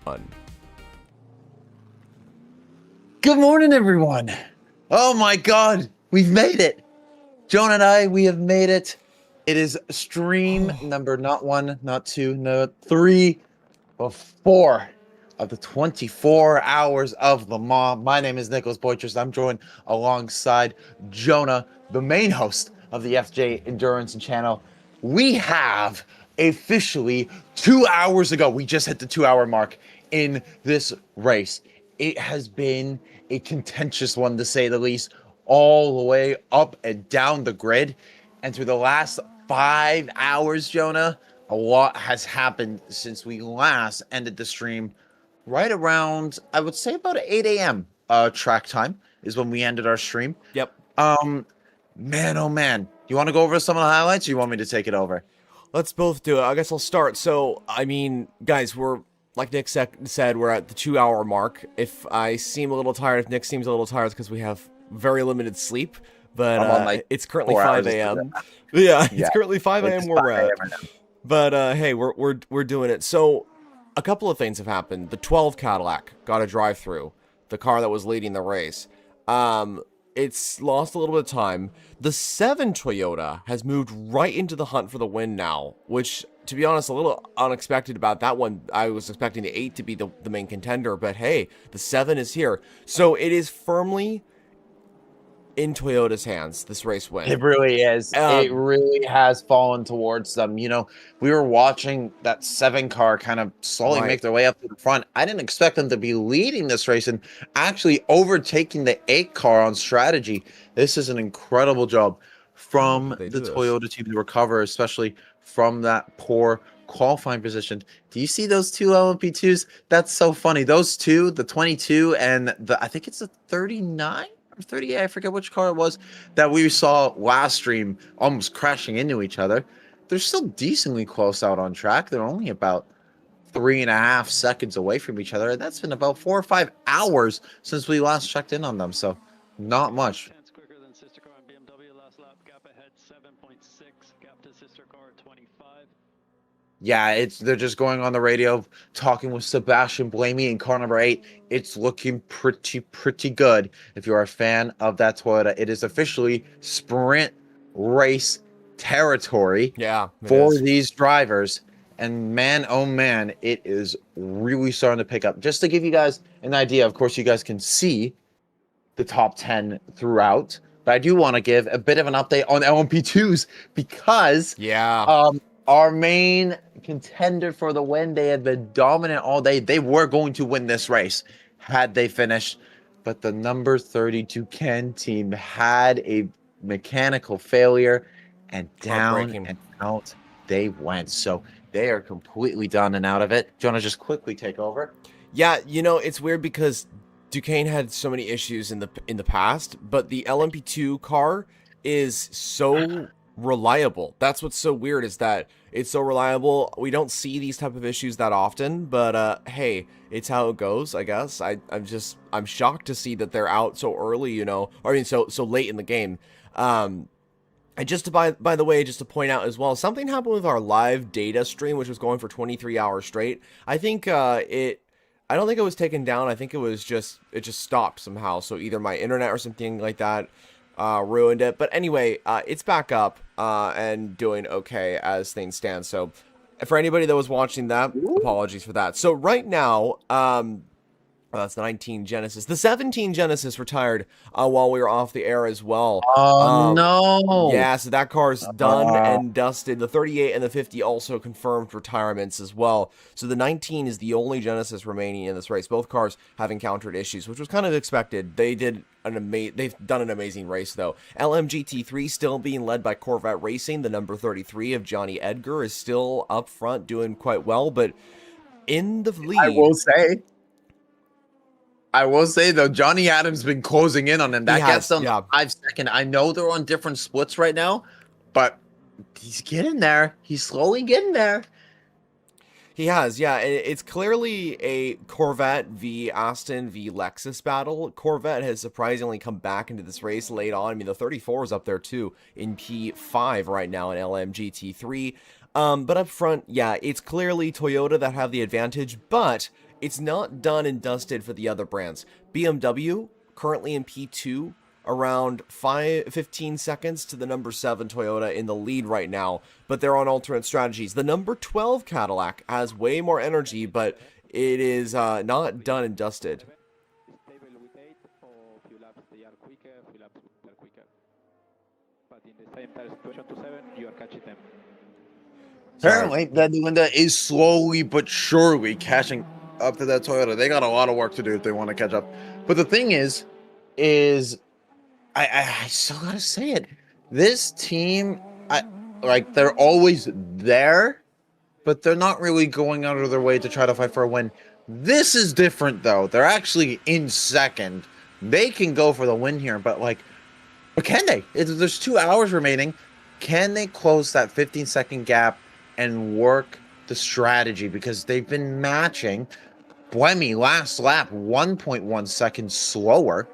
One. Good morning, everyone. Oh my God, we've made it. Joan and I, we have made it. It is stream number not one, not two, no three, but four of the 24 hours of Le Mans. My name is Nicholas Boytrus. I'm joined alongside Jonah, the main host of the FJ Endurance channel. We have officially 2 hours ago, we just hit the 2 hour mark in this race. It has been a contentious one, to say the least, all the way up and down the grid. And through the last 5 hours, Jonah, a lot has happened since we last ended the stream right around, I would say, about 8 a.m. Track time is when we ended our stream. Yep. Man, oh man. You want to go over some of the highlights, or you want me to take it over? Let's both do it. I guess I'll start. So, I mean, guys, we're, like Nick said, we're at the 2 hour mark. If I seem a little tired, if Nick seems a little tired, it's because we have very limited sleep. But I'm on, like, it's currently 4 5 hours a.m. Yeah, Yeah, it's currently 5 a.m. it's where we're 5 a.m. at. right now. But hey, we're doing it. So, a couple of things have happened. The 12 Cadillac got a drive-through, the car that was leading the race. It's lost a little bit of time. The 7 Toyota has moved right into the hunt for the win now, which, to be honest, a little unexpected about that one. I was expecting the 8 to be the main contender, but hey, the 7 is here. So it is firmly in Toyota's hands, this race win. It really is. It really has fallen towards them. You know, we were watching that 7 car kind of slowly Right. make their way up to the front. I didn't expect them to be leading this race and actually overtaking the 8 car on strategy. This is an incredible job from They the do this. Toyota team to recover, especially from that poor qualifying position. Do you see those two LMP2s? That's so funny. Those two, the 22 and the, I think it's the 39 or 38, I forget which car it was, that we saw last stream almost crashing into each other. They're still decently close out on track. They're only about 3.5 seconds away from each other. And that's been about 4 or 5 hours since we last checked in on them. So not much. Tenths quicker than sister car and BMW last lap. Gap ahead 7.6. Gap to sister car 25. Yeah, they're just going on the radio, talking with Sebastian Blamey in car number 8. It's looking pretty good. If you're a fan of that Toyota, it is officially sprint race territory Yeah, for these drivers. And man, oh man, it is really starting to pick up. Just to give you guys an idea, of course, you guys can see the top 10 throughout. But I do want to give a bit of an update on LMP2s because our main contender for the win, they had been dominant all day. They were going to win this race had they finished, but the number 32 Ken team had a mechanical failure, and down and out they went. So they are completely done and out of it. Do you want to just quickly take over? Yeah, you know, it's weird because Duquesne had so many issues in the past, but the LMP2 car is so reliable. That's what's so weird, is that it's so reliable. We don't see these type of issues that often, but hey, it's how it goes, I guess. I'm shocked to see that they're out so early, you know, or I mean so late in the game. And just to by the way, just to point out as well, something happened with our live data stream, which was going for 23 hours straight. I think I don't think it was taken down. I think it just stopped somehow. So either my internet or something like that ruined it. But anyway, it's back up and doing okay as things stand. So for anybody that was watching that, apologies for that. So right now, that's the 19 Genesis. The 17 Genesis retired while we were off the air as well. Oh, no. Yeah, so that car's done and dusted. The 38 and the 50 also confirmed retirements as well. So the 19 is the only Genesis remaining in this race. Both cars have encountered issues, which was kind of expected. They've done an amazing race, though. LMGT3 still being led by Corvette Racing. The number 33 of Johnny Edgar is still up front, doing quite well, but in the lead... I will say, though, Johnny Adams been closing in on him. That gets them 5 seconds. I know they're on different splits right now, but he's getting there. He's slowly getting there. He has, yeah. It's clearly a Corvette v Aston v Lexus battle. Corvette has surprisingly come back into this race late on. I mean, the 34 is up there too in P5 right now in LMGT3. But up front, yeah, it's clearly Toyota that have the advantage, but it's not done and dusted for the other brands. BMW currently in P2, around 15 seconds to the number 7 Toyota in the lead right now, but they're on alternate strategies. The number 12 Cadillac has way more energy, but it is not done and dusted. Stable with 8 or few laps they are quicker, few laps they are quicker. But in the same tire situation to 7, you are catching them. Apparently, that Linda is slowly but surely catching up to that Toyota. They got a lot of work to do if they want to catch up. But the thing is I still gotta say it. This team, they're always there, but they're not really going out of their way to try to fight for a win. This is different, though. They're actually in second. They can go for the win here, but can they? There's 2 hours remaining. Can they close that 15-second gap and work the strategy? Because they've been matching. Buemi last lap 1.1 seconds slower.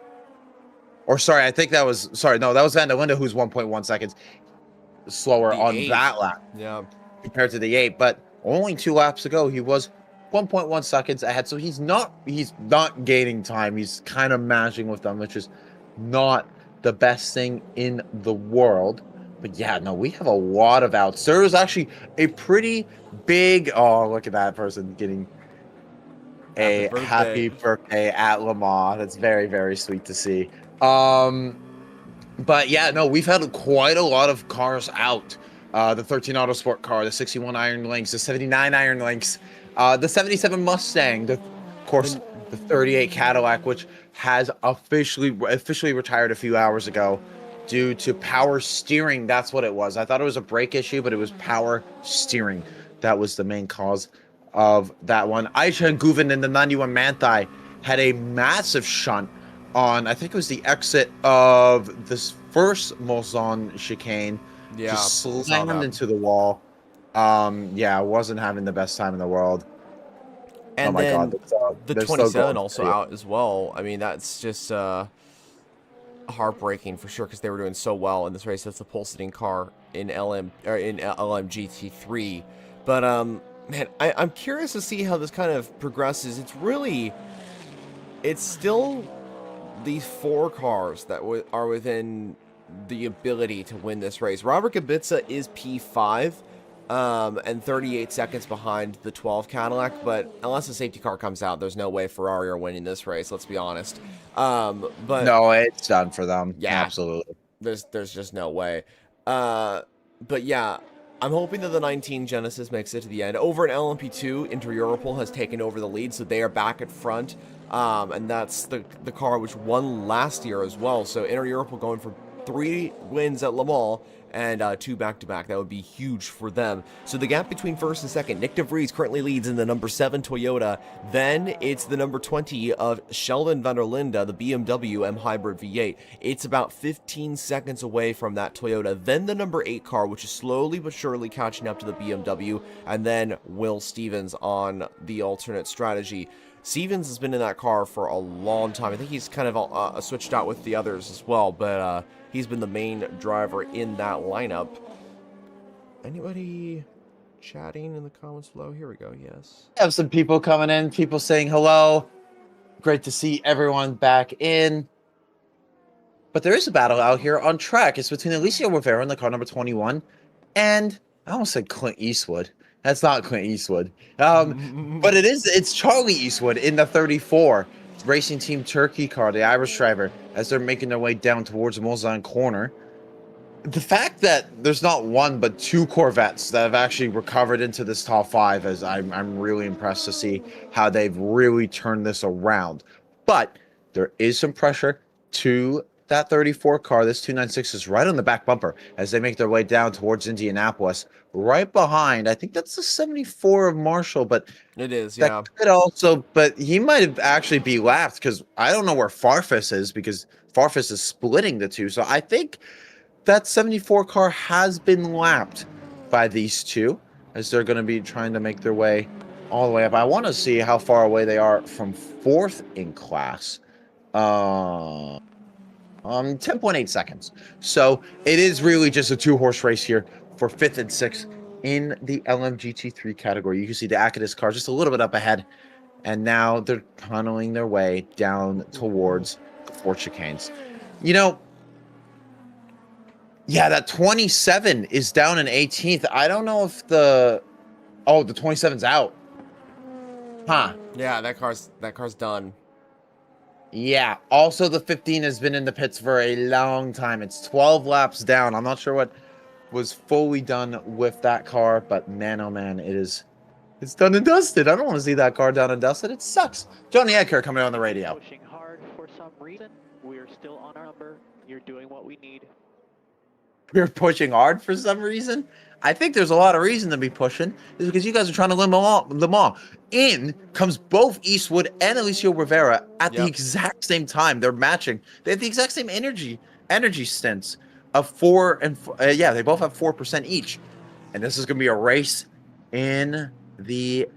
Or sorry, I think that was that was Van der Linde who's 1.1 seconds slower on that lap. Yeah. Compared to the 8, but only 2 laps ago he was 1.1 seconds ahead. So he's not gaining time. He's kind of matching with them, which is not the best thing in the world. But yeah, no, we have a lot of outs. There was actually a pretty big, oh, look at that person getting a happy birthday at Le Mans. That's very, very sweet to see. But yeah, no, we've had quite a lot of cars out. The 13 Autosport car, the 61 Iron Lynx, the 79 Iron Lynx, the 77 Mustang, of course, the 38 Cadillac, which has officially retired a few hours ago due to power steering. That's what it was. I thought it was a brake issue, but it was power steering. That was the main cause of that one. Aisha and Guven in the 91 Manthey had a massive shunt on, I think it was the exit of this first Mulsanne chicane. Yeah, just slammed into the wall. Yeah, wasn't having the best time in the world. And oh my then God, the 27 also out as well. I mean, that's just heartbreaking for sure, because they were doing so well in this race. That's the pole sitting car in LMGT3. But man, I'm curious to see how this kind of progresses. It's still these 4 cars that are within the ability to win this race. Robert Kubica is P5 and 38 seconds behind the 12 Cadillac, but unless a safety car comes out, there's no way Ferrari are winning this race, let's be honest. But no, it's done for them. Yeah, absolutely. There's just no way. But yeah, I'm hoping that the 19 Genesis makes it to the end. Over in LMP2, Inter Europol has taken over the lead, so they are back at front. And that's the car which won last year as well. So Inter Europol going for 3 wins at Le Mans and 2 back-to-back. That would be huge for them. So the gap between first and second, Nick DeVries currently leads in the number 7 Toyota. Then it's the number 20 of Sheldon van der Linde, the BMW M Hybrid V8. It's about 15 seconds away from that Toyota. Then the number 8 car, which is slowly but surely catching up to the BMW. And then Will Stevens on the alternate strategy. Stevens has been in that car for a long time. I think he's kind of switched out with the others as well, but he's been the main driver in that lineup. Anybody chatting in the comments below? Here we go, yes. Have some people coming in, people saying hello. Great to see everyone back in. But there is a battle out here on track. It's between Alicia Rivera in the car number 21 and, I almost said Clint Eastwood. That's not Clint Eastwood. But it's Charlie Eastwood in the 34 Racing Team Turkey car, the Irish driver, as they're making their way down towards Mulsanne corner. The fact that there's not 1 but 2 Corvettes that have actually recovered into this top 5, as I'm really impressed to see how they've really turned this around. But there is some pressure to that 34 car. This 296 is right on the back bumper as they make their way down towards Indianapolis. Right behind, I think that's the 74 of Marshall, but it is, that yeah. could also, but he might have actually be lapped, because I don't know where Farfus is, because Farfus is splitting the two. So I think that 74 car has been lapped by these two, as they're going to be trying to make their way all the way up. I want to see how far away they are from 4th in class. 10.8 seconds. So it is really just a 2-horse race here for 5th and 6th in the LMGT3 category. You can see the Acadis car just a little bit up ahead And now they're tunneling their way down towards the Ford chicanes. You know, yeah, that 27 is down in 18th. I don't know if the 27's out. Huh. Yeah, that car's done. Yeah. Also, the 15 has been in the pits for a long time. It's 12 laps down. I'm not sure what was fully done with that car, but man, oh man, it's done and dusted. I don't want to see that car done and dusted. It sucks. Johnny Edgar coming on the radio. Pushing hard for some reason. We're still on our number. You're doing what we need. We're pushing hard for some reason. I think there's a lot of reason to be pushing. Is because you guys are trying to win Le Mans. In comes both Eastwood and Alicio Rivera at the exact same time. They're matching. They have the exact same energy stints of 4 and yeah, they both have 4% each. And this is going to be a race in the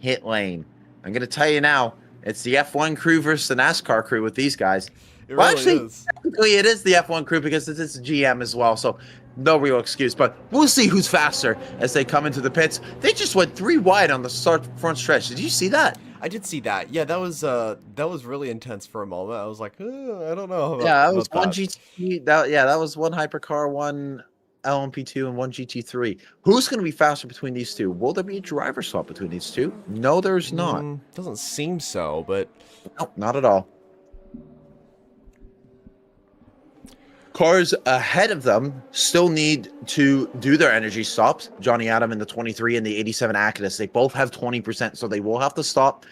pit lane. I'm going to tell you now, it's the F1 crew versus the NASCAR crew with these guys. It Well, really actually, is. technically, it is the F1 crew because it's GM as well, so no real excuse. But we'll see who's faster as they come into the pits. They just went 3 wide on the front stretch. Did you see that? I did see that. Yeah, that was really intense for a moment. I was like, I don't know. Yeah, that was about one GT. That was one hypercar, one LMP2, and one GT3. Who's going to be faster between these two? Will there be a driver swap between these two? No, there's not. Doesn't seem so, but No, not at all. Cars ahead of them still need to do their energy stops. Johnny Adam in the 23 and the 87 Acadus. They both have 20%, so they will have to stop.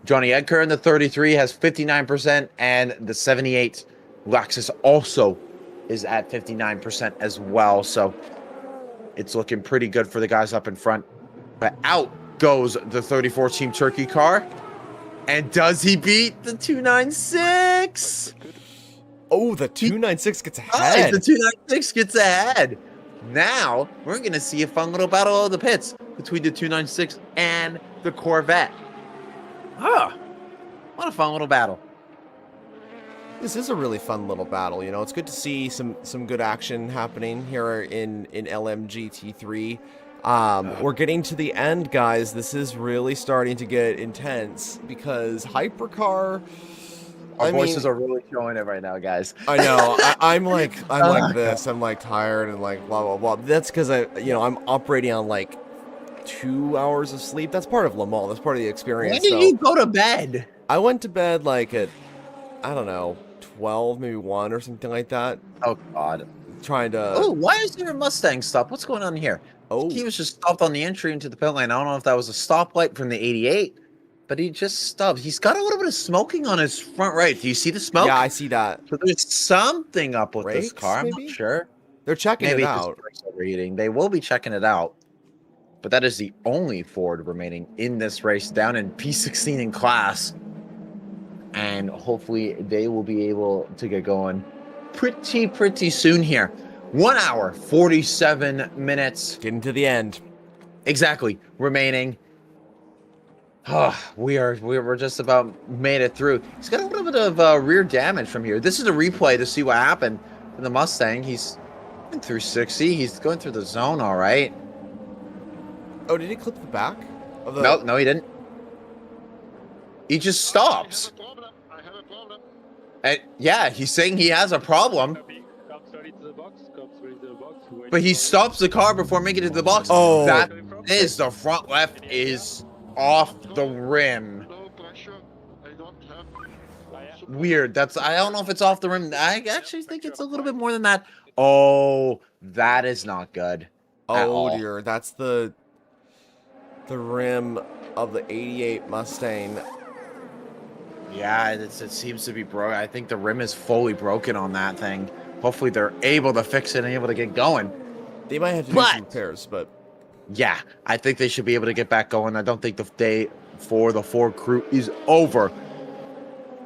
Johnny Edgar in the 33 has 59%, and the 78 Lexus also is at 59% as well. So it's looking pretty good for the guys up in front. But out goes the 34 Team Turkey car. And does he beat the 296? oh, the 296 gets Right, ahead. the 296 gets ahead. Now, we're going to see a fun little battle of the pits between the 296 and the Corvette. What a fun little battle. This is a really fun little battle. You know, it's good to see some good action happening here in LMGT3. We're getting to the end, guys. This is really starting to get intense because Hypercar. Our voices are really showing it right now, guys. I know. I'm like this. I'm like tired and like blah blah blah. That's because I'm operating on like 2 hours of sleep. That's part of Le Mans. That's part of the experience. When did you go to bed? I went to bed like at, I don't know, 12, maybe 1 or something like that. Oh, God. Trying to. Oh, why is there a Mustang stop? What's going on here? Oh, He was just stopped on the entry into the pit lane. I don't know if that was a stoplight from the 88, but he just stopped. He's got a little bit of smoking on his front right. Do you see the smoke? yeah, I see that. So there's something up with this Brakes, car. I'm maybe? not sure. They're checking Maybe it it's just out. brakes overheating. They will be checking it out. But that is the only Ford remaining in this race down in P16 in class. And hopefully they will be able to get going pretty soon here. 1 hour, 47 minutes. Getting to the end. Exactly. Remaining. We're just about made it through. He's got a little bit of rear damage from here. This is a replay to see what happened in the Mustang. He's going through 60. He's going through the zone all right. Oh, did he clip the back? Of the... No, he didn't. He just stops. I have a problem. And yeah, he's saying he has a problem, Come straight into the box. Come straight into the box. Wait but he for it. stops the car before making it to the box. Oh. That is the front left is off the rim. No pressure. I don't have. Weird. I don't know if it's off the rim. I actually think it's a little bit more than that. Oh, that is not good. at Oh all. dear, that's the rim of the 88 Mustang. Yeah, it seems to be broken. I think the rim is fully broken on that thing. Hopefully they're able to fix it and able to get going. They might have to do But- some repairs, but Yeah, I think they should be able to get back going. I don't think the day for the Ford crew is over.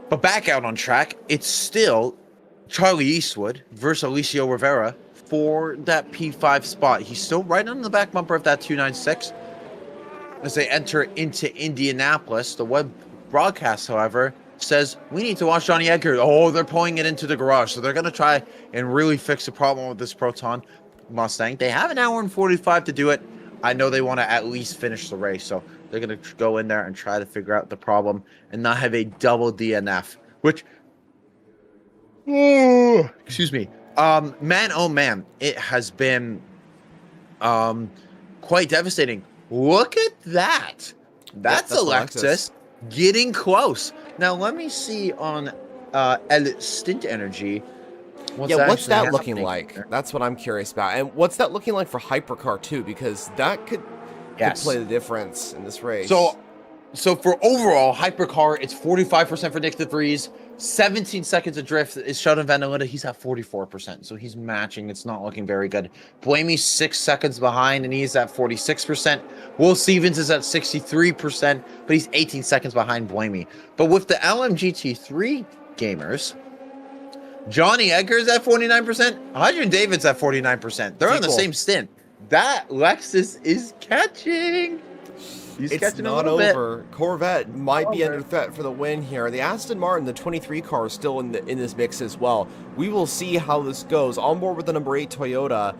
But back out on track, it's still Charlie Eastwood versus Alicio Rivera for that P5 spot. He's still right on the back bumper of that 296 as they enter into Indianapolis. The web broadcast, however, says we need to watch Johnny Edgar. Oh, they're pulling it into the garage. So they're going to try and really fix the problem with this Proton Mustang. They have an hour and 45 to do it. I know they want to at least finish the race. So They're going to go in there and try to figure out the problem and not have a double DNF, which, excuse me, man, oh man, it has been quite devastating. Look at that. That's that's Alexis getting close. Now, let me see on El Stint Energy. What's actually that looking happening like? here. That's what I'm curious about. And what's that looking like for Hypercar too? Because that could play the difference in this race. So for overall, Hypercar, it's 45% for Nick de Vries, 17 seconds of drift is Sheldon Van der Linde. He's at 44%, so he's matching. It's not looking very good. Blamey 6 seconds behind, and he's at 46%. Will Stevens is at 63%, but he's 18 seconds behind Blamey. But with the LMGT3 gamers, Johnny Edgar's at 49%, Adrian David's at 49%. They're on the Equal. same stint. That Lexus is catching. He's it's catching a not little bit. over. Corvette might be Over. under threat for the win here. The Aston Martin, the 23 car, is still in this mix as well. We will see how this goes. On board with the number 8 Toyota.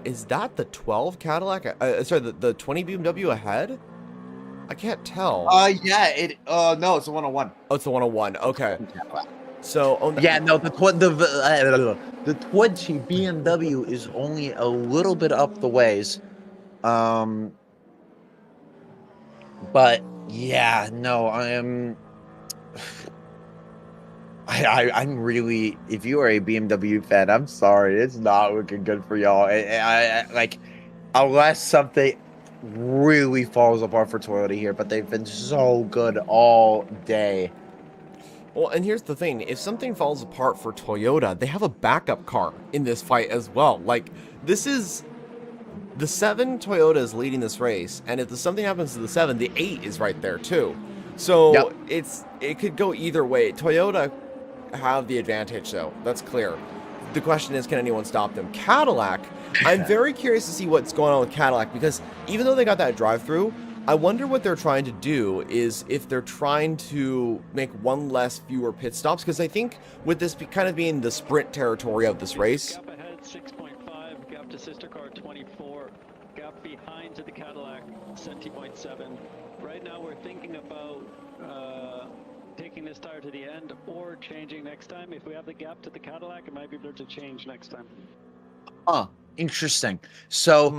Is that the 12 Cadillac? Sorry, the 20 BMW ahead? I can't tell. Yeah, no, it's a 101. Oh, it's the 101. Okay. So, Yeah, no, the 20 BMW is only a little bit up the ways. But yeah, no, I'm really, if you are a BMW fan, I'm sorry, it's not looking good for y'all. I like, unless something really falls apart for Toyota here, but they've been so good all day. well, and here's the thing. If something falls apart for Toyota, they have a backup car in this fight as well. Like, this is... The 7 Toyota is leading this race, and if something happens to the 7, the 8 is right there too. So it could go either way. Toyota have the advantage though. That's clear. The question is, can anyone stop them? Cadillac, I'm very curious to see what's going on with Cadillac, because even though they got that drive-through, I wonder what they're trying to do is if they're trying to make one less fewer pit stops, because I think with this kind of being the sprint territory of this race. Gap ahead 6.5, gap to sister car 24, gap behind to the Cadillac 70.7. Right now we're thinking about taking this tire to the end or changing next time. If we have the gap to the Cadillac, it might be better to change next time. Interesting. So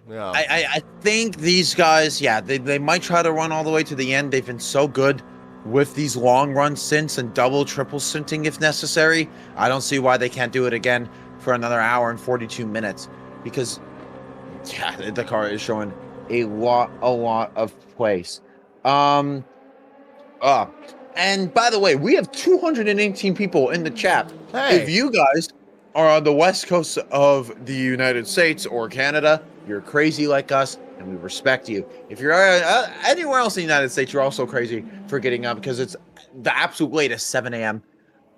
Yeah. I think these guys, yeah, they might try to run all the way to the end. They've been so good with these long run stints and double, triple stinting if necessary. I don't see why they can't do it again for another hour and 42 minutes, because yeah, the car is showing a lot of place. And by the way, we have 218 people in the chat. Hey. If you guys are on the west coast of the United States or Canada, you're crazy like us, and we respect you. If you're anywhere else in the United States, you're also crazy for getting up, because it's the absolute latest 7 a.m.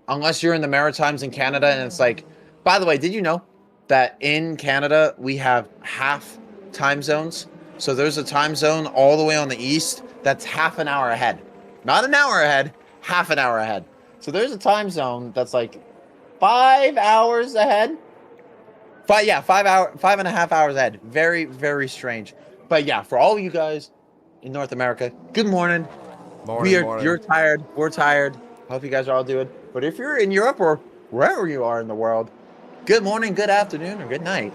Unless you're in the Maritimes in Canada, and it's like, by the way, did you know that in Canada we have half time zones? So there's a time zone all the way on the east that's half an hour ahead. Not an hour ahead, half an hour ahead. So there's a time zone that's like 5 hours ahead. 5.5 hours ahead. Very, very strange. But yeah, for all of you guys in North America, good morning. Morning. You're tired. We're tired. Hope you guys are all doing. But if you're in Europe or wherever you are in the world, good morning, good afternoon, or good night.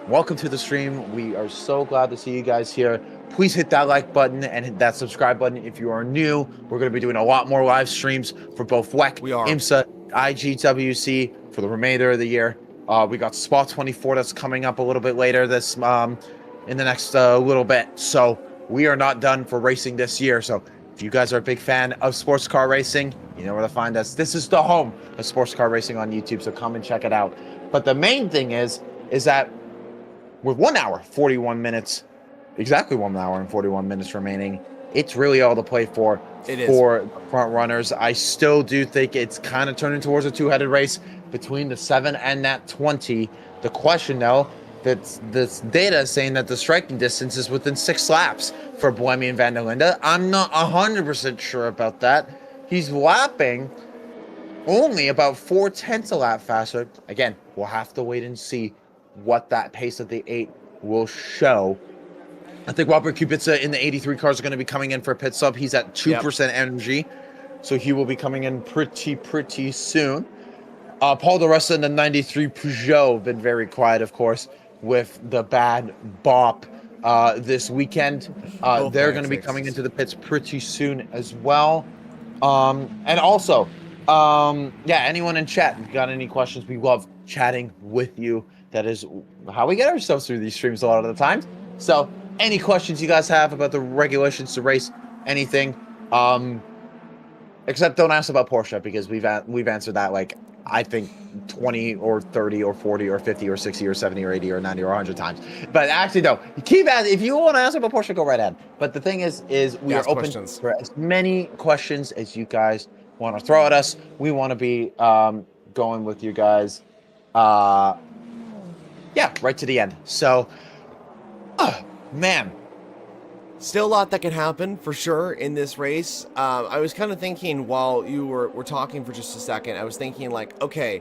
Welcome to the stream. We are so glad to see you guys here. Please hit that like button and hit that subscribe button if you are new. We're going to be doing a lot more live streams for both WEC, We are. IMSA, IGWC for the remainder of the year. We got Spot 24 that's coming up a little bit later this in the next little bit. So we are not done for racing this year. So if you guys are a big fan of sports car racing, you know where to find us. This is the home of sports car racing on YouTube, so come and check it out. But the main thing is that with 1 hour, 41 minutes, exactly 1 hour and 41 minutes remaining, it's really all to play for the front runners. I still do think it's kind of turning towards a two-headed race between the 7 and that 20. The question, though, that this data is saying that the striking distance is within 6 laps for Buemi and Van der Linde. I'm not 100% sure about that. He's lapping only about 0.4 a lap faster. Again, we'll have to wait and see what that pace of the 8 will show. I think Robert Kubica in the 83 cars are going to be coming in for a pit stop. He's at 2% energy, so he will be coming in pretty soon. Paul di Resta in the 93 Peugeot been very quiet, of course, with the bad bop this weekend. They're going to be coming into the pits pretty soon as well. And also, anyone in chat, if you got any questions, we love chatting with you. That is how we get ourselves through these streams a lot of the times. So any questions you guys have about the regulations to race, anything, except don't ask about Porsche, because we've answered that, like, I think 20 or 30 or 40 or 50 or 60 or 70 or 80 or 90 or 100 times. But actually, no, keep asking. If you want to ask about Porsche, go right ahead. But the thing is we are open for as many questions as you guys want to throw at us. We want to be going with you guys. Right to the end. So, man. Still a lot that can happen for sure in this race. I was kind of thinking while you were talking for just a second, I was thinking like, okay,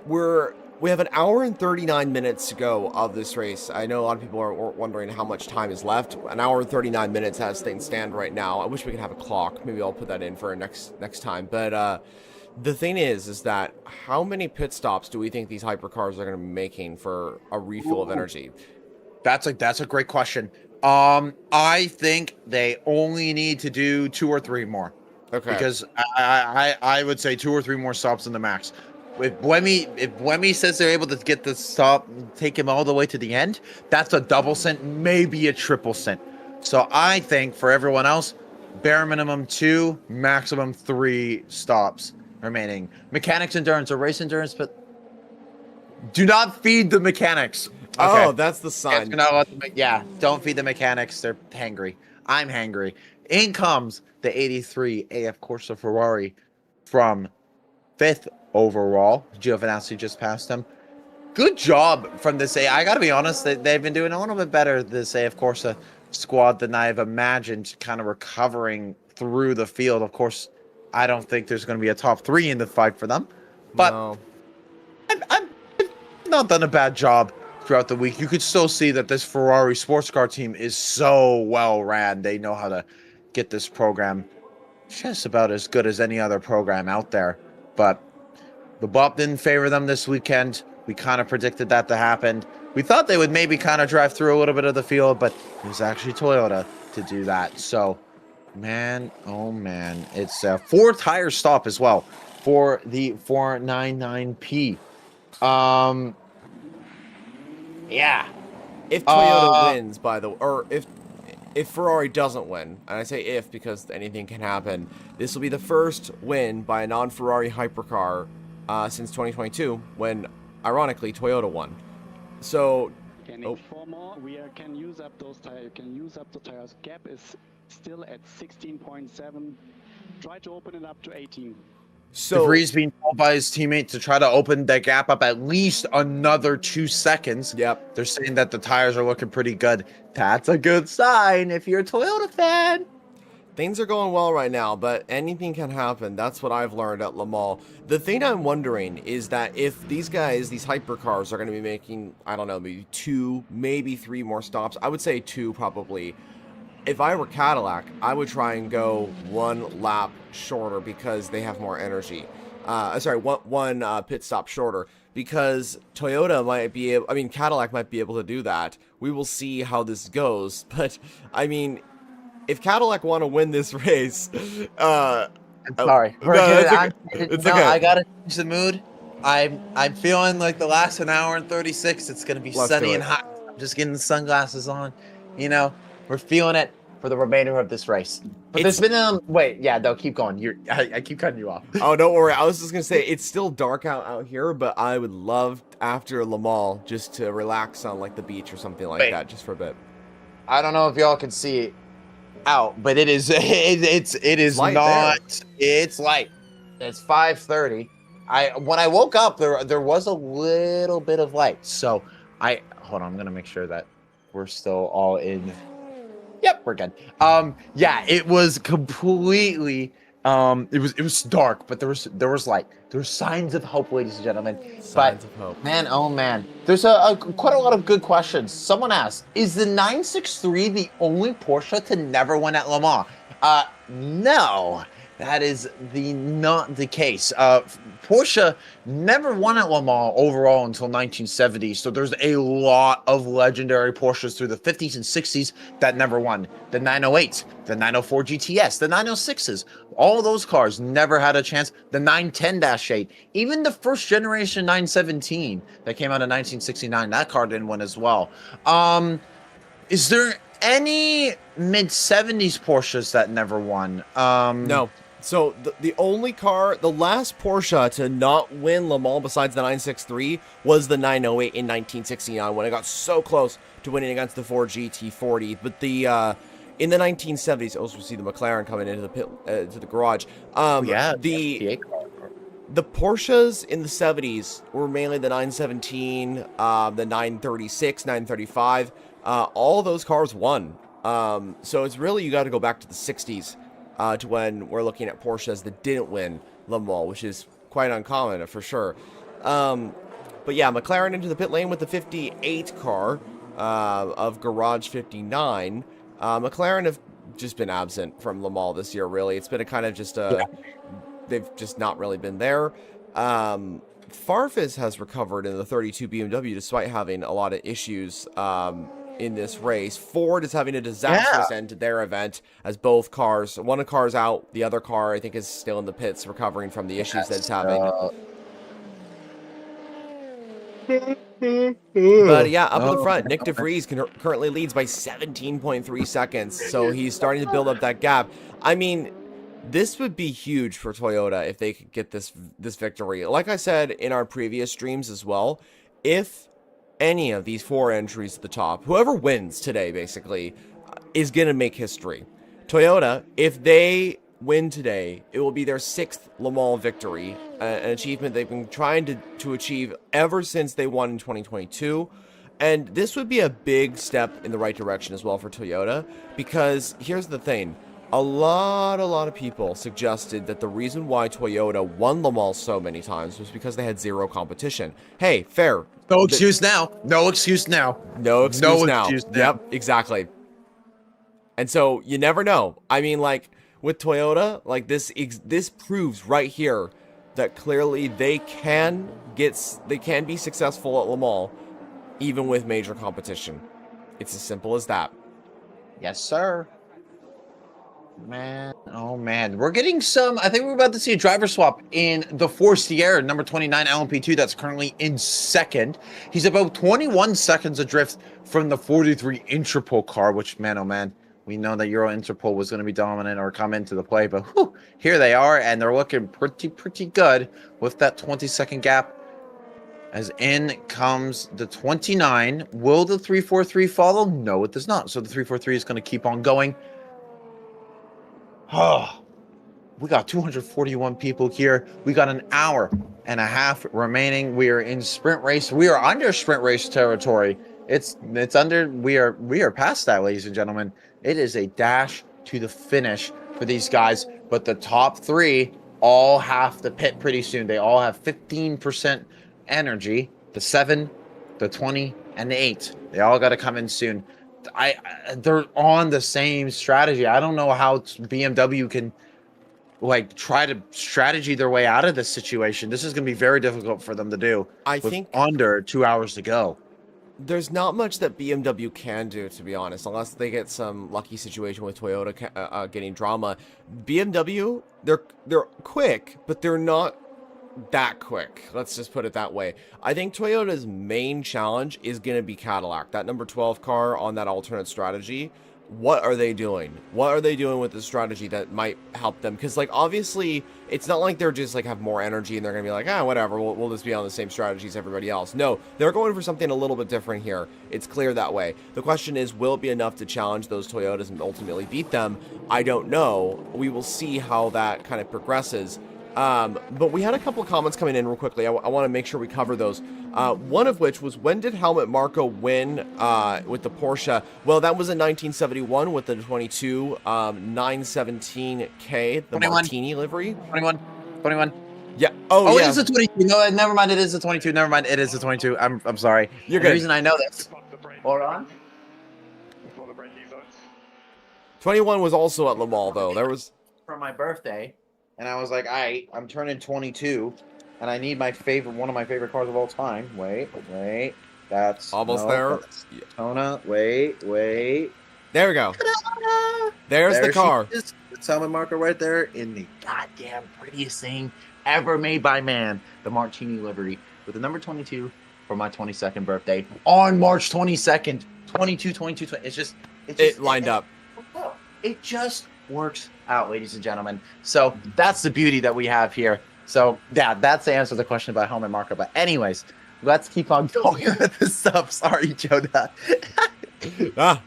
we have an hour and 39 minutes to go of this race. I know a lot of people are wondering how much time is left. An hour and 39 minutes as things stand right now. I wish we could have a clock. Maybe I'll put that in for next time. But the thing is that how many pit stops do we think these hypercars are going to be making for a refuel of energy? That's a great question. I think they only need to do 2 or 3 more. Okay. Because I would say 2 or 3 more stops in the max. If Buemi says they're able to get the stop, take him all the way to the end, that's a double stint, maybe a triple stint. So I think for everyone else, bare minimum 2, maximum 3 stops remaining. Mechanics endurance or race endurance, but do not feed the mechanics. Okay. Oh, that's the sign. Don't feed the mechanics. They're hangry. I'm hangry. In comes the 83 AF Corsa Ferrari from 5th overall. Giovinazzi just passed him. Good job from this. I got to be honest, they've been doing a little bit better, this AF Corsa squad, than I've imagined, kind of recovering through the field. Of course, I don't think there's going to be a top 3 in the fight for them. But no. I've not done a bad job throughout the week. You could still see that this Ferrari sports car team is so well ran. They know how to get this program just about as good as any other program out there. But the bop didn't favor them this weekend. We kind of predicted that to happen. We thought they would maybe kind of drive through a little bit of the field, but it was actually Toyota to do that. So, man, oh man, it's a 4-tire stop as well for the 499P. Yeah. If Toyota wins, by the way, or if Ferrari doesn't win, and I say if because anything can happen, this will be the first win by a non-Ferrari hypercar since 2022, when, ironically, Toyota won. So, Can inform more. We can use up those tires. You can use up the tires. Gap is still at 16.7. Try to open it up to 18. So DeVries being told by his teammate to try to open the gap up at least another 2 seconds. Yep. They're saying that the tires are looking pretty good. That's a good sign if you're a Toyota fan. things are going well right now, but anything can happen. That's what I've learned at Le Mans. The thing I'm wondering is that if these guys, these hypercars, are going to be making, I don't know, maybe 2, maybe 3 more stops. I would say 2 probably. If I were Cadillac, I would try and go 1 lap shorter because they have more energy. One pit stop shorter, because Toyota might be able, Cadillac might be able to do that. We will see how this goes, but if Cadillac want to win this race, I'm sorry. It's okay. I gotta change the mood. I'm feeling like the last an hour and 36. It's gonna be sunny and hot. I'm just getting the sunglasses on. You know, we're feeling it for the remainder of this race. But there's been keep going. I keep cutting you off. Oh, don't worry. I was just gonna say it's still dark out here, but I would love after Le Mans just to relax on like the beach or something like that, just for a bit. I don't know if y'all can see it out, but it is it's light not there. It's light. It's 5:30. When I woke up there was a little bit of light. So hold on, I'm gonna make sure that we're still all in. Yep, we're good. It was completely It was dark, but there was signs of hope, ladies and gentlemen. Signs of hope. Man, oh man, there's a quite a lot of good questions. Someone asked, "Is the 963 the only Porsche to never win at Le Mans?" No, that is not the case. Porsche never won at Le Mans overall until 1970. So there's a lot of legendary Porsches through the 50s and 60s that never won. The 908, the 904 GTS, the 906s, all those cars never had a chance. The 910-8, even the first generation 917 that came out in 1969, that car didn't win as well. Is there any mid-70s Porsches that never won? No. So the only car, the last Porsche to not win Le Mans besides the 963 was the 908 in 1969 when it got so close to winning against the Ford GT40. But the in the 1970s, also see the McLaren coming into the pit to the garage. The Porsches in the 70s were mainly the 917, the 936, 935. All those cars won. So it's really, you got to go back to the 60s. To when we're looking at Porsches that didn't win Le Mans, which is quite uncommon for sure. But yeah, McLaren into the pit lane with the 58 car of Garage 59. McLaren have just been absent from Le Mans this year, really. It's been a kind of just they've just not really been there. Farfus has recovered in the 32 BMW despite having a lot of issues in this race. Ford is having a disastrous end to their event as both cars, one of the cars out, the other car I think is still in the pits recovering from the issues that it's having. But yeah, up in the front, Nick DeVries currently leads by 17.3 seconds, so he's starting to build up that gap. I mean, this would be huge for Toyota if they could get this victory. Like I said in our previous streams as well, if any of these four entries at the top, whoever wins today basically is going to make history. Toyota, if they win today, it will be their 6th Le Mans victory, an achievement they've been trying to achieve ever since they won in 2022. And this would be a big step in the right direction as well for Toyota, because here's the thing. A lot of people suggested that the reason why Toyota won Le Mans so many times was because they had zero competition. Hey, fair. No excuse now. No excuse now. No excuse now. Excuse now. Yep, exactly. And so you never know. I mean, like with Toyota, like this proves right here that clearly they can be successful at Le Mans even with major competition. It's as simple as that. Yes, sir. Man, oh man, we're getting some. I think we're about to see a driver swap in the Forestier, number 29 LMP2, that's currently in second. He's about 21 seconds adrift from the 43 Interpol car, which, man, oh man, we know that Euro Interpol was going to be dominant or come into the play, but whew, here they are, and they're looking pretty good with that 20-second gap. As in comes the 29. Will the 343 follow? No, it does not. So the 343 is going to keep on going. Oh, we got 241 people here. We got an hour and a half remaining. We are in sprint race. We are under sprint race territory. It's under. We are past that, ladies and gentlemen. It is a dash to the finish for these guys. But the top three all have to pit pretty soon. They all have 15% energy. The 7, the 20, and the 8. They all got to come in soon. They're on the same strategy. I don't know how BMW can like try to strategy their way out of this situation. This is going to be very difficult for them to do. I think under 2 hours to go. There's not much that BMW can do, to be honest, unless they get some lucky situation with Toyota getting drama. BMW, they're quick, but they're not that quick. Let's just put it that way. I think Toyota's main challenge is going to be Cadillac, that number 12 car on that alternate strategy. What are they doing? What are they doing with the strategy that might help them? Because, like, obviously, it's not like they're just, like, have more energy and they're going to be like, whatever, we'll just be on the same strategy as everybody else. No, they're going for something a little bit different here. It's clear that way. The question is, will it be enough to challenge those Toyotas and ultimately beat them? I don't know. We will see how that kind of progresses. But we had a couple of comments coming in real quickly. I want to make sure we cover those. One of which was, when did Helmut Marko win with the Porsche? Well, that was in 1971 with the 22 917K, the 21. Martini livery. 21. Yeah. Oh, It yeah. is a 22. No, never mind. It is a 22. Never mind. It is a 22. I'm sorry. You're The good. reason I know this. Hold on. 21 was also at Le Mans, though. There was... For my birthday, and I was like, I'm turning 22, and I need one of my favorite cars of all time. Wait. That's Almost there. that's Daytona. Wait. There we go. There's the There car. she is. The Helmut Marko right there in the goddamn prettiest thing ever made by man, the Martini livery with the number 22 for my 22nd birthday on March 22nd. 22. It Lined up. It just works out, ladies and gentlemen. So that's the beauty that we have here. So yeah, that's the answer to the question about Helmut Marko. But anyways, let's keep on going with the stuff. Sorry, Jonah.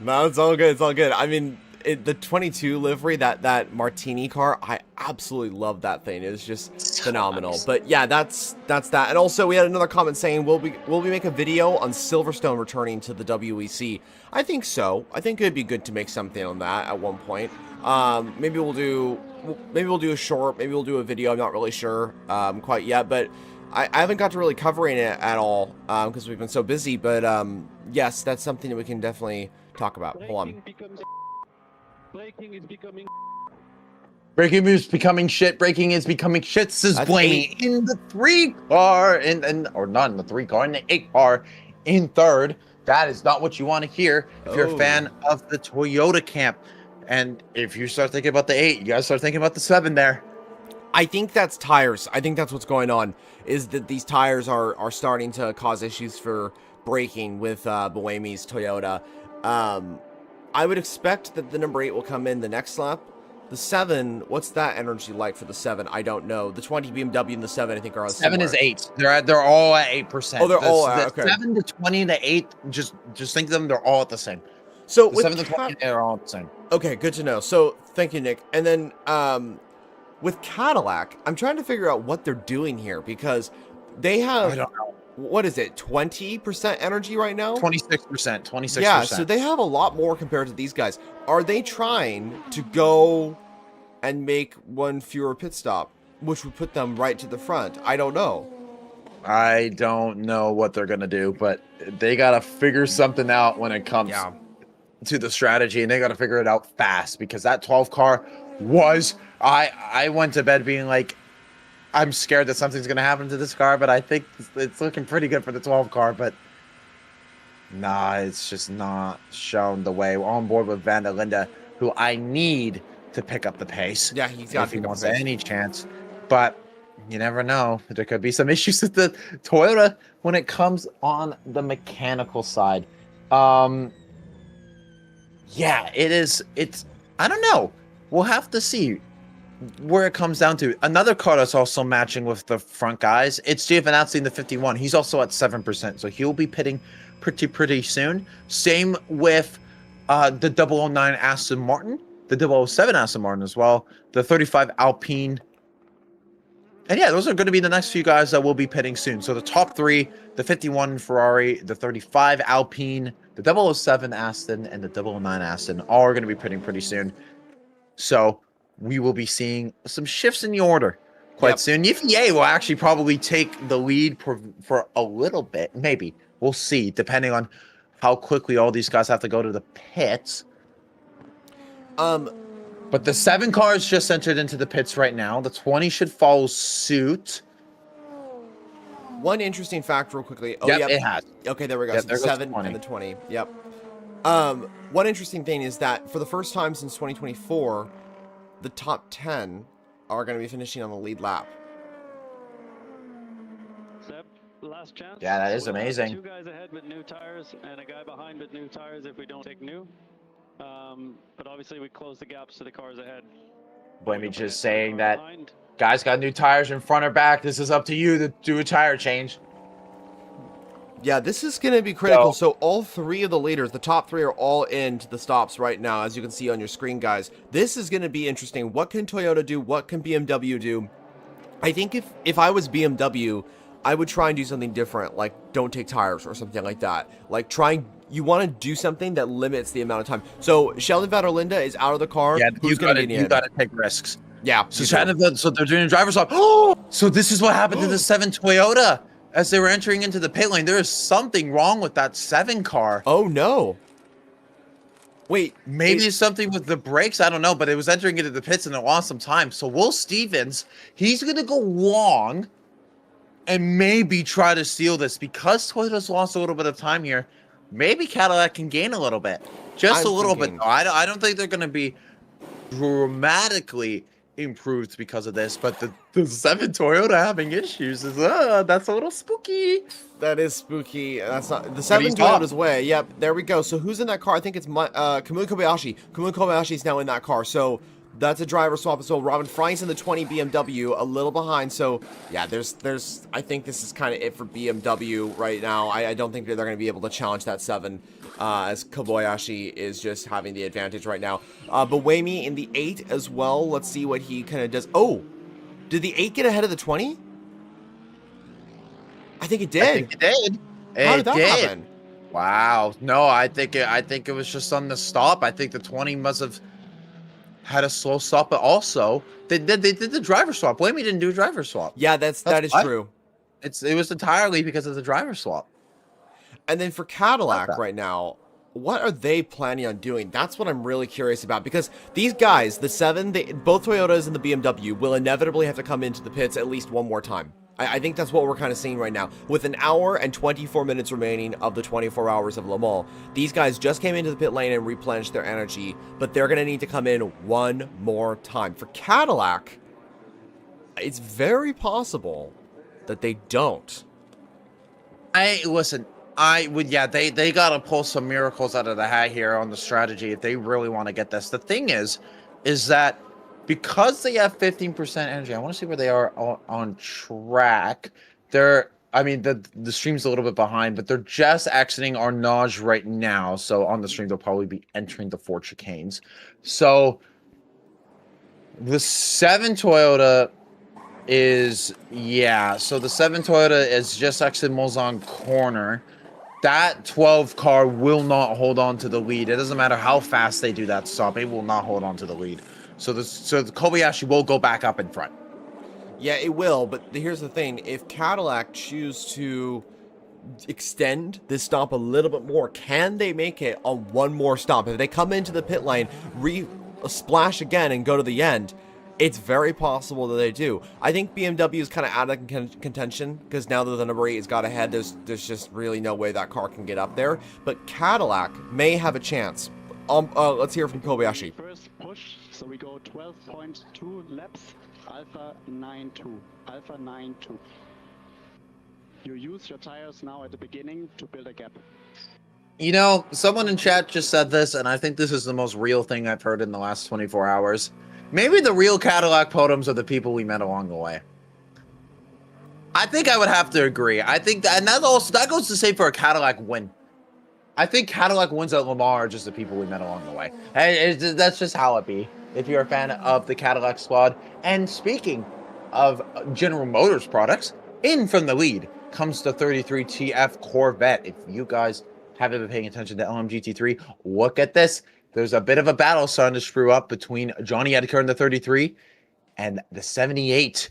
No, it's all good. It's all good. I mean, the 22 livery, that Martini car, I absolutely love that thing. It's just phenomenal. nice. But yeah, that's that. And also, we had another comment saying, will we make a video on Silverstone returning to the WEC? I think so. I think it'd be good to make something on that at one point. Maybe we'll do a short. Maybe we'll do a video. I'm not really sure quite yet, but I haven't got to really covering it at all because we've been so busy. But yes, that's something that we can definitely talk about. Hold on. Braking is becoming. Breaking is becoming shit. Breaking is becoming shit. Says That's Blaney in the 3 car, or not in the 3 car, in the 8 car, in 3rd. That is not what you want to hear if you're a fan of the Toyota camp. And if you start thinking about the 8, you guys start thinking about the 7 there. I think that's tires. I think that's what's going on, is that these tires are starting to cause issues for braking with Buemi's Toyota. I would expect that the number 8 will come in the next lap. The 7, what's that energy like for the 7? I don't know. The 20 BMW and the 7, I think, are 7 is similar. 8. They're all at 8%. Oh, they're all at, the okay. 7 to 20 to 8. Just think of them. They're all at the same. So The with 7 to 20, they're all at the same. Okay, good to know. So, thank you, Nick. And then, with Cadillac, I'm trying to figure out what they're doing here, because they I have, don't know. what is it, 20% energy right now? 26%. 26%. Yeah, so they have a lot more compared to these guys. Are they trying to go and make one fewer pit stop, which would put them right to the front? I don't know. I don't know what they're gonna do, but they gotta figure something out when it comes to the strategy, and they gotta figure it out fast, because that 12 car was. I went to bed being like, I'm scared that something's gonna happen to this car, but I think it's looking pretty good for the 12 car. But nah, it's just not shown the way. We're on board with Van der Linde, who I need to pick up the pace. Yeah, he's got if he to pick up wants the pace. any chance. But you never know. There could be some issues with the Toyota when it comes on the mechanical side. Yeah, it is. It's. I don't know. We'll have to see where it comes down to. Another car that's also matching with the front guys. It's Giovinazzi in the 51. He's also at 7%, so he'll be pitting pretty soon. Same with the 009 Aston Martin, the 007 Aston Martin as well, the 35 Alpine. And yeah, those are going to be the next few guys that will be pitting soon. So the top 3, the 51 Ferrari, the 35 Alpine, the 007 Aston, and the 009 Aston, all are going to be pitting pretty soon. So we will be seeing some shifts in the order quite soon. EVA will actually probably take the lead for a little bit. Maybe. We'll see, depending on how quickly all these guys have to go to the pits. But the 7 cars just entered into the pits right now. The 20 should follow suit. One interesting fact real quickly. Oh, Yep, it has. Okay, there we go. Yep, So there the goes 7 20. and the 20. Yep. One interesting thing is that for the first time since 2024, the top 10 are going to be finishing on the lead lap. Seb, last chance. Yeah, that is We'll have amazing. 2 guys ahead with new tires and a guy behind with new tires if we don't take new. But obviously we close the gaps to the cars ahead. Blamey just saying that Behind. guys got new tires in front or back. This is up to you to do a tire change. Yeah, this is going to be critical. So all 3 of the leaders, the top 3 are all into the stops right now, as you can see on your screen, guys. This is going to be interesting. What can Toyota do? What can BMW do? I think if I was BMW, I would try and do something different, like don't take tires or something like that. Like you want to do something that limits the amount of time. So Sheldon Vanderlinde is out of the car. Yeah, Who's going to be in? you gotta take risks. Yeah. So you do. so they're doing a driver's swap. Oh, so this is what happened to the 7 Toyota as they were entering into the pit lane. There is something wrong with that 7 car. Oh no. Wait, Maybe it's something with the brakes. I don't know, but it was entering into the pits and it lost some time. So Will Stevens, he's gonna go long and maybe try to steal this because Toyota's lost a little bit of time here. Maybe Cadillac can gain a little bit, just a little bit. Though. I don't think they're gonna be dramatically improved because of this, but the 7 Toyota having issues is that's a little spooky. That is spooky. That's not the 7 he's Toyota's way. Yep, there we go. So who's in that car? I think it's Kamui Kobayashi. Kamui Kobayashi is now in that car. So that's a driver swap as well. Robin Fry's in the 20 BMW, a little behind. So yeah, there's. I think this is kind of it for BMW right now. I don't think they're going to be able to challenge that 7. As Kobayashi is just having the advantage right now. Buemi in the 8 as well. Let's see what he kind of does. Oh, did the 8 get ahead of the 20? I think it did. I think it did. How did that happen? Wow. No, I think it was just on the stop. I think the 20 must have had a slow stop, but also they did the driver swap. Buemi didn't do a driver swap. Yeah, that is true. It was entirely because of the driver swap. And then for Cadillac right now, what are they planning on doing? That's what I'm really curious about because these guys, the 7, both Toyotas and the BMW, will inevitably have to come into the pits at least one more time. I think that's what we're kind of seeing right now. With an hour and 24 minutes remaining of the 24 hours of Le Mans, these guys just came into the pit lane and replenished their energy, but they're going to need to come in one more time. For Cadillac, it's very possible that they don't. I would, yeah, they got to pull some miracles out of the hat here on the strategy if they really want to get this. The thing is that because they have 15% energy, I want to see where they are on track. The stream's a little bit behind, but they're just exiting Arnage right now. So on the stream, they'll probably be entering the Ford chicanes. So the 7 Toyota is, so the 7 Toyota is just exited Mulsanne corner. That 12 car will not hold on to the lead. It doesn't matter how fast they do that stop. It will not hold on to the lead. So the Kobayashi will go back up in front. Yeah, it will. But here's the thing. If Cadillac choose to extend this stop a little bit more, can they make it on one more stop? If they come into the pit lane, splash again and go to the end, it's very possible that they do. I think BMW is kind of out of contention because now that the number 8 has got ahead, there's just really no way that car can get up there. But Cadillac may have a chance. Let's hear from Kobayashi. First push, so we go 12.2 laps, Alpha 9.2. Alpha 9.2. You use your tires now at the beginning to build a gap. You know, someone in chat just said this, and I think this is the most real thing I've heard in the last 24 hours. Maybe the real Cadillac podiums are the people we met along the way. I think I would have to agree. I think that, and that goes to say for a Cadillac win. I think Cadillac wins at Le Mans are just the people we met along the way. And that's just how it be. If you're a fan of the Cadillac squad. And speaking of General Motors products, in from the lead comes the 33 TF Corvette. If you guys haven't been paying attention to LMGT3, look at this. There's a bit of a battle starting to screw up between Johnny Edgar in the 33 and the 78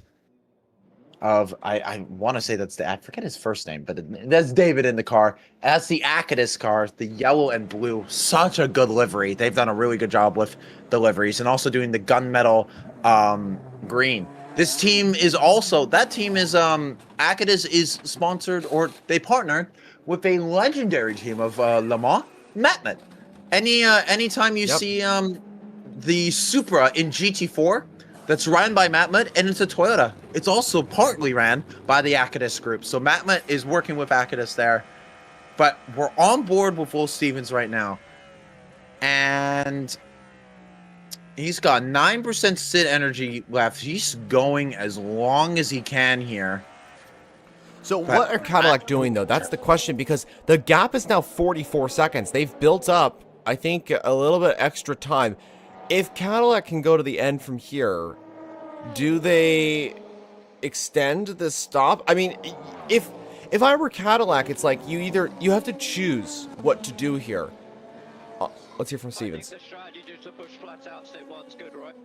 of, I want to say I forget his first name, but that's David in the car. That's the Acadis car, the yellow and blue. Such a good livery. They've done a really good job with the liveries and also doing the gunmetal green. This team is also, Acadis is sponsored, or they partnered with a legendary team of Le Mans, Matmut. Anytime you see the Supra in GT4 that's ran by Matmut, and it's a Toyota, it's also partly ran by the Acadis group. So Matmut is working with Acadis there. But we're on board with Will Stevens right now. And he's got 9% sit energy left. He's going as long as he can here. So what are Cadillac doing, though? That's the question, because the gap is now 44 seconds. They've built up, I think, a little bit extra time. If Cadillac can go to the end from here, do they extend the stop. I mean, if I were Cadillac, it's like you have to choose what to do here. Let's hear from Stevens. I think the strategy just to push flats out, stay one's good, right?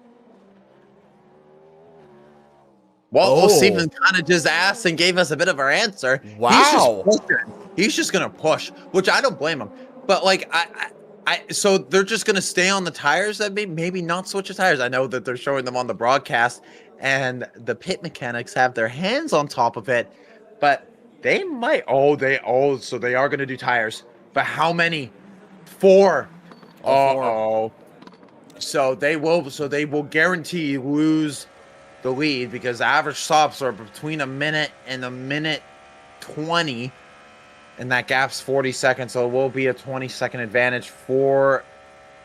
Well, Oh. Steven kind of just asked and gave us a bit of our answer. Wow. He's just gonna push, which I don't blame him. But like so they're just gonna stay on the tires that maybe not switch the tires. I know that they're showing them on the broadcast, and the pit mechanics have their hands on top of it, but they might. So they are gonna do tires. But how many? 4. All four. Uh-oh. So they will guarantee lose the lead because the average stops are between a minute and a minute 20, and that gap's 40 seconds, so it will be a 20-second advantage for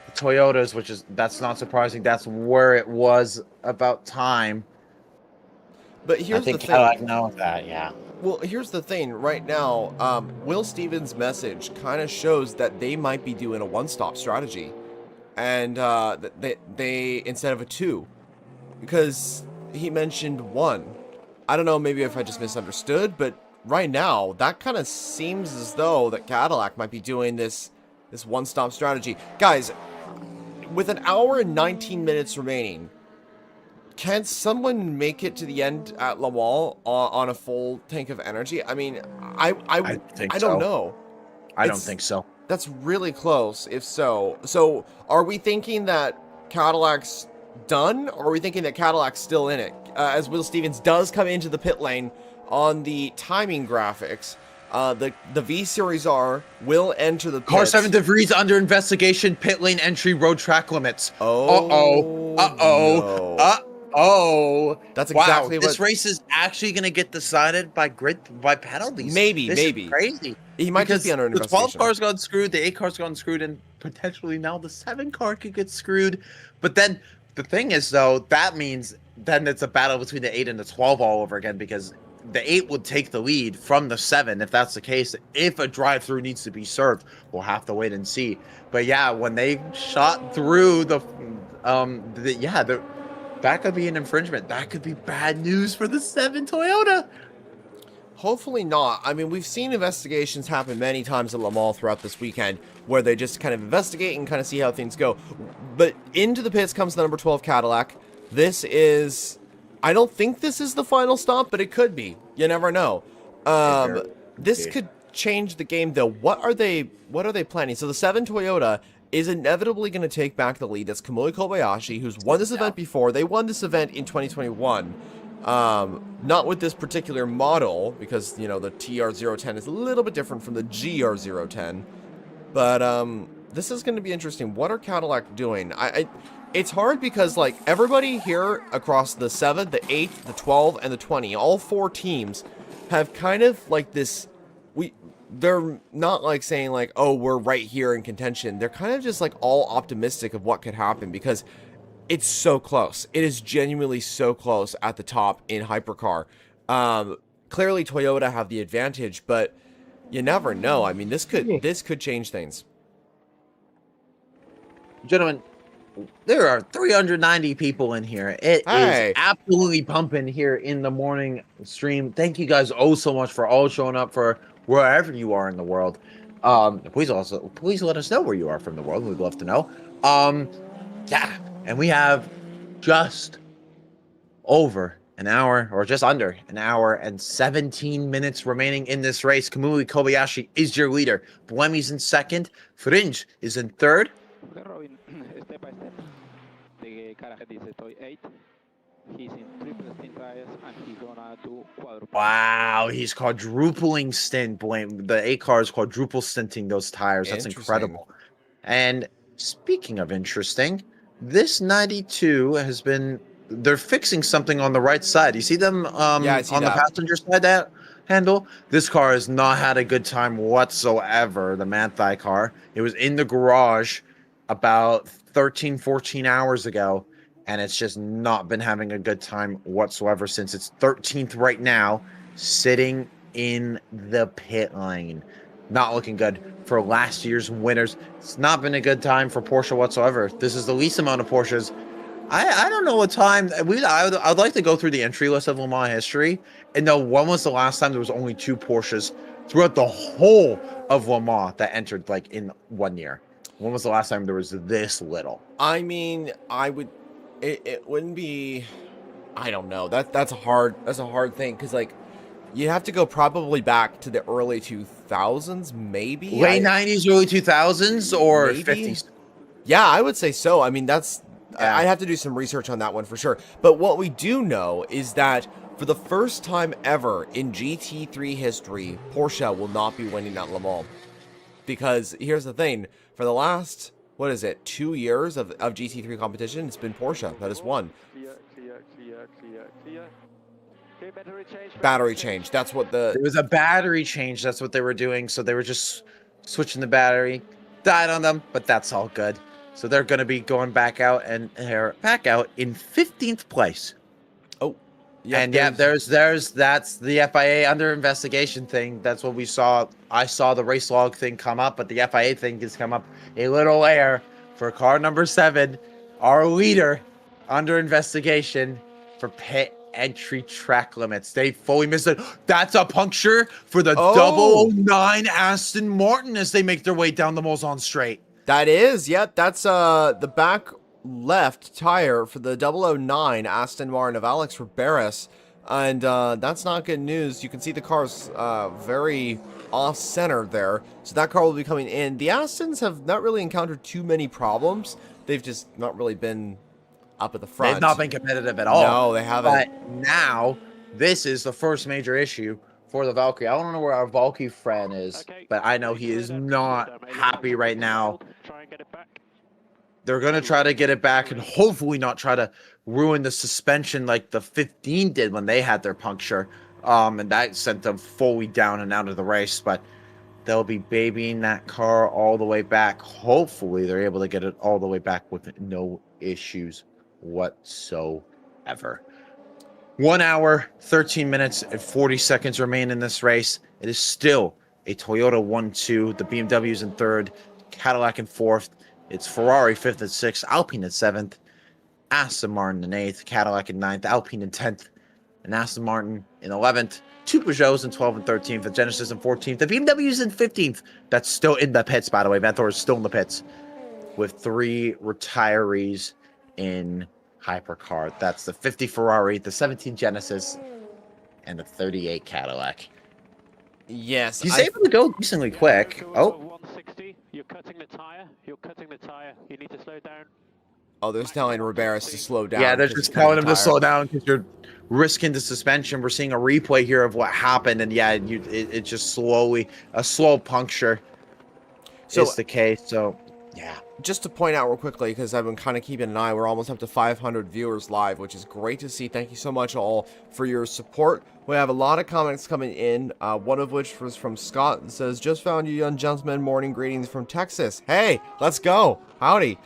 the Toyotas, that's not surprising. That's where it was about time. But I here's the think thing. Cadillac knows that, yeah. Well, here's the thing. Right now, Will Stevens' message kind of shows that they might be doing a one-stop strategy, and they instead of a 2, because he mentioned 1. I don't know, maybe if I just misunderstood, but right now that kind of seems as though that Cadillac might be doing this one-stop strategy. Guys, with an hour and 19 minutes remaining, can someone make it to the end at Le Mans on a full tank of energy? I mean, I think don't so. know. I don't It's- think so. That's really close, if so. So, are we thinking that Cadillac's done, or are we thinking that Cadillac's still in it? As Will Stevens does come into the pit lane on the timing graphics, the V-Series R will enter the pits. Car 7 DeVries under investigation, pit lane entry, road track limits. Oh, no. That's exactly wow, this what- race is actually going to get decided by penalties. Maybe, This maybe. is crazy. He might just be under the 12 investigation. cars got screwed, the 8 cars got screwed, and potentially now the 7 car could get screwed. But then the thing is, though, that means then it's a battle between the 8 and the 12 all over again, because the 8 would take the lead from the 7 if that's the case. If a drive-through needs to be served, we'll have to wait and see. But yeah, when they shot through that could be an infringement. That could be bad news for the 7 Toyota. Hopefully not. I mean, we've seen investigations happen many times at Le Mans throughout this weekend, where they just kind of investigate and kind of see how things go. But into the pits comes the number 12 Cadillac. I don't think this is the final stop, but it could be. You never know. This could change the game, though. What are they planning? So the 7 Toyota is inevitably going to take back the lead. That's Kamui Kobayashi, who's won this event before. They won this event in 2021. Not with this particular model, because, you know, the TR010 is a little bit different from the GR010. But, this is going to be interesting. What are Cadillac doing? It's hard because, like, everybody here across the 7, the 8, the 12, and the 20, all 4 teams have kind of, like, this... They're not, like, saying, like, oh, we're right here in contention. They're kind of just, like, all optimistic of what could happen because it's so close. It is genuinely so close at the top in Hypercar. Clearly, Toyota have the advantage, but you never know. I mean, this could change things. Gentlemen, there are 390 people in here. It Hey. is absolutely pumping here in the morning stream. Thank you guys so much for all showing up for wherever you are in the world. Please let us know where you are from the world. We'd love to know. Yeah, and we have just over an hour, or just under an hour and 17 minutes remaining in this race. Kamui Kobayashi is your leader. Buemi's in second. Fringe is in third. Okay, Robin, step by step. The car ahead is toy 8. He's in triple stint tires and he's gonna do quadruple. Wow, he's quadrupling stint. The A car is quadruple stinting those tires. That's Interesting. incredible. And speaking of interesting, this 92 has been. They're fixing something on the right side. You see them Yeah, I see on the that. passenger side that handle? This car has not had a good time whatsoever, the Manthai car. It was in the garage about 13, 14 hours ago, and it's just not been having a good time whatsoever since it's 13th right now, sitting in the pit lane. Not looking good for last year's winners. It's not been a good time for Porsche whatsoever. This is the least amount of Porsches I don't know what time I'd like to go through the entry list of Le Mans history and know when was the last time there was only 2 Porsches throughout the whole of Le Mans that entered like in 1 year. When was the last time there was this little? I mean, it wouldn't be, I don't know. That's a hard thing because like you have to go probably back to the early 2000s, maybe Late 90s, early 2000s, or Maybe? 50s. Yeah, I would say so. I mean, Yeah. I'd have to do some research on that one for sure. But what we do know is that for the first time ever in GT3 history, Porsche will not be winning at Le Mans. Because here's the thing, for the last, 2 years of GT3 competition, it's been Porsche that has won. Clear. Okay, Battery change, that's what It was a battery change. That's what they were doing. So they were just switching the battery. Died on them, but that's all good. So they're going to be going back out, and they're back out in 15th place. Yeah, And yeah, that's the FIA under investigation thing. That's what we saw. I saw the race log thing come up, but the FIA thing has come up a little later for car number 7, our leader, under investigation for pit entry track limits. They fully missed it. That's a puncture for the Oh. 009 Aston Martin as they make their way down the Mulsanne straight. That is, yep, that's the back left tire for the 009 Aston Martin of Alex Riberas, and that's not good news. You can see the car's very off-center there, so that car will be coming in. The Astons have not really encountered too many problems. They've just not really been up at the front. They've not been competitive at all. No, they haven't. But now, this is the first major issue for the Valkyrie. I don't know where our Valkyrie friend is, but I know he is not happy right now. Try and get it back. They're going to try to get it back and hopefully not try to ruin the suspension like the 15 did when they had their puncture. And that sent them fully down and out of the race. But they'll be babying that car all the way back. Hopefully, they're able to get it all the way back with no issues whatsoever. 1 hour, 13 minutes, and 40 seconds remain in this race. It is still a Toyota 1-2. The BMW's in 3rd, Cadillac in 4th. It's Ferrari 5th and 6th, Alpine in 7th, Aston Martin in 8th, Cadillac in 9th, Alpine in 10th, and Aston Martin in 11th. 2 Peugeots in 12th and 13th, the Genesis in 14th. The BMW's in 15th. That's still in the pits, by the way. Vanthoor is still in the pits with 3 retirees in hypercar. That's the 50 Ferrari, the 17 Genesis, and the 38 Cadillac. Yes, He's able to go decently quick. Oh, 160. You're cutting the tire. You need to slow down. oh, they're telling Riberas to slow down. yeah, they're 'cause just he's cutting telling the him to tire. slow down because you're risking the suspension. We're seeing a replay here of what happened, and yeah, it just slowly, a slow puncture So- is the case. So, yeah. Just to point out real quickly, because I've been kind of keeping an eye, we're almost up to 500 viewers live, which is great to see. Thank you so much all for your support. We have a lot of comments coming in, one of which was from Scott. It says, just found you young gentlemen, morning greetings from Texas. Hey, let's go. Howdy.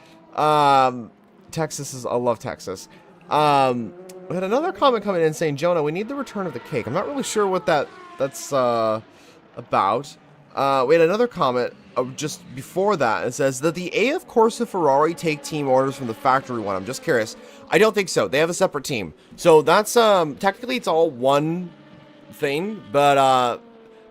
Texas is, I love Texas. We had another comment coming in saying, Jonah, we need the return of the cake. I'm not really sure what that's about. We had another comment just before that. It says that the AF Corsa Ferrari take team orders from the factory one. I'm just curious. I don't think so. They have a separate team. So that's technically it's all one thing, but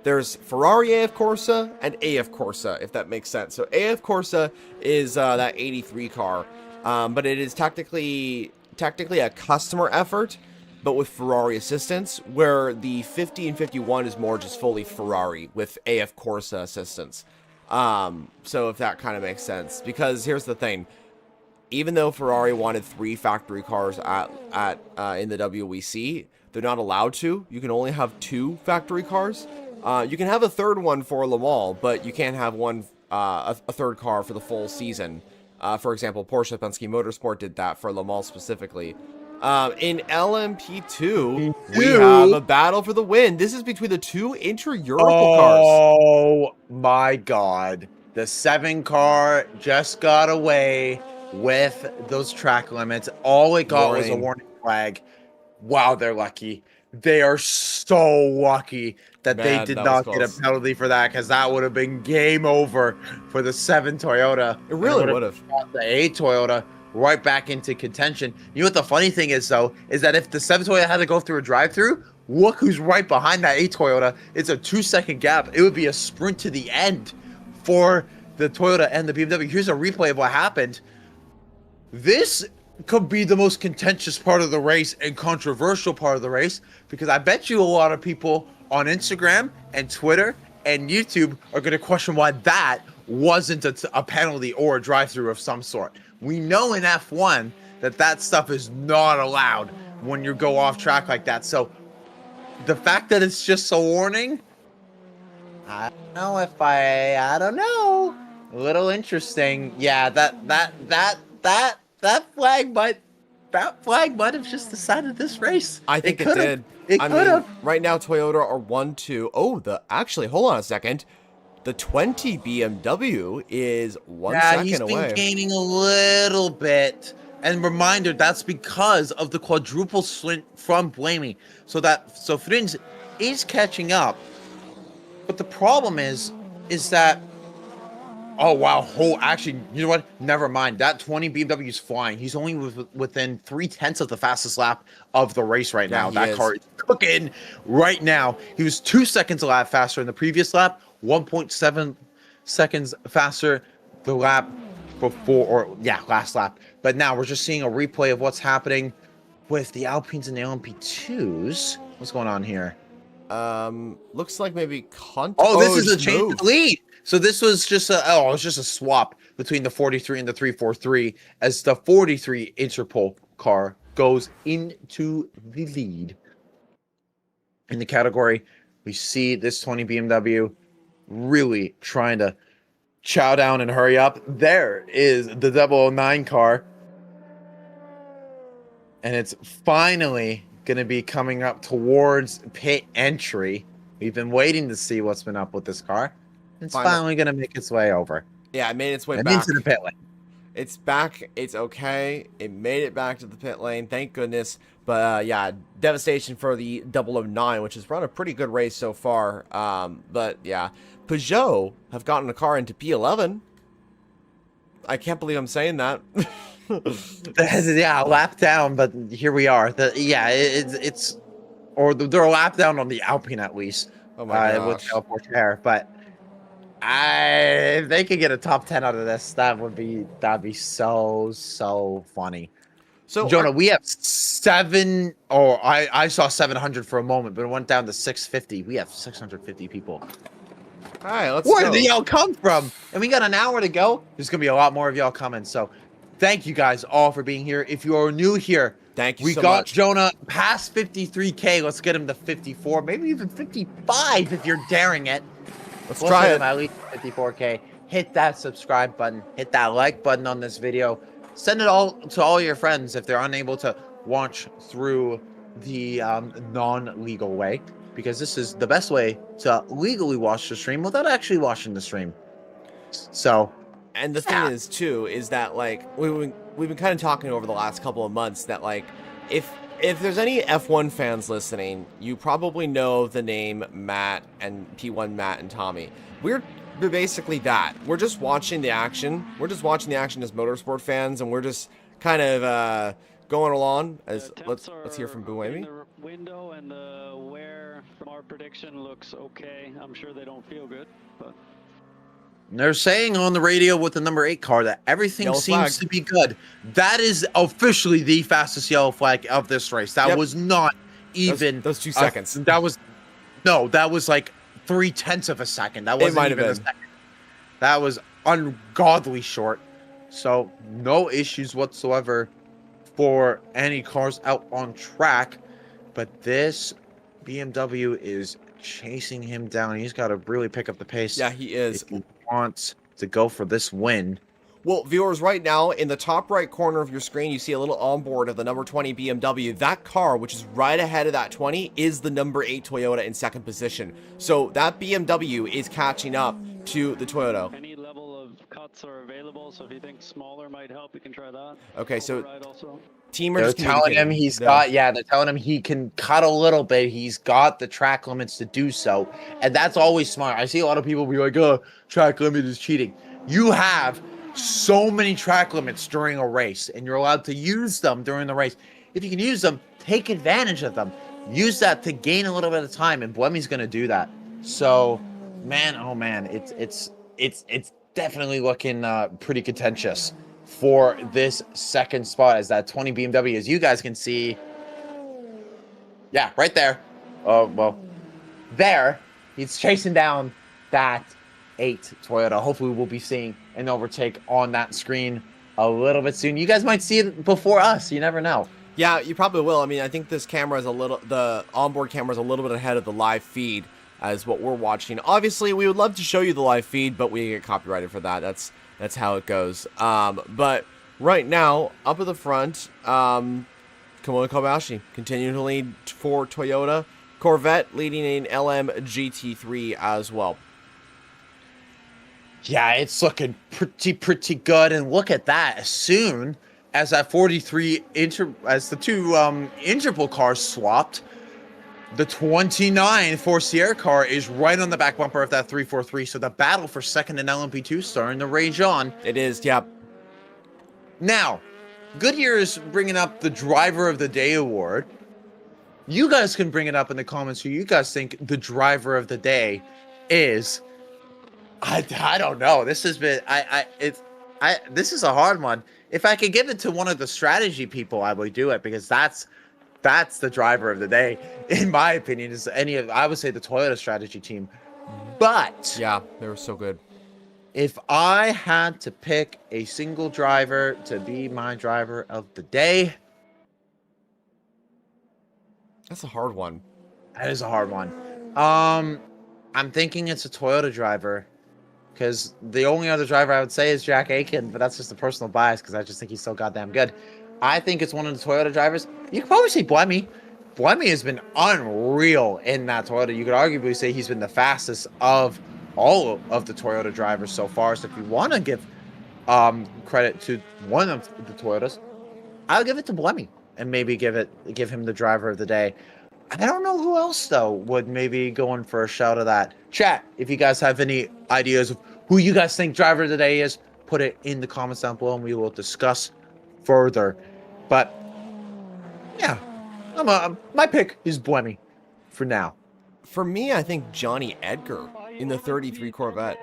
there's Ferrari AF Corsa and AF Corsa, if that makes sense. So AF Corsa is that 83 car, but it is technically a customer effort, but with Ferrari assistance, where the 50 and 51 is more just fully Ferrari with AF Corsa assistance. So if that kind of makes sense, because here's the thing, even though Ferrari wanted 3 factory cars in the WEC, they're not allowed to. You can only have 2 factory cars. You can have a third one for Le Mans, but you can't have a third car for the full season. For example, Porsche Penske Motorsport did that for Le Mans specifically. In LMP2, we have a battle for the win. This is between the 2 inter-Europal cars. Oh my God. The 7 car just got away with those track limits. All it got was a warning flag. Wow, they're lucky. They are so lucky that they Man, did that not was get a close. penalty for that, because that would have been game over for the 7 Toyota. It really And would have. got the 8 Toyota right back into contention. You know what the funny thing is, though, is that if the 7 Toyota had to go through a drive-through, look who's right behind that 8 Toyota. It's a 2-second gap. It would be a sprint to the end for the Toyota and the BMW. Here's a replay of what happened. This could be the most contentious part of the race and controversial part of the race, because I bet you a lot of people on Instagram and Twitter and YouTube are going to question why that wasn't a penalty or a drive-through of some sort. We know in F1 that stuff is not allowed when you go off track like that. So the fact that it's just a warning, I don't know if I don't know. A little interesting. Yeah, that flag might have just decided this race. I think it could've. did. It I could have. mean, right now Toyota are 1-2. Oh, actually, hold on a second. The 20 BMW is 1 second he's away. been gaining a little bit. And reminder, that's because of the quadruple slint from Blamey. So Frins is catching up. But the problem is that, oh wow, actually, you know what? Never mind. That 20 BMW is flying. He's only within 3/10 of the fastest lap of the race right now. Yeah, That car is cooking right now. He was 2 seconds a lap faster in the previous lap, 1.7 seconds faster the lap before, last lap. But now we're just seeing a replay of what's happening with the Alpines and the LMP2s. What's going on here? Looks like maybe This is a it's change moved. of lead. So this was just a swap between the 43 and the 343 as the 43 Interpol car goes into the lead. In the category, we see this 20 BMW really trying to chow down and hurry up. There is the 009 car. And it's finally going to be coming up towards pit entry. We've been waiting to see what's been up with this car. It's finally going to make its way over. Yeah, it made its way And back. into the pit lane. It's back. It's okay. It made it back to the pit lane. Thank goodness. But yeah, devastation for the 009, which has run a pretty good race so far. But yeah, Peugeot have gotten a car into P11. I can't believe I'm saying that. Yeah, lap down, but here we are. They're a lap down on the Alpine at least. Oh my With gosh. Portier, but if they could get a top 10 out of this, that'd be so funny. So Jonah, we have I saw 700 for a moment, but it went down to 650. We have 650 people. all right, let's Where go. did y'all come from? And we got an hour to go. There's gonna be a lot more of y'all coming. So thank you guys all for being here. If you are new here, Thank you we so got much. Jonah past 53K. Let's get him to 54, maybe even 55 if you're daring it. Let's Let's try hit it. him at least 54K. Hit that subscribe button. Hit that like button on this video. Send it all to all your friends if they're unable to watch through the non-legal way, because this is the best way to legally watch the stream without actually watching the stream. So, And the Yeah. thing is too is that like we've been kind of talking over the last couple of months that like if there's any F1 fans listening, you probably know the name Matt and P1 Matt and Tommy. We're basically that. We're just watching the action. We're just watching the action as motorsport fans, and we're just kind of going along as let's hear from Buemi. The window and the wear from our prediction looks okay. I'm sure they don't feel good, but they're saying on the radio with the number 8 car that everything Yellow seems flag. to be good. That is officially the fastest yellow flag of this race. That Yep. was not even those 2 seconds. That was like 0.3 of a second. That wasn't might have even a been. second. That was ungodly short. So no issues whatsoever for any cars out on track. But this BMW is chasing him down. He's got to really pick up the pace. Yeah, he is. If he wants to go for this win. Well, viewers, right now, in the top right corner of your screen, you see a little onboard of the number 20 BMW. That car, which is right ahead of that 20, is the number 8 Toyota in second position. So that BMW is catching up to the Toyota. any level of cuts are available. So if you think smaller might help, we can try that. Okay, so Override also. team are They're just telling him communicating. they're telling him he can cut a little bit. He's got the track limits to do so. And that's always smart. I see a lot of people be like, oh, track limit is cheating. You have so many track limits during a race, and you're allowed to use them during the race. If you can use them, take advantage of them. Use that to gain a little bit of time, and Buemi's going to do that. So, man, oh man, it's definitely looking pretty contentious for this second spot as that 20 BMW, as you guys can see. Yeah, right there. Oh, well, there. He's chasing down that 8 Toyota. Hopefully we'll be seeing an overtake on that screen a little bit soon. You guys might see it before us. You never know. Yeah, you probably will. I mean, I think this camera is the onboard camera is a little bit ahead of the live feed as what we're watching. Obviously, we would love to show you the live feed, but we get copyrighted for that. That's how it goes. But right now, up at the front, Kamoto Kobayashi continuing to lead for Toyota. Corvette leading in LM GT3 as well. Yeah, it's looking pretty good. And look at that. As soon as that 43 as the two Interpol cars swapped, the 29 Force Sierra car is right on the back bumper of that 343. So the battle for second and LMP2 starting to rage on. It is, yeah. Now, Goodyear is bringing up the Driver of the Day award. You guys can bring it up in the comments who you guys think the Driver of the Day is. I don't know. This has been this is a hard one. If I could give it to one of the strategy people, I would do it, because that's the Driver of the Day, in my opinion. Is I would say the Toyota strategy team. But yeah, they were so good. If I had to pick a single driver to be my Driver of the Day, that's a hard one. That is a hard one. I'm thinking it's a Toyota driver, because the only other driver I would say is Jack Aiken, but that's just a personal bias because I just think he's so goddamn good. I think it's one of the Toyota drivers. You could probably say Buemi. Buemi has been unreal in that Toyota. You could arguably say he's been the fastest of all of the Toyota drivers so far. So if you want to give credit to one of the Toyotas, I'll give it to Buemi and maybe give him the Driver of the Day. I don't know who else, though, would maybe go in for a shout of that. Chat, if you guys have any ideas of who you guys think Driver of the Day is, put it in the comments down below and we will discuss further. But, yeah, my pick is Buemi for now. For me, I think Johnny Edgar in the 33 Corvette.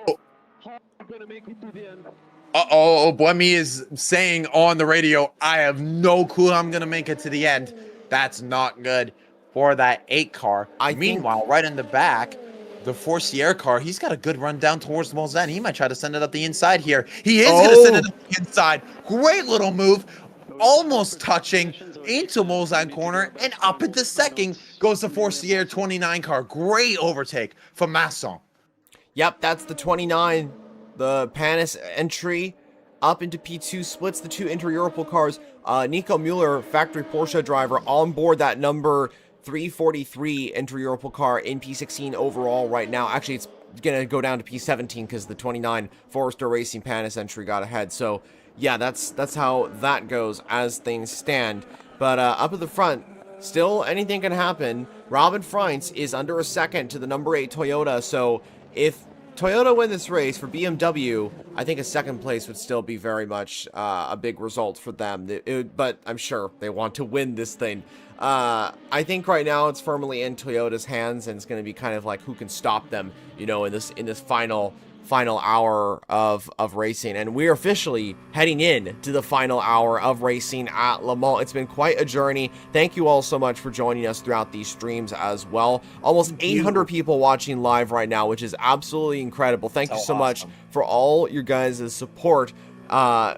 Uh-oh, Buemi is saying on the radio, I have no clue how I'm going to make it to the end. That's not good for that 8 car. Meanwhile, right in the back, the Force Sierra car, he's got a good run down towards Mulsanne. He might try to send it up the inside here. He is going to send it up the inside. Great little move. Almost touching into Mulsanne corner. And up at the second goes the Force Sierra 29 car. Great overtake from Masson. Yep, that's the 29. The Panis entry up into P2 splits the two Inter-Europol cars. Nico Mueller, factory Porsche driver, on board that number 343 Inter-Europol car in P16 overall right now. Actually, it's going to go down to P17 because the 29 Forrester Racing Panis entry got ahead. So, yeah, that's how that goes as things stand. But up at the front, still anything can happen. Robin Freins is under a second to the number 8 Toyota. So, if Toyota win this race for BMW, I think a second place would still be very much a big result for them. But I'm sure they want to win this thing. I think right now it's firmly in Toyota's hands, and it's going to be kind of like who can stop them, you know, in this final hour of racing. And we're officially heading in to the final hour of racing at Le Mans. It's been quite a journey. Thank you all so much for joining us throughout these streams as well. Almost 800 people watching live right now, which is absolutely incredible. Thank you so much for all your guys' support. I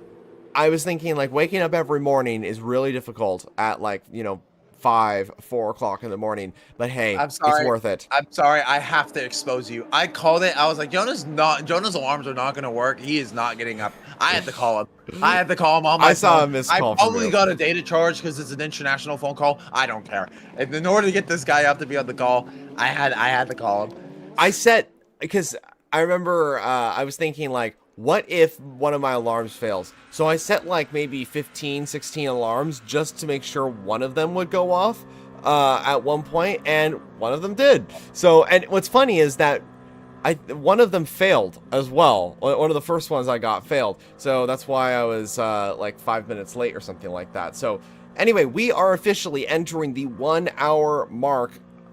was thinking, like, waking up every morning is really difficult at, like, you know, 4 o'clock in the morning, but hey, it's worth it. I'm sorry, I have to expose you. I called it. I was like, Jonah's alarms are not going to work. He is not getting up. I had to call him. I had to call him on my phone. I saw a missed call. I probably got a data charge because it's an international phone call. I don't care. In order to get this guy up to be on the call, I had to call him. I set, because I remember I was thinking, like, what if one of my alarms fails? So I set like maybe 15, 16 alarms just to make sure one of them would go off at one point, and one of them did. So, and what's funny is that one of them failed as well. One of the first ones I got failed. So that's why I was like 5 minutes late or something like that. So anyway, we are officially entering the 1 hour mark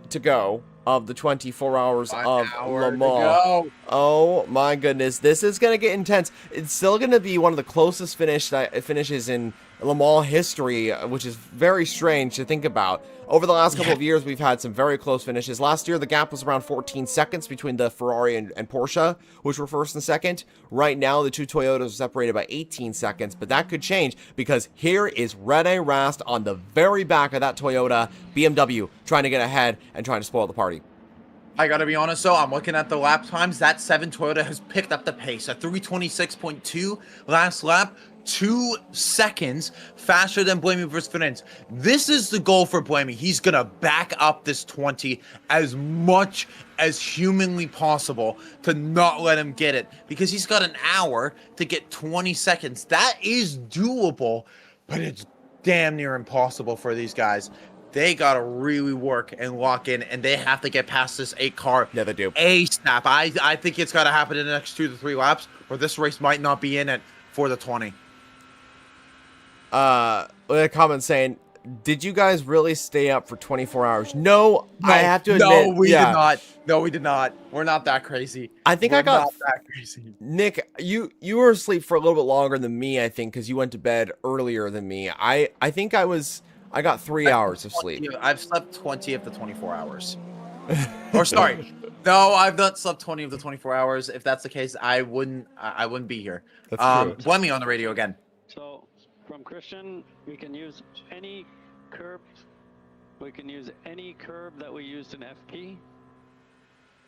to go of the 24 hours of Le Mans. Oh my goodness, this is gonna get intense. It's still gonna be one of the closest finishes in Le Mans history, which is very strange to think about. Over the last couple of years, we've had some very close finishes. Last year, the gap was around 14 seconds between the Ferrari and Porsche, which were first and second. Right now, the two Toyotas are separated by 18 seconds, but that could change because here is Rene Rast on the very back of that Toyota BMW, trying to get ahead and trying to spoil the party. I gotta be honest though, I'm looking at the lap times. That 7 Toyota has picked up the pace. A 3:26.2 last lap, 2 seconds faster than Blamey versus Fernandez. This is the goal for Blamey. He's gonna back up this 20 as much as humanly possible to not let him get it, because he's got an hour to get 20 seconds. That is doable, but it's damn near impossible for these guys. They gotta really work and lock in, and they have to get past this 8 car. Yeah, they do. ASAP. I think it's gotta happen in the next 2 to 3 laps, or this race might not be in it for the 20. A comment saying, did you guys really stay up for 24 hours? No, I have to admit. No, we did not. No, we did not. We're not that crazy. I think We're I got not that crazy. Nick, you were asleep for a little bit longer than me, I think, because you went to bed earlier than me. I think I got 3 hours of sleep. I've slept 20 of the 24 hours. Or sorry, no, I've not slept 20 of the 24 hours. If that's the case, I wouldn't be here. That's true. Blame me on the radio again. So from Christian, we can use any curb. We can use any curb that we used in FP.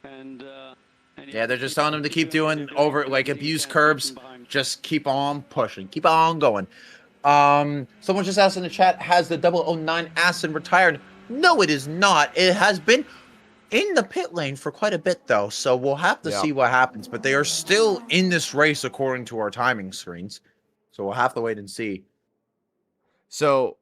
And Yeah, they're just telling him to keep doing abuse curbs. Just keep on pushing. Keep on going. Someone just asked in the chat, has the 009 Aston retired? No, it is not. It has been in the pit lane for quite a bit, though, so we'll have to see what happens. But they are still in this race according to our timing screens, so we'll have to wait and see. So,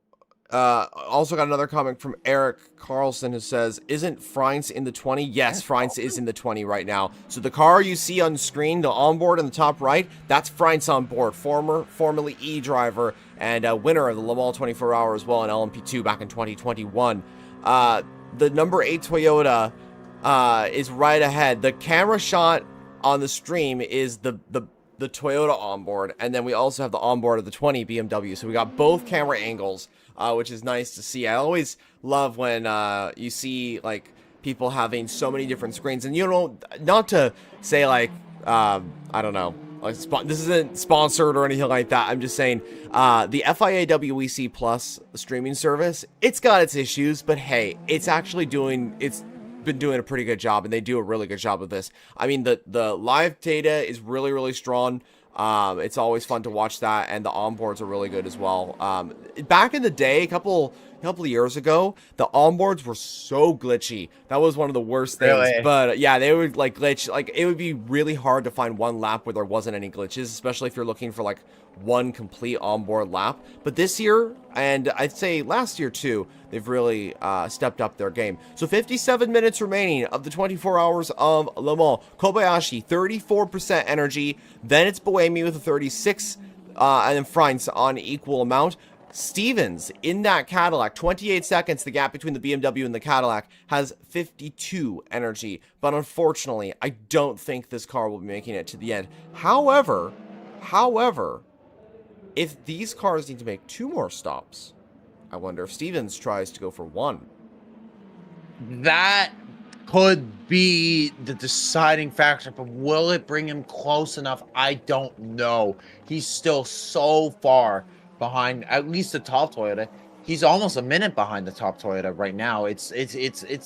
also got another comment from Eric Carlson who says, isn't Freinz in the 20? Yes, Freinz is in the 20 right now. So the car you see on screen, the onboard in the top right, that's Freinz on board, formerly E driver and a winner of the Le Mans 24 Hour as well in LMP2 back in 2021. The number 8 Toyota is right ahead. The camera shot on the stream is the Toyota onboard, and then we also have the onboard of the 20 BMW. So we got both camera angles, which is nice to see. I always love when you see like people having so many different screens, and you know, not to say like I don't know, like this isn't sponsored or anything like that. I'm just saying the FIA WEC Plus streaming service, it's got its issues, but hey, it's been doing a pretty good job, and they do a really good job with this. I mean, the live data is really strong. It's always fun to watch that, and the onboards are really good as well. Back in the day, a couple of years ago, the onboards were so glitchy. That was one of the worst things. Really? But yeah, they would like glitch. Like it would be really hard to find one lap where there wasn't any glitches, especially if you're looking for like one complete onboard lap. But this year, and I'd say last year too, they've really stepped up their game. So 57 minutes remaining of the 24 hours of Le Mans. Kobayashi, 34% energy. Then it's Buemi with a 36, and then Freinz on equal amount. Stevens in that Cadillac, 28 seconds, the gap between the BMW and the Cadillac, has 52 energy. But unfortunately, I don't think this car will be making it to the end. However, if these cars need to make 2 more stops, I wonder if Stevens tries to go for 1. That could be the deciding factor, but will it bring him close enough? I don't know. He's still so far behind at least the top Toyota. He's almost a minute behind the top Toyota right now. It's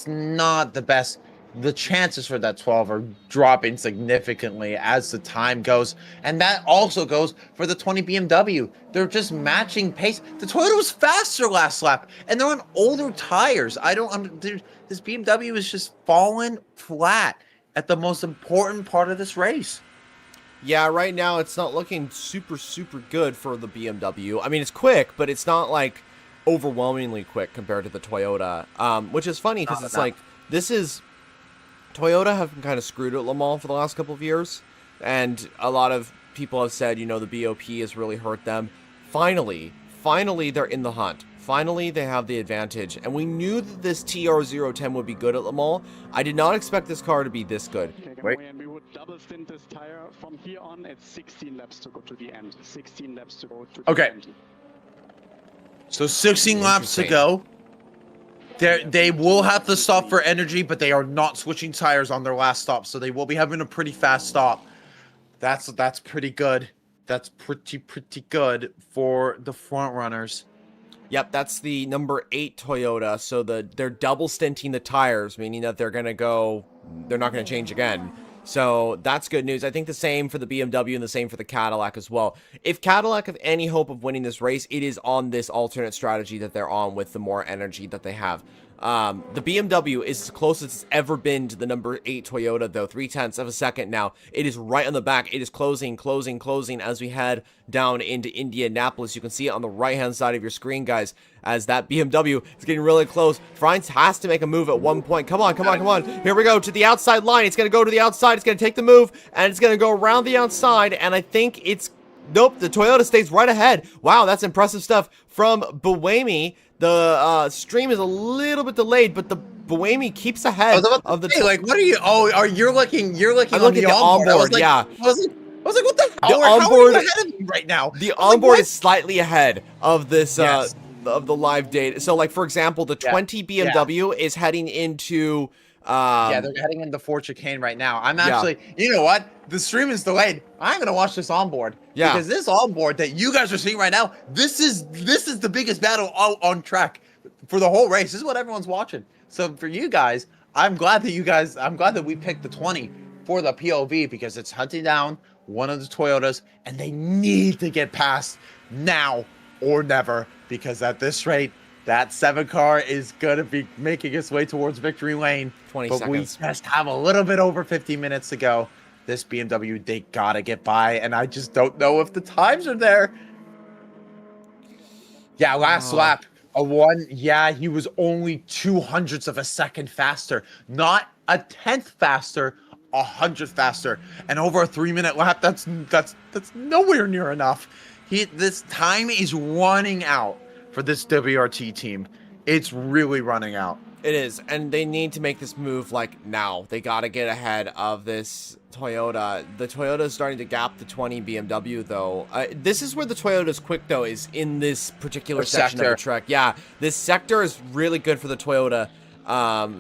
not the best. The chances for that 12 are dropping significantly as the time goes, and that also goes for the 20 BMW. They're just matching pace. The Toyota was faster last lap, and they're on older tires. This BMW is just falling flat at the most important part of this race. Yeah, right now it's not looking super good for the BMW. I mean, it's quick, but it's not like overwhelmingly quick compared to the Toyota, which is funny because it's like this is Toyota have been kind of screwed at Le Mans for the last couple of years, and a lot of people have said, you know, the BOP has really hurt them. Finally, they're in the hunt. Finally, they have the advantage, and we knew that this TR010 would be good at Le Mans. I did not expect this car to be this good. Wait. And we would double stint this tire from here on. It's 16 laps to go to the end. 16 laps to go to Okay. the end. So 16 laps to Interesting. go. They will have to stop for energy, but they are not switching tires on their last stop, so they will be having a pretty fast stop. That's pretty good. That's pretty good for the front runners. Yep, that's the number 8 Toyota. So they're double stinting the tires, meaning that they're not going to change again. So that's good news. I think the same for the BMW and the same for the Cadillac as well. If Cadillac have any hope of winning this race, it is on this alternate strategy that they're on with the more energy that they have. The BMW is as close as it's ever been to the number 8 Toyota, though. 0.3 of a second now. It is right on the back. It is closing as we head down into Indianapolis. You can see it on the right-hand side of your screen, guys, as that BMW is getting really close. Franz has to make a move at one point. Come on. Here we go to the outside line. It's going to go to the outside. It's going to take the move, and it's going to go around the outside, and I think it's... Nope, the Toyota stays right ahead. Wow, that's impressive stuff from Buemi. The stream is a little bit delayed, but the Buemi keeps ahead of the... like, what are you... Oh, you're looking I'm on looking the at onboard. onboard, I yeah. was like, what the The hell? How are onboard- you ahead of me right now? The I was like, onboard what? is slightly ahead of this, Yes. of the live data. So, like, for example, the 20 BMW is heading into... Yeah, they're heading into Fort Chicane right now. I'm actually, you know what? The stream is delayed. I'm gonna watch this onboard. Yeah. Because this onboard that you guys are seeing right now, this is the biggest battle on track for the whole race. This is what everyone's watching. So for you guys, I'm glad that we picked the 20 for the POV because it's hunting down one of the Toyotas, and they need to get past now or never because at this rate, that 7 car is going to be making its way towards victory lane. 20 but seconds. we just have a little bit over 15 minutes to go. This BMW, they got to get by, and I just don't know if the times are there. Yeah, last lap, a 1. Yeah, he was only 0.02 of a second faster. Not a 10th faster, 100th faster. And over a 3-minute lap, that's nowhere near enough. This time is running out for this WRT team. It's really running out. It is, and they need to make this move, like, now. They gotta get ahead of this Toyota. The Toyota is starting to gap the 20 BMW, though. This is where the Toyota's quick, though, is in this particular section of the track. Yeah, this sector is really good for the Toyota,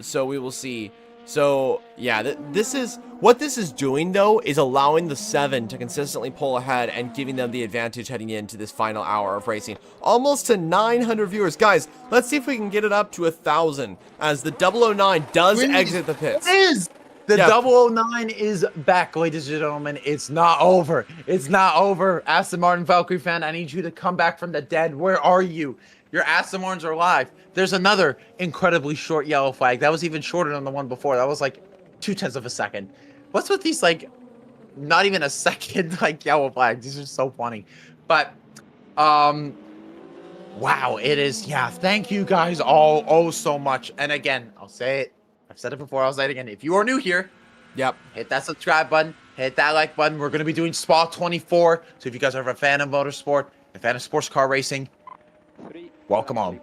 so we will see. So, yeah, this is... What this is doing, though, is allowing the 7 to consistently pull ahead and giving them the advantage heading into this final hour of racing. Almost to 900 viewers. Guys, let's see if we can get it up to 1,000 as the 009 does exit the pits. It is! The 009 is back, ladies and gentlemen. It's not over. It's not over. Aston Martin Valkyrie fan, I need you to come back from the dead. Where are you? Your Aston Martins are alive. There's another incredibly short yellow flag. That was even shorter than the one before. That was like 0.2 of a second. What's with these, like, not even a second, like, yellow flags? These are so funny. But, wow, it is, yeah, thank you guys all oh so much. And again, I'll say it. I've said it before, I'll say it again. If you are new here, hit that subscribe button, hit that like button. We're going to be doing Spa 24. So if you guys are a fan of motorsport, a fan of sports car racing, welcome on.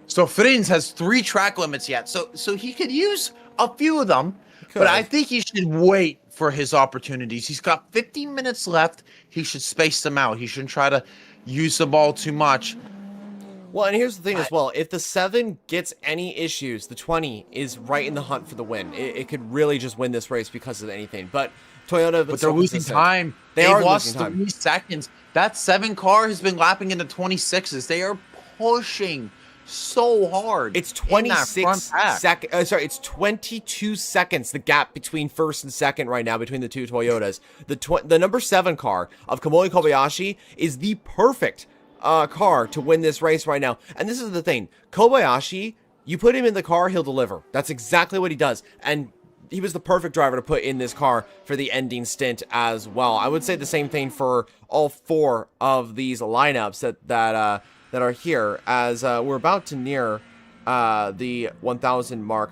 So Frins has 3 track limits yet. So he could use a few of them, but I think he should wait for his opportunities. He's got 15 minutes left. He should space them out. He shouldn't try to use the ball too much. Well, and here's the thing as well. If the 7 gets any issues, the 20 is right in the hunt for the win. It could really just win this race because of anything. But Toyota... But they're losing time. They are lost losing time. 3 seconds. That 7 car has been lapping into 26s. They are pushing so hard. It's 26 seconds. Sorry, it's 22 seconds. The gap between first and second right now between the 2 Toyotas. The number 7 car of Kamui Kobayashi is the perfect car to win this race right now. And this is the thing, Kobayashi, you put him in the car, he'll deliver. That's exactly what he does. And he was the perfect driver to put in this car for the ending stint as well. I would say the same thing for all 4 of these lineups that are here, as we're about to near the 1,000 mark.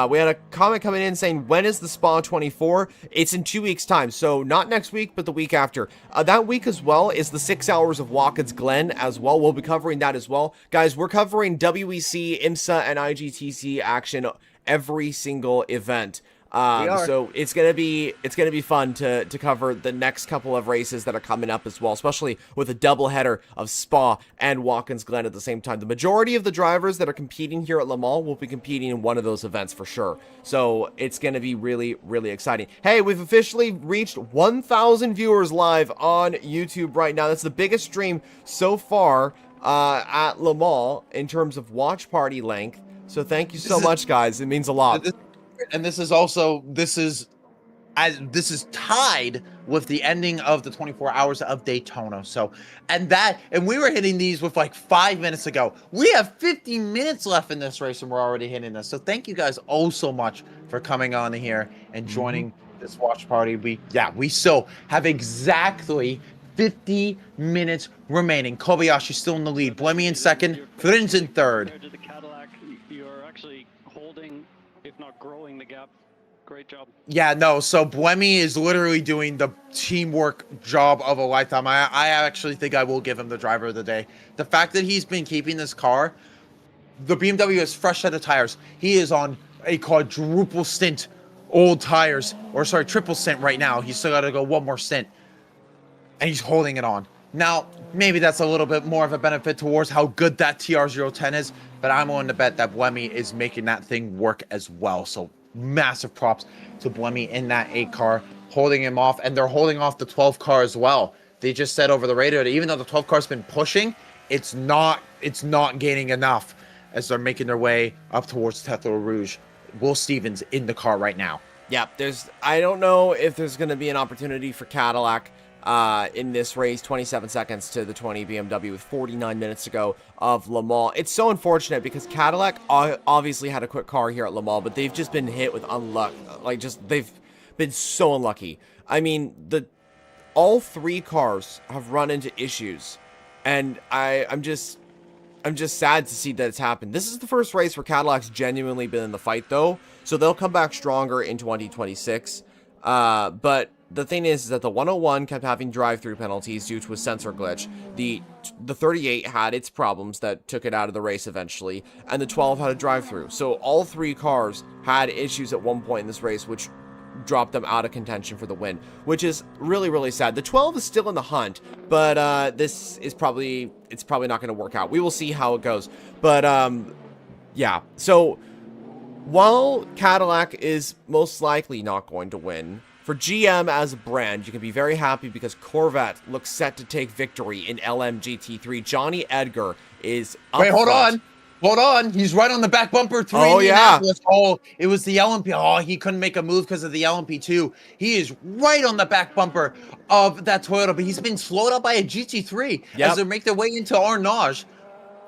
We had a comment coming in saying, when is the Spa 24? It's in 2 weeks' time. So not next week, but the week after. That week as well is the 6 hours of Watkins Glen as well. We'll be covering that as well. Guys, we're covering WEC, IMSA, and IGTC action every single event. So it's gonna be fun to cover the next couple of races that are coming up as well, especially with a doubleheader of Spa and Watkins Glen at the same time. The majority of the drivers that are competing here at Le Mans will be competing in one of those events for sure. So it's gonna be really, really exciting. Hey, we've officially reached 1,000 viewers live on YouTube right now. That's the biggest stream so far at Le Mans in terms of watch party length. So thank you so much, guys. It means a lot. And this is tied with the ending of the 24 hours of Daytona. So, and we were hitting these with like 5 minutes ago. We have 15 minutes left in this race and we're already hitting this. So thank you guys all so much for coming on here and joining this watch party. We still have exactly 50 minutes remaining. Kobayashi still in the lead. Buemi in second. Frins in third. Compared to the Cadillac, you're actually holding, if not growing, the gap. Great job. Yeah, no, so Buemi is literally doing the teamwork job of a lifetime. I actually think I will give him the driver of the day. The fact that he's been keeping this car, the BMW is fresh set of tires. He is on a quadruple stint old tires, or sorry, triple stint right now. He's still got to go one more stint, and he's holding it on. Now, maybe that's a little bit more of a benefit towards how good that TR010 is, but I'm willing to bet that Buemi is making that thing work as well. So massive props to Buemi in that 8 car, holding him off, and they're holding off the 12 car as well. They just said over the radio that even though the 12 car's been pushing, it's not gaining enough as they're making their way up towards Tethel Rouge. Will Stevens in the car right now. Yeah, I don't know if there's going to be an opportunity for Cadillac in this race. 27 seconds to the 20 BMW with 49 minutes to go of Le Mans. It's so unfortunate because Cadillac obviously had a quick car here at Le Mans, but they've just been hit with unluck. They've been so unlucky. I mean, all 3 cars have run into issues, and I'm just sad to see that it's happened. This is the first race where Cadillac's genuinely been in the fight, though, so they'll come back stronger in 2026. But the thing is that the 101 kept having drive-through penalties due to a sensor glitch. The 38 had its problems that took it out of the race eventually, and the 12 had a drive-through. So all 3 cars had issues at one point in this race, which dropped them out of contention for the win, which is really, really sad. The 12 is still in the hunt, but this is probably not going to work out. We will see how it goes. But yeah, so while Cadillac is most likely not going to win, for GM as a brand, you can be very happy because Corvette looks set to take victory in LMGT3. Johnny Edgar is up Wait, hold front. Hold on. He's right on the back bumper. 3 Oh, yeah. Oh, it was the LMP. Oh, he couldn't make a move because of the LMP2. He is right on the back bumper of that Toyota, but he's been slowed up by a GT3 as they make their way into Arnage.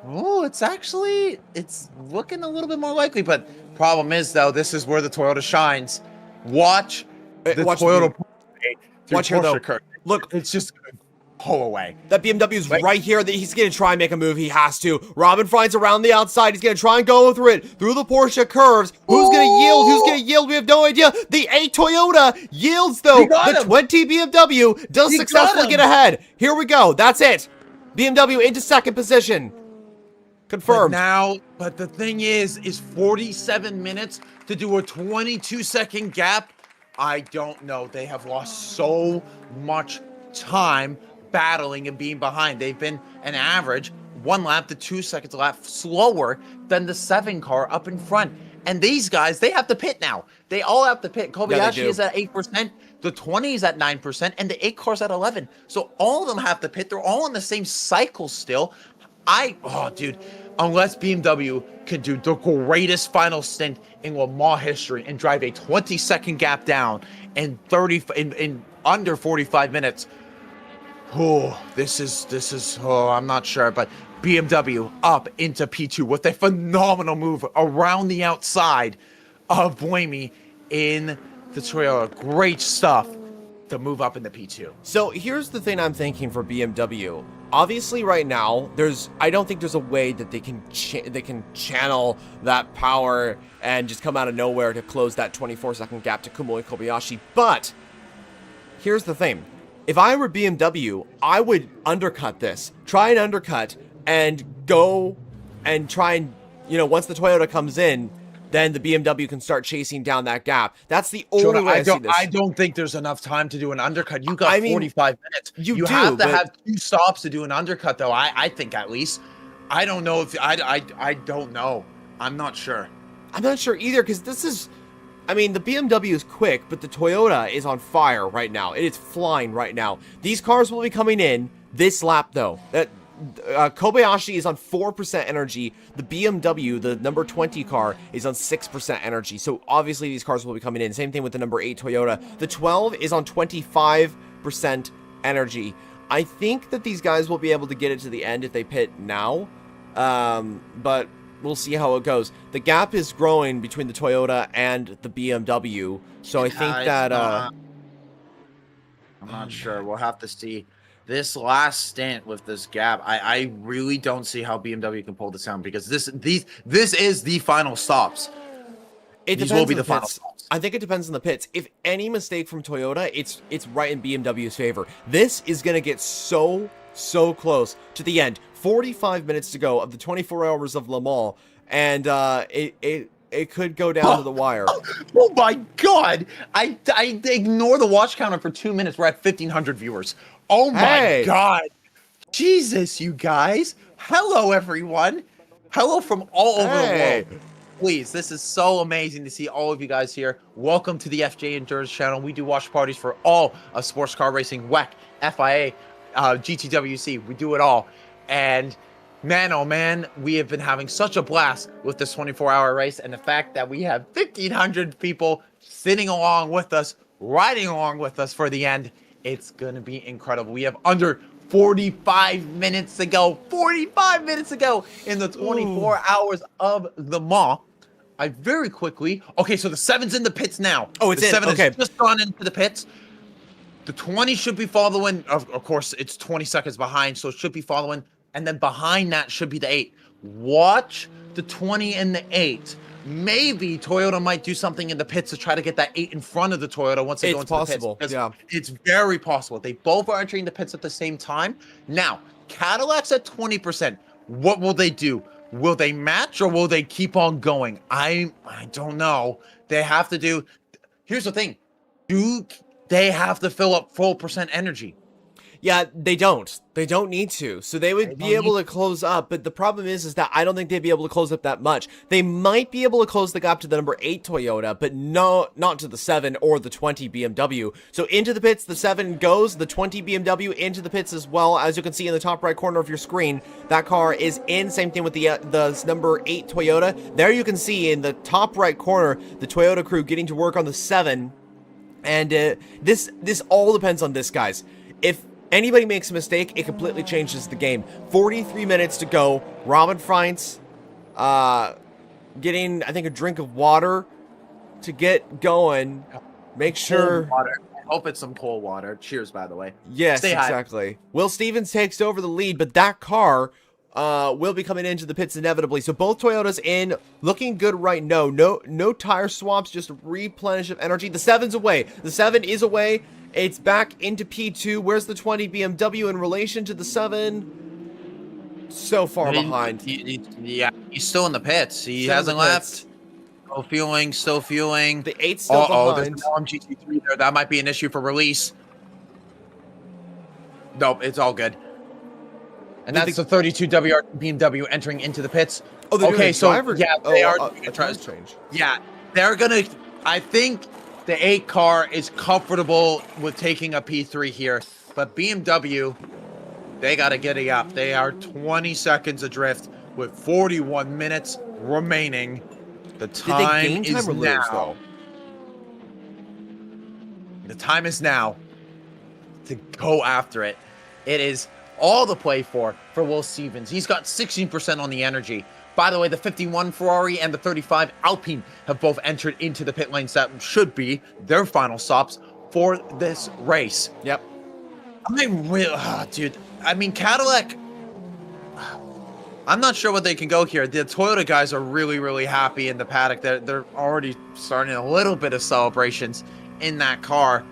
Oh, it's looking a little bit more likely, but problem is, though, this is where the Toyota shines. Watch the Toyota. Watch here, though. Look, it's just going to pull away. That BMW's right here. He's going to try and make a move. He has to. Robin finds around the outside. He's going to try and go through it. Through the Porsche curves. Who's going to yield? Who's going to yield? We have no idea. The 8 Toyota yields, though. The 20 BMW does successfully get ahead. Here we go. That's it. BMW into second position. Confirmed. But the thing is 47 minutes to do a 22-second gap. I don't know. They have lost so much time battling and being behind. They've been an average 1 lap to 2 seconds a lap slower than the 7 car up in front. And these guys, they have to pit now. They all have to pit. Kobayashi is at 8%, the 20 is at 9%, and the 8 car's at 11. So all of them have to pit. They're all in the same cycle still. Dude, unless BMW can do the greatest final stint in Le Mans history and drive a 20-second gap down in under 45 minutes. I'm not sure, but BMW up into P2 with a phenomenal move around the outside of Buemi in the Toyota. Great stuff to move up into P2. So here's the thing I'm thinking for BMW. obviously right now I don't think there's a way that they can channel that power and just come out of nowhere to close that 24-second gap to Kumo and Kobayashi. But here's the thing. If I were BMW, I would undercut this. Try and undercut and go and try and, once the Toyota comes in, then the BMW can start chasing down that gap. That's the only Jonah, way I see this. I don't think there's enough time to do an undercut. You got I mean, 45 minutes. you do, have to but- have 2 stops to do an undercut, though. I think at least. I don't know if I don't know. I'm not sure. I'm not sure either, because this is... I mean, the BMW is quick, but the Toyota is on fire right now. It is flying right now. These cars will be coming in this lap, though. Kobayashi is on 4% energy. The BMW, the number 20 car, is on 6% energy. So obviously these cars will be coming in. Same thing with the number 8 Toyota. The 12 is on 25% energy. I think that these guys will be able to get it to the end if they pit now. But we'll see how it goes. The gap is growing between the Toyota and the BMW. So I think that... I'm not sure. We'll have to see. This last stint with this gap, I really don't see how BMW can pull this down, because this is the final stops. It These depends will be on the final pits. stops. I think it depends on the pits. If any mistake from Toyota, it's right in BMW's favor. This is gonna get so close to the end. 45 minutes to go of the 24 hours of Le Mans, and it could go down to the wire. Oh my God! I ignore the watch counter for 2 minutes. We're at 1,500 viewers. Oh my Hey. God! Jesus, you guys! Hello, everyone! Hello from all over Hey. the world. Please, this is so amazing to see all of you guys here. Welcome to the FJ Endurance channel. We do watch parties for all of sports car racing, WEC, FIA, GTWC. We do it all. And man, oh man, we have been having such a blast with this 24-hour race, and the fact that we have 1,500 people sitting along with us, riding along with us for the end, it's gonna be incredible. We have under 45 minutes to go. 45 minutes to go in the 24 hours of the Mans. I very quickly... Okay, so the 7's in the pits now. Oh, it's the in, 7 okay. has just gone into the pits. The 20 should be following. Of course, it's 20 seconds behind, so it should be following. And then behind that should be the 8. Watch the 20 and the 8. Maybe Toyota might do something in the pits to try to get that 8 in front of the Toyota once they go It's into possible, the pits. yeah. It's very possible. They both are entering the pits at the same time. Now, Cadillac's at 20%. What will they do? Will they match, or will they keep on going? I don't know. They have to do... Here's the thing. Do they have to fill up full percent energy? Yeah, they don't. They don't need to. So they would be able to close up, but the problem is that I don't think they'd be able to close up that much. They might be able to close the gap to the number 8 Toyota, but not to the 7 or the 20 BMW. So into the pits, the 7 goes, the 20 BMW into the pits as well. As you can see in the top right corner of your screen, that car is in. Same thing with the number 8 Toyota. There you can see in the top right corner, the Toyota crew getting to work on the 7. And this all depends on this, guys. If anybody makes a mistake, it completely changes the game. 43 minutes to go. Robin Freins getting, I think, a drink of water to get going. Make sure... Cold water. I hope it's some cold water. Cheers, by the way. Yes, Stay high. exactly. Will Stevens takes over the lead, but that car will be coming into the pits inevitably. So both Toyotas in, looking good right now. No tire swaps, just replenish of energy. The 7's away. The 7 is away. It's back into P2. Where's the 20 BMW in relation to the 7? So far behind. Yeah, he's still in the pits. He Still in hasn't the left. pits. Still fueling. The 8's still There's behind. an LMGT3 there. That might be an issue for release. Nope, it's all good. And Did that's the 32 WR BMW entering into the pits. Oh, they're doing Okay, a so driver- yeah, they are a doing a time try- change. Yeah, they're gonna. I think the 8 car is comfortable with taking a P3 here, but BMW, they gotta get it up. They are 20 seconds adrift with 41 minutes remaining. The Did they time gain time is or lose, now. though? The time is now to go after it. It is all to play for Will Stevens. He's got 16% on the energy. By the way, the 51 Ferrari and the 35 Alpine have both entered into the pit lanes. That should be their final stops for this race. Yep. Dude. I mean, Cadillac. I'm not sure what they can go here. The Toyota guys are really, really happy in the paddock. They're already starting a little bit of celebrations in that car.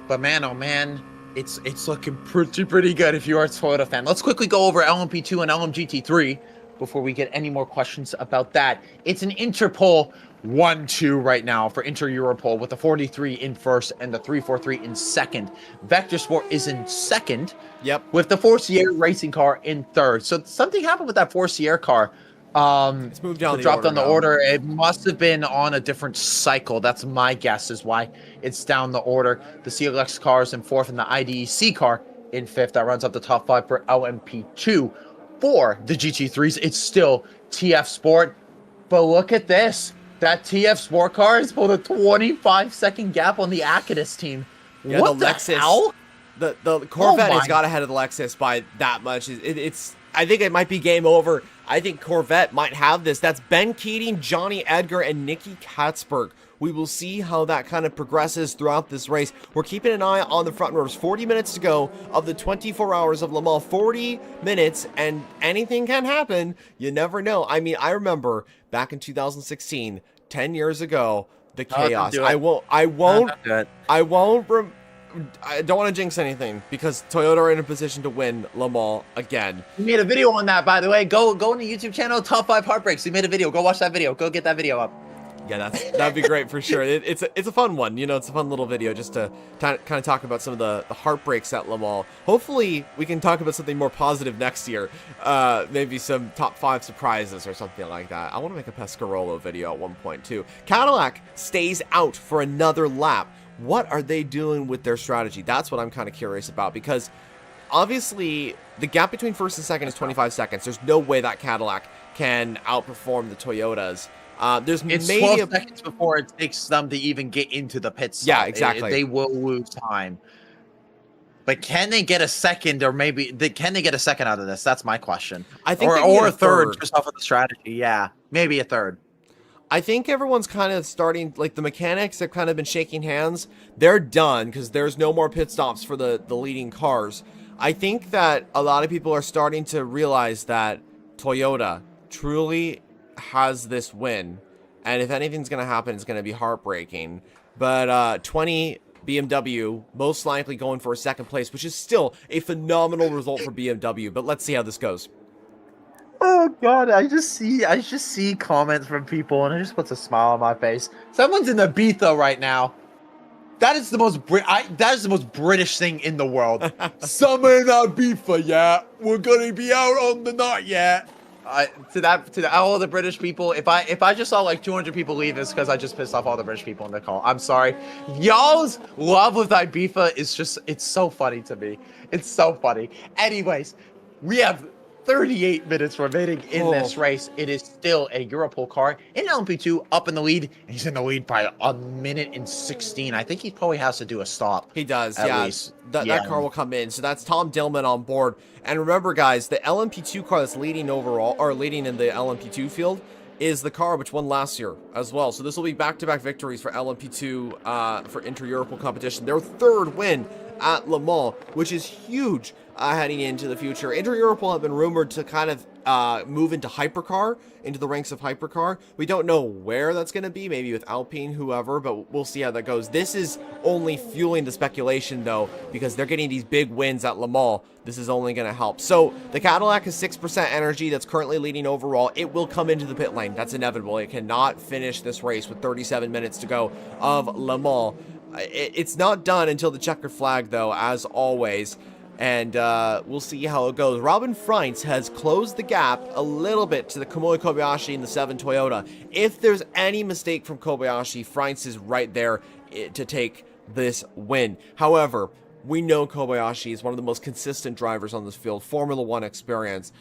But man, oh man, it's looking pretty good if you are a Toyota fan. Let's quickly go over LMP2 and LMGT3 before we get any more questions about that. It's an Interpol 1-2 right now for Inter Europol with the 43 in first and the 343 in second. Vector Sport is in second. Yep. With the Force Sierra racing car in third. So something happened with that Force Sierra car. It's moved down. Dropped on the now. order. It must have been on a different cycle. That's my guess is why it's down the order. The CLX car is in fourth, and the IDEC car in fifth. That runs up the top five for LMP2. For the GT3s, it's still TF Sport. But look at this. That TF Sport car is pulled a 25-second gap on the Acadis team. Yeah, what the the Lexus. hell? The Corvette Oh has my- got ahead of the Lexus by that much. It's I think it might be game over. I think Corvette might have this. That's Ben Keating, Johnny Edgar, and Nicky Katzberg. We will see how that kind of progresses throughout this race. We're keeping an eye on the front runners. 40 minutes to go of the 24 hours of Le Mans. 40 minutes, and anything can happen. You never know. I mean, I remember back in 2016, 10 years ago, the chaos. do it. I won't. I don't want to jinx anything because Toyota are in a position to win Le Mans again. We made a video on that, by the way. Go on the YouTube channel, Top 5 Heartbreaks. We made a video. Go watch that video. Go get that video up. Yeah, that'd be great for sure. It's a fun one. You know, it's a fun little video just to kind of talk about some of the heartbreaks at Le Mans. Hopefully, we can talk about something more positive next year. Maybe some top 5 surprises or something like that. I want to make a Pescarolo video at one point too. Cadillac stays out for another lap. What are they doing with their strategy? That's what I'm kind of curious about, because obviously the gap between first and second is 25 seconds. There's no way that Cadillac can outperform the Toyotas. It's maybe 12 seconds before it takes them to even get into the pit stop. Yeah, exactly. They will lose time. But can they get a second, or can they get a second out of this? That's my question. I think they can or get a third just off of the strategy. Yeah, maybe a third. I think everyone's kind of starting, like the mechanics have kind of been shaking hands. They're done because there's no more pit stops for the leading cars. I think that a lot of people are starting to realize that Toyota truly has this win. And if anything's going to happen, it's going to be heartbreaking. But 20 BMW most likely going for a second place, which is still a phenomenal result for BMW. But let's see how this goes. Oh god, I just see comments from people, and it just puts a smile on my face. Someone's in Ibiza right now. That is the most British thing in the world. Summer in Ibiza, yeah. We're gonna be out on the night, yeah. To all the British people, if I just saw like 200 people leave, it's because I just pissed off all the British people in the call. I'm sorry. Y'all's love with Ibiza is just, it's so funny to me. It's so funny. Anyways, we have 38 minutes remaining in this race. It is still a Europol car in LMP2 up in the lead. He's in the lead by a minute and 16. I think he probably has to do a stop. He does, at yeah. least. That car will come in. So that's Tom Dillman on board. And remember, guys, the LMP2 car that's leading overall, or leading in the LMP2 field, is the car which won last year as well. So this will be back-to-back victories for LMP2 for Inter-Europol competition. Their third win at Le Mans, which is huge heading into the future. Inter-Europol have been rumored to kind of move into hypercar, into the ranks of hypercar. We don't know where that's going to be, maybe with Alpine, whoever, but we'll see how that goes. This is only fueling the speculation, though, because they're getting these big wins at Le Mans. This is only going to help. So the Cadillac has 6% energy that's currently leading overall. It will come into the pit lane. That's inevitable. It cannot finish this race with 37 minutes to go of Le Mans. It's not done until the checkered flag, though, as always. And we'll see how it goes. Robin Freins has closed the gap a little bit to the Kamui Kobayashi in the 7 Toyota. If there's any mistake from Kobayashi, Freins is right there to take this win. However, we know Kobayashi is one of the most consistent drivers on this field. Formula One experience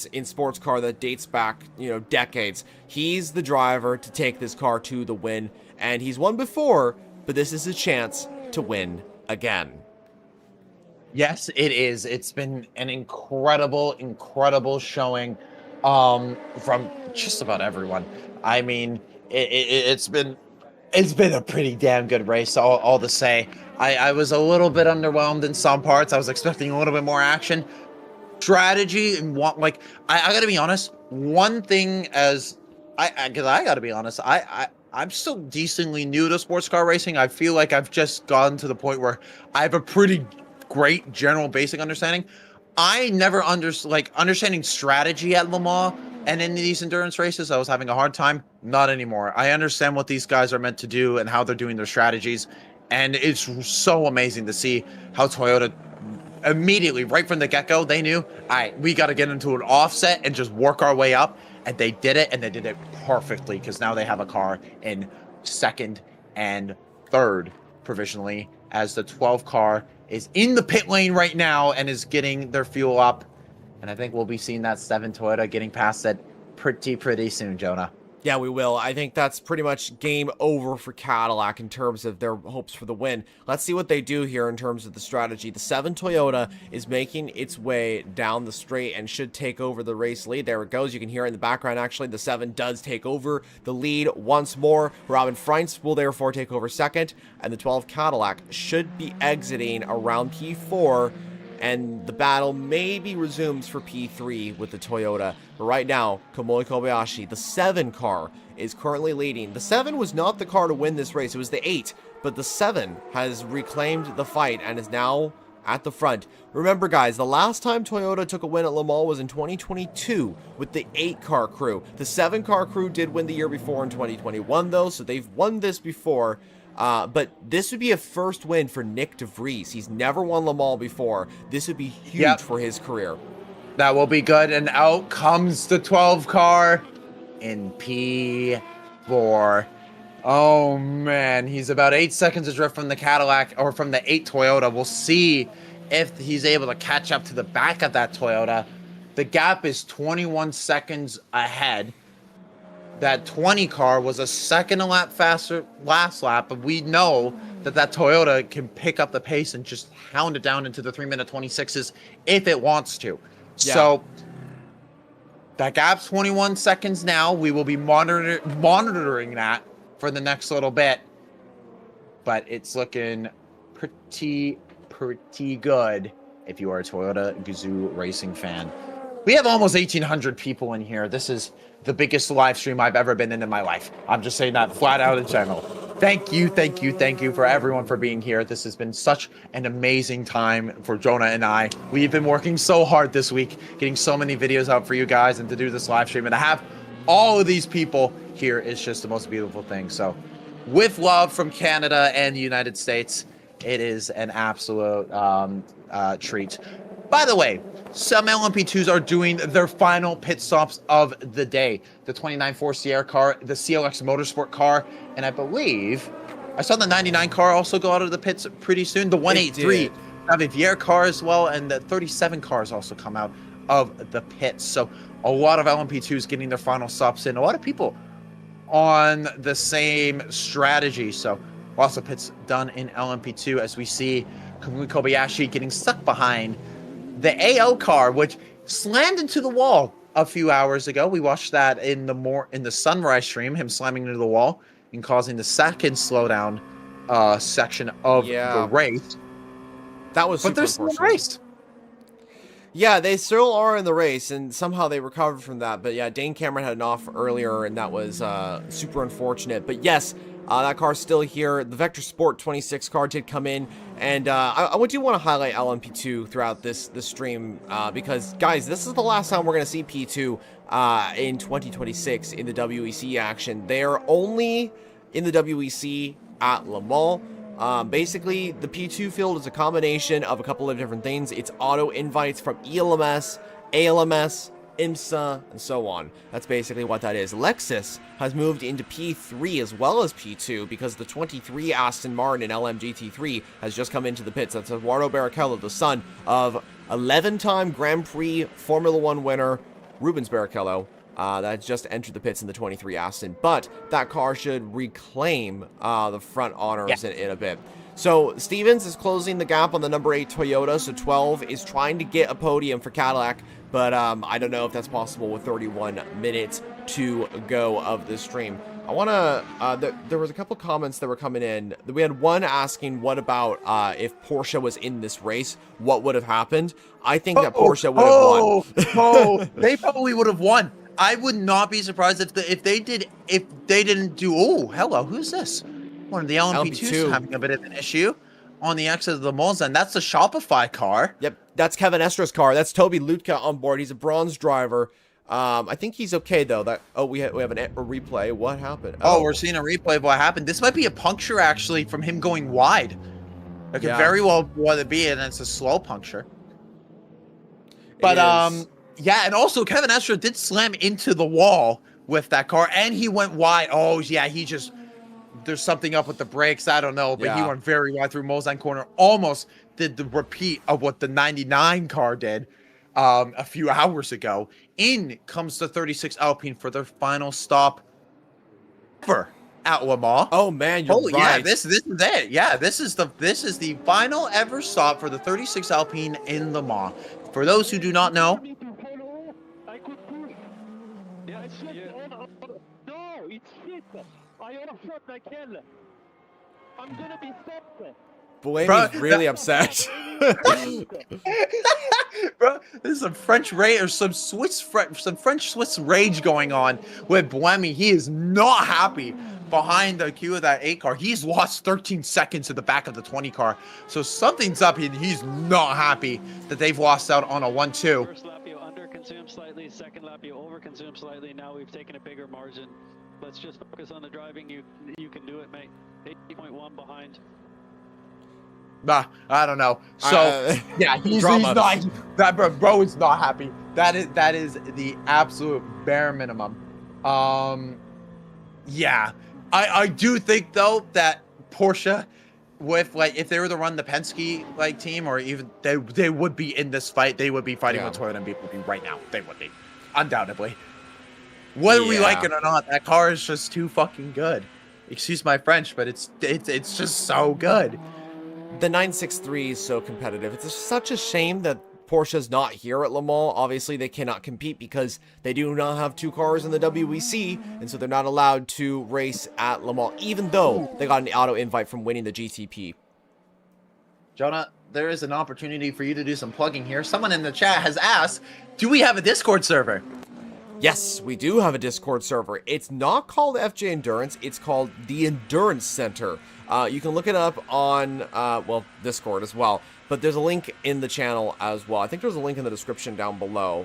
in sports car that dates back, decades. He's the driver to take this car to the win, and he's won before, but this is a chance to win again. Yes, it is. It's been an incredible showing from just about everyone. I mean, it's been It's been a pretty damn good race, all to say. I was a little bit underwhelmed in some parts. I was expecting a little bit more action. Strategy and I gotta be honest, one thing as because I gotta be honest, I'm still decently new to sports car racing. I feel like I've just gotten to the point where I have a pretty great general basic understanding. I never understanding strategy at Le Mans and in these endurance races, I was having a hard time. Not anymore. I understand what these guys are meant to do and how they're doing their strategies. And it's so amazing to see how Toyota immediately, right from the get-go, they knew, all right, we got to get into an offset and just work our way up. And they did it, and they did it perfectly, because now they have a car in second and third provisionally, as the 12 car is in the pit lane right now and is getting their fuel up. And I think we'll be seeing that 7 Toyota getting past it pretty soon, Jonah. Yeah, we will. I think that's pretty much game over for Cadillac in terms of their hopes for the win. Let's see what they do here in terms of the strategy. The 7 Toyota is making its way down the straight and should take over the race lead. There it goes. You can hear it in the background, actually. The 7 does take over the lead once more. Robin Freins will therefore take over second, and the 12 Cadillac should be exiting around P4, and the battle maybe resumes for P3 with the Toyota. But right now, Kamui Kobayashi, the 7 car, is currently leading. The 7 was not the car to win this race. It was the 8, but the 7 has reclaimed the fight and is now at the front. Remember, guys, the last time Toyota took a win at Le Mans was in 2022 with the 8 car crew. The 7 car crew did win the year before in 2021, though, so they've won this before. But this would be a first win for Nick De Vries. He's never won Le Mans before. This would be huge for his career. That will be good. And out comes the 12 car in P4. Oh, man. He's about 8 seconds adrift from the Cadillac, or from the 8 Toyota. We'll see if he's able to catch up to the back of that Toyota. The gap is 21 seconds ahead. That 20 car was a second a lap faster last lap, but we know that Toyota can pick up the pace and just hound it down into the 3-minute 26s if it wants to. Yeah. So that gap's 21 seconds now. We will be monitoring that for the next little bit, but it's looking pretty good if you are a Toyota Gazoo racing fan. We have almost 1,800 people in here. This is the biggest live stream I've ever been in my life. I'm just saying that flat out in general. Thank you for everyone for being here. This has been such an amazing time for Jonah and I. We've been working so hard this week, getting so many videos out for you guys, and to do this live stream and to have all of these people here is just the most beautiful thing. So with love from Canada and the United States, it is an absolute treat. By the way, some LMP2s are doing their final pit stops of the day. The 29 Ford Sierra car, the CLX Motorsport car, and I believe I saw the 99 car also go out of the pits pretty soon. The 183 Javier car as well, and the 37 cars also come out of the pits. So a lot of LMP2s getting their final stops in. A lot of people on the same strategy. So lots of pits done in LMP2 as we see Kamui Kobayashi getting stuck behind the AO car, which slammed into the wall a few hours ago. We watched that in the sunrise stream, him slamming into the wall and causing the second slowdown section of the race. That was super but they're still in the unfortunate. race. Yeah, they still are in the race, and somehow they recovered from that. But yeah, Dane Cameron had an off earlier, and that was super unfortunate. But yes, that car's still here. The Vector Sport 26 car did come in, and I do want to highlight LMP2 throughout this stream because, guys, this is the last time we're going to see P2 in 2026 in the WEC action. They are only in the WEC at Le Mans. Basically, the P2 field is a combination of a couple of different things. It's auto invites from ELMS, ALMS, IMSA, and so on. That's basically what that is. Lexus has moved into P3 as well as P2 because the 23 Aston Martin LMGT3 has just come into the pits. That's Eduardo Barrichello, the son of 11-time Grand Prix Formula 1 winner Rubens Barrichello. That just entered the pits in the 23 Aston, but that car should reclaim the front honors in a bit. So Stevens is closing the gap on the number 8 Toyota, so 12 is trying to get a podium for Cadillac, but I don't know if that's possible with 31 minutes to go of this stream. I want to, there was a couple comments that were coming in. We had one asking, what about if Porsche was in this race, what would have happened? I think that Porsche would have won. They probably would have won. I would not be surprised if they didn't do. Oh, hello, who's this? One of the LMP2s LMP2. having a bit of an issue on the exit of the Monza, and that's the Shopify car. Yep, that's Kevin Estra's car. That's Toby Lutka on board. He's a bronze driver. I think he's okay though. We have a replay. What happened? Oh, we're seeing a replay of what happened. This might be a puncture actually from him going wide. It could very well be, and it's a slow puncture. But yeah, and also Kevin Estra did slam into the wall with that car, and he went wide. Oh yeah, there's something up with the brakes. I don't know, but he went very wide through Mulsanne corner. Almost did the repeat of what the 99 car did a few hours ago. In comes the 36 Alpine for their final stop ever at Le Mans. Oh man, you're right. Yeah, this is it. Yeah, this is the final ever stop for the 36 Alpine in Le Mans. For those who do not know, I could push. Yeah, it's shit. No, it's shit. I overshot my kill. I'm gonna be stopped. Blaney's really upset. Bro, there's some French rage or some French Swiss rage going on with Buemi. He is not happy behind the queue of that 8 car. He's lost 13 seconds to the back of the 20 car. So something's up. He's not happy that they've lost out on a 1-2. First lap you under-consume slightly, second lap you over-consume slightly. Now we've taken a bigger margin. Let's just focus on the driving. You can do it, mate. 8.1 behind. Nah, I don't know. So yeah, he's not. That bro is not happy. That is the absolute bare minimum. Yeah, I do think though that Porsche, with if they were to run the Penske team, or even they would be in this fight. They would be fighting with Toyota and BP right now. They would be, undoubtedly. Whether we like it or not, that car is just too fucking good. Excuse my French, but it's just so good. The 963 is so competitive. It's such a shame that Porsche's not here at Le Mans. Obviously, they cannot compete because they do not have 2 cars in the WEC, and so they're not allowed to race at Le Mans, even though they got an auto invite from winning the GTP. Jonah, there is an opportunity for you to do some plugging here. Someone in the chat has asked, do we have a Discord server? Yes, we do have a Discord server. It's not called FJ Endurance. It's called the Endurance Center. You can look it up on, Discord as well. But there's a link in the channel as well. I think there's a link in the description down below.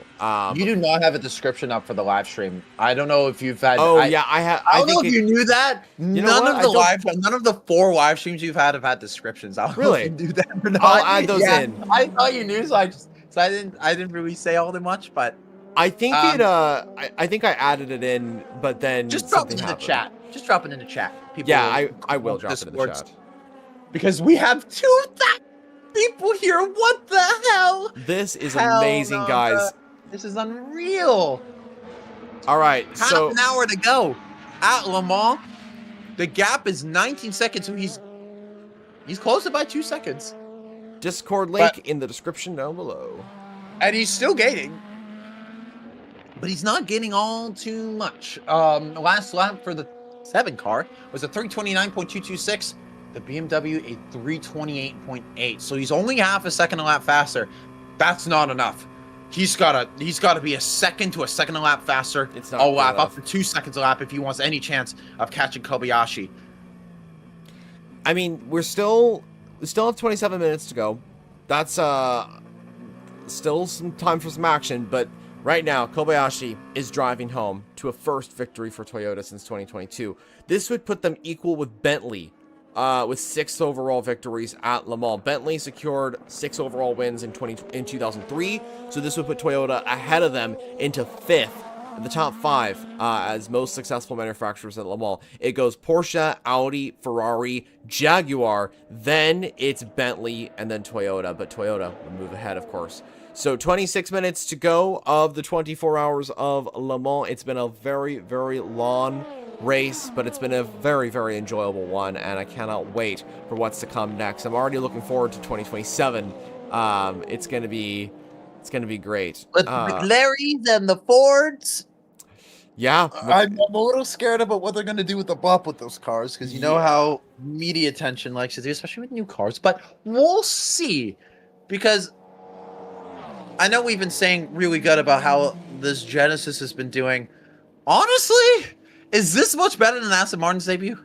You do not have a description up for the live stream. I don't know if you've had. Oh, yeah, I have. I don't know if you knew that. None of the 4 live streams you've had have had descriptions. I don't know if you do that or not. I'll add those in. I thought you knew, so I didn't really say all that much, but. I think I think I added it in, but then just drop it in the chat. Just drop it in the chat. People I will drop it in the chat. Because we have 2,000 people here. What the hell? This is amazing, guys. This is unreal. All right, so half an hour to go at Le Mans. The gap is 19 seconds, so he's closer by 2 seconds. Discord link in the description down below. And he's still gaining. But he's not getting all too much. Last lap for the 7 car was a 329.226. The BMW a 328.8. So he's only half a second a lap faster. That's not enough. He's gotta be a second to a second a lap faster. It's not a lap, up to 2 seconds a lap if he wants any chance of catching Kobayashi. I mean, we still have 27 minutes to go. That's still some time for some action, but right now, Kobayashi is driving home to a first victory for Toyota since 2022. This would put them equal with Bentley, with 6 overall victories at Le Mans. Bentley secured 6 overall wins in 2003, so this would put Toyota ahead of them into 5th, in the top 5 as most successful manufacturers at Le Mans. It goes Porsche, Audi, Ferrari, Jaguar, then it's Bentley, and then Toyota, but Toyota will move ahead, of course. So 26 minutes to go of the 24 hours of Le Mans. It's been a very, very long race, but it's been a very, very enjoyable one, and I cannot wait for what's to come next. I'm already looking forward to 2027. It's gonna be great. With the McLarens and the Fords. Yeah, I'm a little scared about what they're going to do with the bop with those cars because you know how media attention likes to do, especially with new cars. But we'll see because I know we've been saying really good about how this Genesis has been doing. Honestly, is this much better than Aston Martin's debut?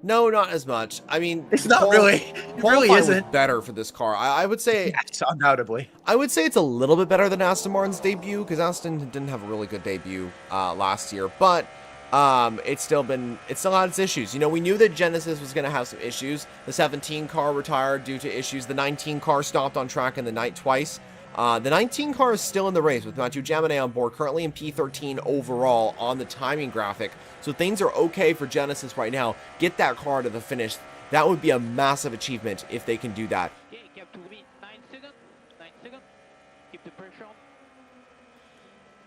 no, not as much. I mean, It's not really. It really qualifying was isn't. better for this car. I would say Yes, undoubtedly. I would say it's a little bit better than Aston Martin's debut because Aston didn't have a really good debut last year, but it still had its issues. You know, we knew that Genesis was going to have some issues. The 17 car retired due to issues. The 19 car stopped on track in the night twice. The 19 car is still in the race with Mathieu Jaminet on board, currently in P13 overall on the timing graphic. So things are okay for Genesis right now. Get that car to the finish. That would be a massive achievement if they can do that. Okay, gap to me. 9 seconds. 9 seconds. Keep the pressure on.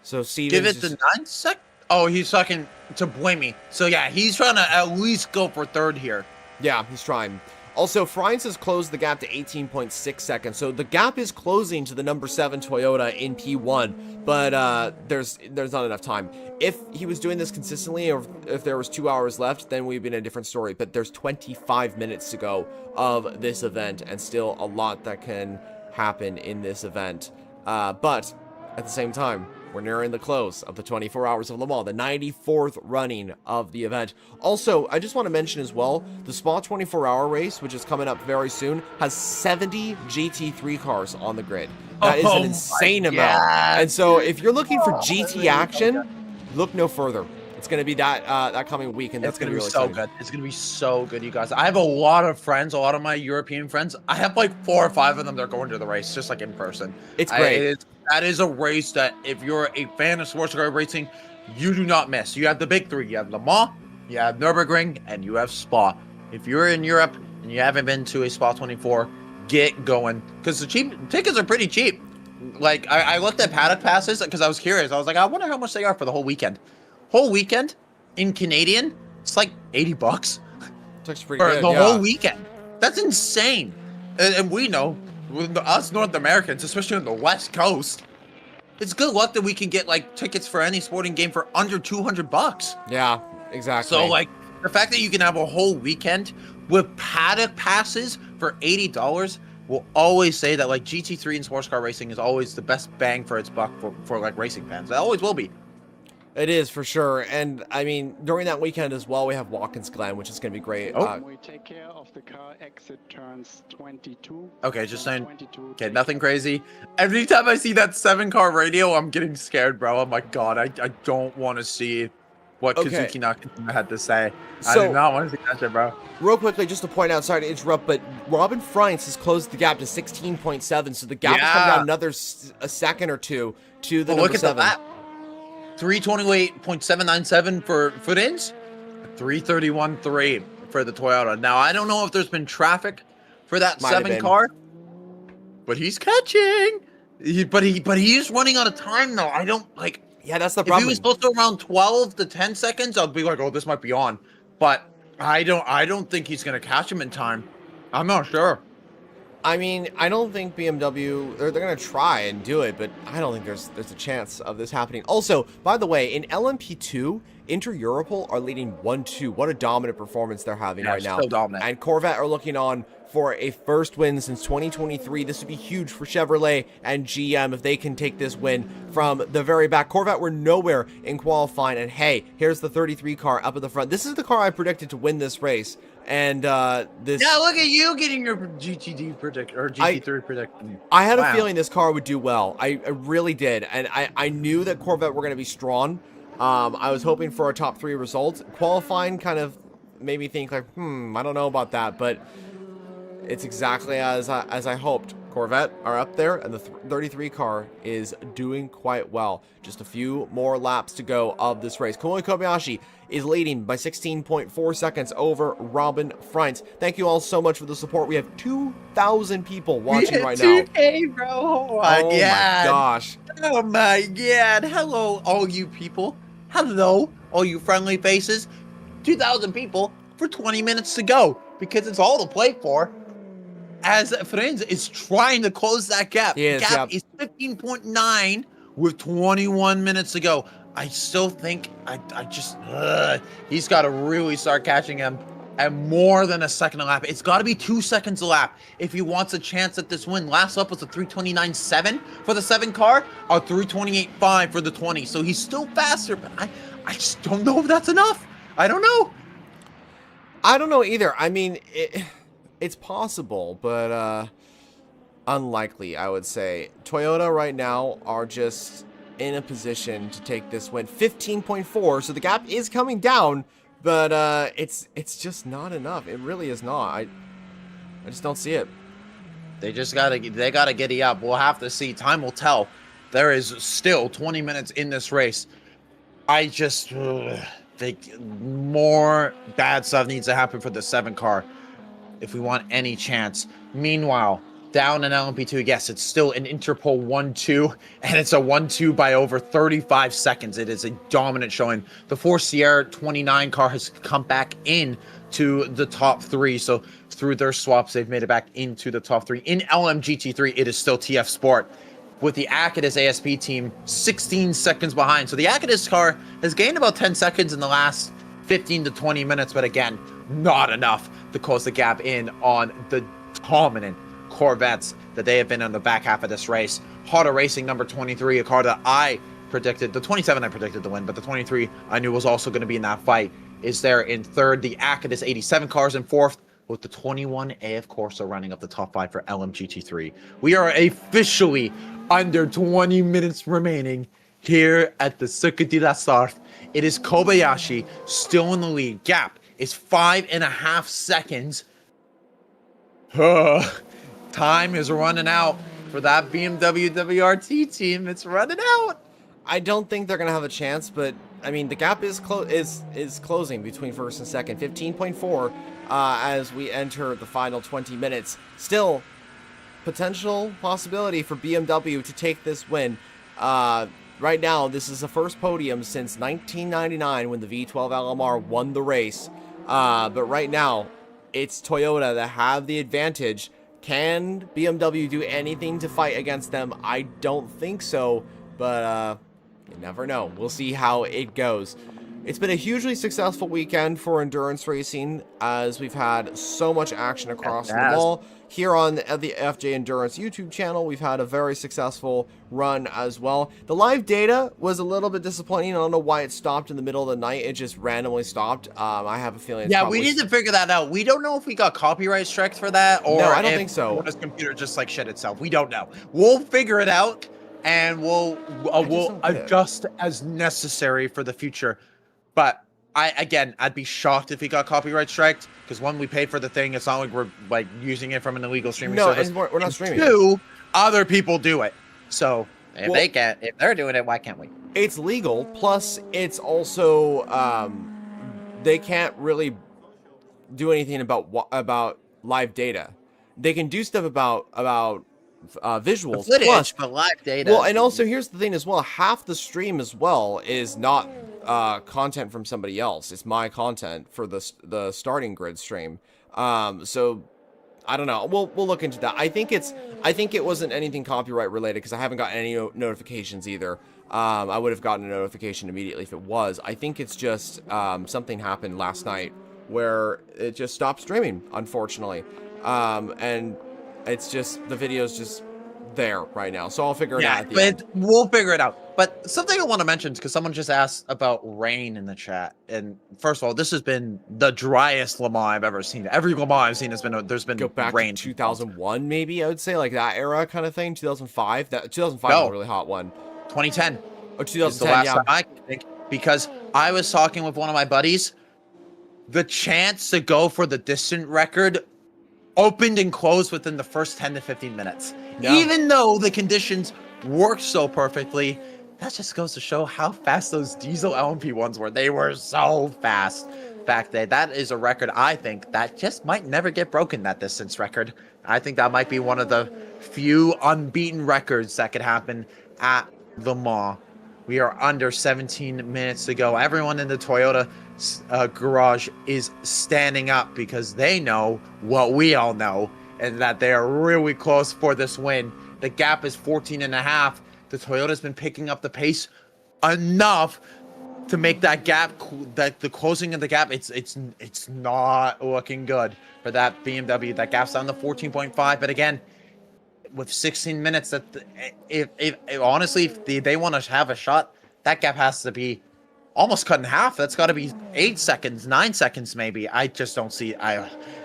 So Stevens Give it just- the 9 sec. Oh, he's talking to Blamey. So yeah, he's trying to at least go for third here. Yeah, he's trying. Also, Friens has closed the gap to 18.6 seconds, so the gap is closing to the number 7 Toyota in P1, but there's not enough time. If he was doing this consistently, or if there was 2 hours left, then we'd be in a different story, but there's 25 minutes to go of this event, and still a lot that can happen in this event. But at the same time, we're nearing the close of the 24 Hours of Le Mans, the 94th running of the event. Also, I just want to mention as well, the Spa 24-hour race, which is coming up very soon, has 70 GT3 cars on the grid. That is Oh an my insane amount. God. And so if you're looking for GT action, look no further. It's going to be that coming week, and that's It's gonna going be to be so really good. It's gonna be so good, you guys. I have a lot of friends, a lot of my European friends. I have like 4 or 5 of them that are going to the race, just like in person. It's great. That is a race that if you're a fan of sports car racing, you do not miss. You have the big 3. You have Le Mans, you have Nürburgring, and you have Spa. If you're in Europe and you haven't been to a Spa 24, get going because the tickets are pretty cheap. Like I looked at paddock passes because I was curious. I was like, I wonder how much they are for the whole weekend. Whole weekend in Canadian, it's like $80 It's actually pretty for good, the yeah. whole weekend. That's insane. And we know, with us North Americans, especially on the West Coast, it's good luck that we can get like tickets for any sporting game for under $200. Yeah, exactly. So like the fact that you can have a whole weekend with paddock passes for $80 will always say that like GT3 and sports car racing is always the best bang for its buck for like racing fans. It always will be. It is for sure, and I mean during that weekend as well, we have Watkins Glen, which is going to be great. Oh. We take care of the car exit turns 22. Okay, just saying. 22. Okay, nothing crazy. Every time I see that 7-car radio, I'm getting scared, bro. I'm like, God, I don't want to see what Okay. Kazuki Nakajima had to say. I So- do not want to see that shit, bro. Real quickly, just to point out, sorry to interrupt, but Robin Friens has closed the gap to 16.7, so the gap has come Yeah. down another a second or two to the Well, number look at 7. the lap. 328.797 for foot-ins. 331.3 for the Toyota. Now, I don't know if there's been traffic for that Might have 7 been. car, but he's catching. But he's running out of time, though. I don't, like... Yeah, that's the If he problem. was supposed to around 12 to 10 seconds, I'd be like, oh, this might be on. But I don't think he's gonna catch him in time. I'm not sure. I mean, I don't think BMW, they're going to try and do it, but I don't think there's a chance of this happening. Also, by the way, in LMP2, Inter Europol are leading 1-2. What a dominant performance they're having Yeah, right now. so dominant. And Corvette are looking on for a first win since 2023. This would be huge for Chevrolet and GM if they can take this win from the very back. Corvette were nowhere in qualifying, and hey, here's the 33 car up at the front. This is the car I predicted to win this race, and this... Yeah, look at you getting your GTD predict or GT3 prediction. I had Wow. a feeling this car would do well. I really did. And I knew that Corvette were going to be strong. I was hoping for a top 3 result. Qualifying kind of made me think like, I don't know about that. But it's exactly as I hoped. Corvette are up there, and the 33 car is doing quite well. Just a few more laps to go of this race. Kamui Kobayashi is leading by 16.4 seconds over Robin Friens. Thank you all so much for the support. We have 2,000 people watching right now. 2K, bro. Oh my Oh my gosh. Oh my god. Hello, all you people. Hello, all you friendly faces. 2,000 people for 20 minutes to go because it's all to play for. As Friends is trying to close that gap. He is, Gap yep. is 15.9 with 21 minutes to go. I still think he's got to really start catching him at more than a second a lap. It's got to be 2 seconds a lap if he wants a chance at this win. Last lap was a 3:29.7 for the 7 car, or 3:28.5 for the 20. So he's still faster, but I just don't know if that's enough. I don't know. I don't know either. I mean, it's possible, but unlikely, I would say. Toyota right now are just in a position to take this win. 15.4, so the gap is coming down, but it's just not enough. It really is not. I just don't see it. They gotta giddy up. We'll have to see. Time will tell. There is still 20 minutes in this race. I just think more bad stuff needs to happen for the 7 car if we want any chance. Meanwhile, down in LMP2, yes, it's still an Interpol 1-2, and it's a 1-2 by over 35 seconds. It is a dominant showing. The Force Sierra 29 car has come back in to the top 3, so through their swaps, they've made it back into the top 3. In LMGT3, it is still TF Sport, with the Acadis ASP team 16 seconds behind. So the Acadis car has gained about 10 seconds in the last 15 to 20 minutes, but again, not enough to close the gap in on the dominant Corvettes that they have been on the back half of this race. Harder Racing number 23, a car that I predicted, the 27 I predicted to win, but the 23 I knew was also going to be in that fight, is there in third. The Acadis 87 cars in fourth, with the 21 AF Corsa running up the top 5 for LMGT3. We are officially under 20 minutes remaining here at the Circuit de la Sarthe. It is Kobayashi still in the lead. Gap is 5.5 seconds. Time is running out for that BMW WRT team. It's running out. I don't think they're gonna have a chance, but I mean the gap is closing between first and second. 15.4 as we enter the final 20 minutes. Still, potential possibility for BMW to take this win. Right now, this is the first podium since 1999 when the V12 LMR won the race. But right now, it's Toyota that have the advantage. Can BMW do anything to fight against them? I don't think so, but you never know. We'll see how it goes. It's been a hugely successful weekend for endurance racing, as we've had so much action across the ball. Here on the FJ Endurance YouTube channel, we've had a very successful run as well. The live data was a little bit disappointing. I don't know why it stopped in the middle of the night. It just randomly stopped. I have a feeling it's we need to figure that out. We don't know if we got copyright strikes for that, or no, I don't think so. This computer just like shit itself. We don't know. We'll figure it out, and we'll adjust as necessary for the future. But I'd be shocked if he got copyright striked, because one, we pay for the thing. It's not like we're like using it from an illegal streaming service. No, and we're not streaming. Two, other people do it. So if they're doing it, why can't we? It's legal. Plus, it's also they can't really do anything about live data. They can do stuff about visuals, the footage, plus, but live data. Well, and also here's the thing as well. Half the stream as well is not content from somebody else. It's my content for the starting grid stream. So I don't know. We'll look into that. I think it wasn't anything copyright related, because I haven't gotten any notifications either. I would have gotten a notification immediately if it was. I think it's just something happened last night where it just stopped streaming, unfortunately. And it's just, the video's just there right now. So I'll figure it out at the end. We'll figure it out. But something I want to mention, because someone just asked about rain in the chat. And first of all, this has been the driest Le Mans I've ever seen. Every Le Mans I've seen there's been Go back rain. to 2001, maybe, I would say, like that era kind of thing. 2005. That 2005 was a really hot one. 2010. Oh, Is the 2010, last yeah. time I can think, because I was talking with one of my buddies. The chance to go for the distant record opened and closed within the first 10 to 15 minutes. Yeah. Even though the conditions worked so perfectly, that just goes to show how fast those diesel LMP ones were. They were so fast back then. That is a record, I think, that just might never get broken, that distance record. I think that might be one of the few unbeaten records that could happen at Le Mans. We are under 17 minutes to go. Everyone in the Toyota garage is standing up, because they know what we all know, and that they are really close for this win. The gap is 14.5. The Toyota's been picking up the pace enough to make that gap, that the closing of the gap, it's not looking good for that BMW. That gap's down to 14.5. But again, with 16 minutes, that if honestly, if they want to have a shot, that gap has to be almost cut in half. That's got to be 8 seconds, 9 seconds, maybe. I just don't see.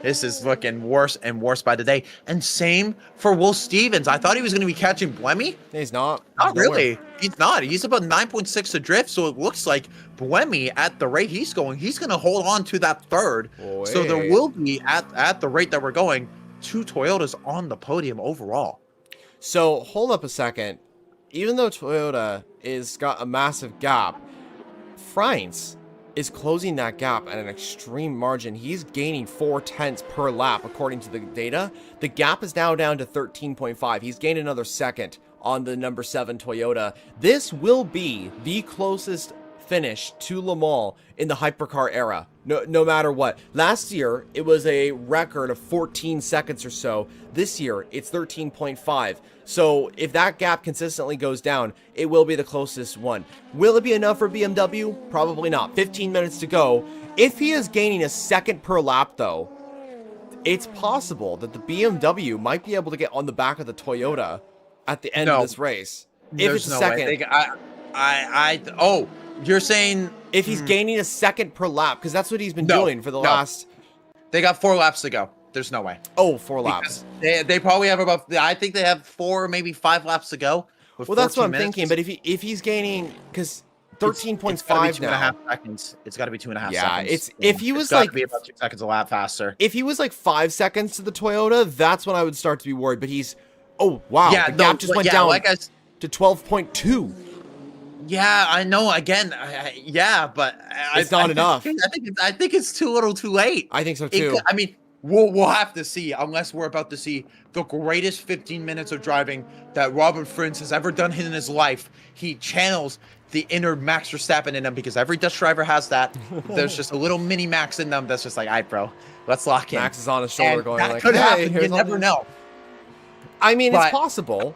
This is looking worse and worse by the day. And same for Will Stevens. I thought he was going to be catching Buemi. He's not. Not He's nowhere. really. He's not. He's about 9.6 adrift. So it looks like Buemi, at the rate he's going, he's going to hold on to that third. So there Wait. will be, at the rate that we're going, 2 Toyotas on the podium overall. So hold up a second. Even though Toyota is got a massive gap, France is closing that gap at an extreme margin. He's gaining 0.4 per lap according to the data. The gap is now down to 13.5. He's gained another second on the number 7 Toyota. This will be the closest finish to Le Mans in the hypercar era, no matter what. Last year, it was a record of 14 seconds or so. This year, it's 13.5. So if that gap consistently goes down, it will be the closest one. Will it be enough for BMW? Probably not. 15 minutes to go. If he is gaining a second per lap, though, it's possible that the BMW might be able to get on the back of the Toyota at the end of this race. If it's a second. Oh, you're saying If he's gaining a second per lap, because that's what he's been doing for the last... they got 4 laps to go. There's no way. Oh, 4 laps. They probably have about, I think they have 4, maybe 5 laps to go. Well, that's what I'm thinking. But if he's gaining, because 13.5 now. 2.5 seconds. It's got to be 2.5 Yeah, seconds. it's if he was it's gotta like be about 2 seconds a lap faster. if he was like 5 seconds to the Toyota, that's when I would start to be worried. But he's wow, the gap just went down like to 12.2. Yeah, I know. Again, but It's not enough. I think it's too little, too late. I think so too. I mean, we'll have to see, unless we're about to see the greatest 15 minutes of driving that Robert Frins has ever done in his life. He channels the inner Max Verstappen in him, because every Dutch driver has that. There's just a little mini Max in them that's just like, all right, bro, let's lock in. Max is on his shoulder And going that like, could hey, happen. here's You all never this. know. I mean, But- it's possible.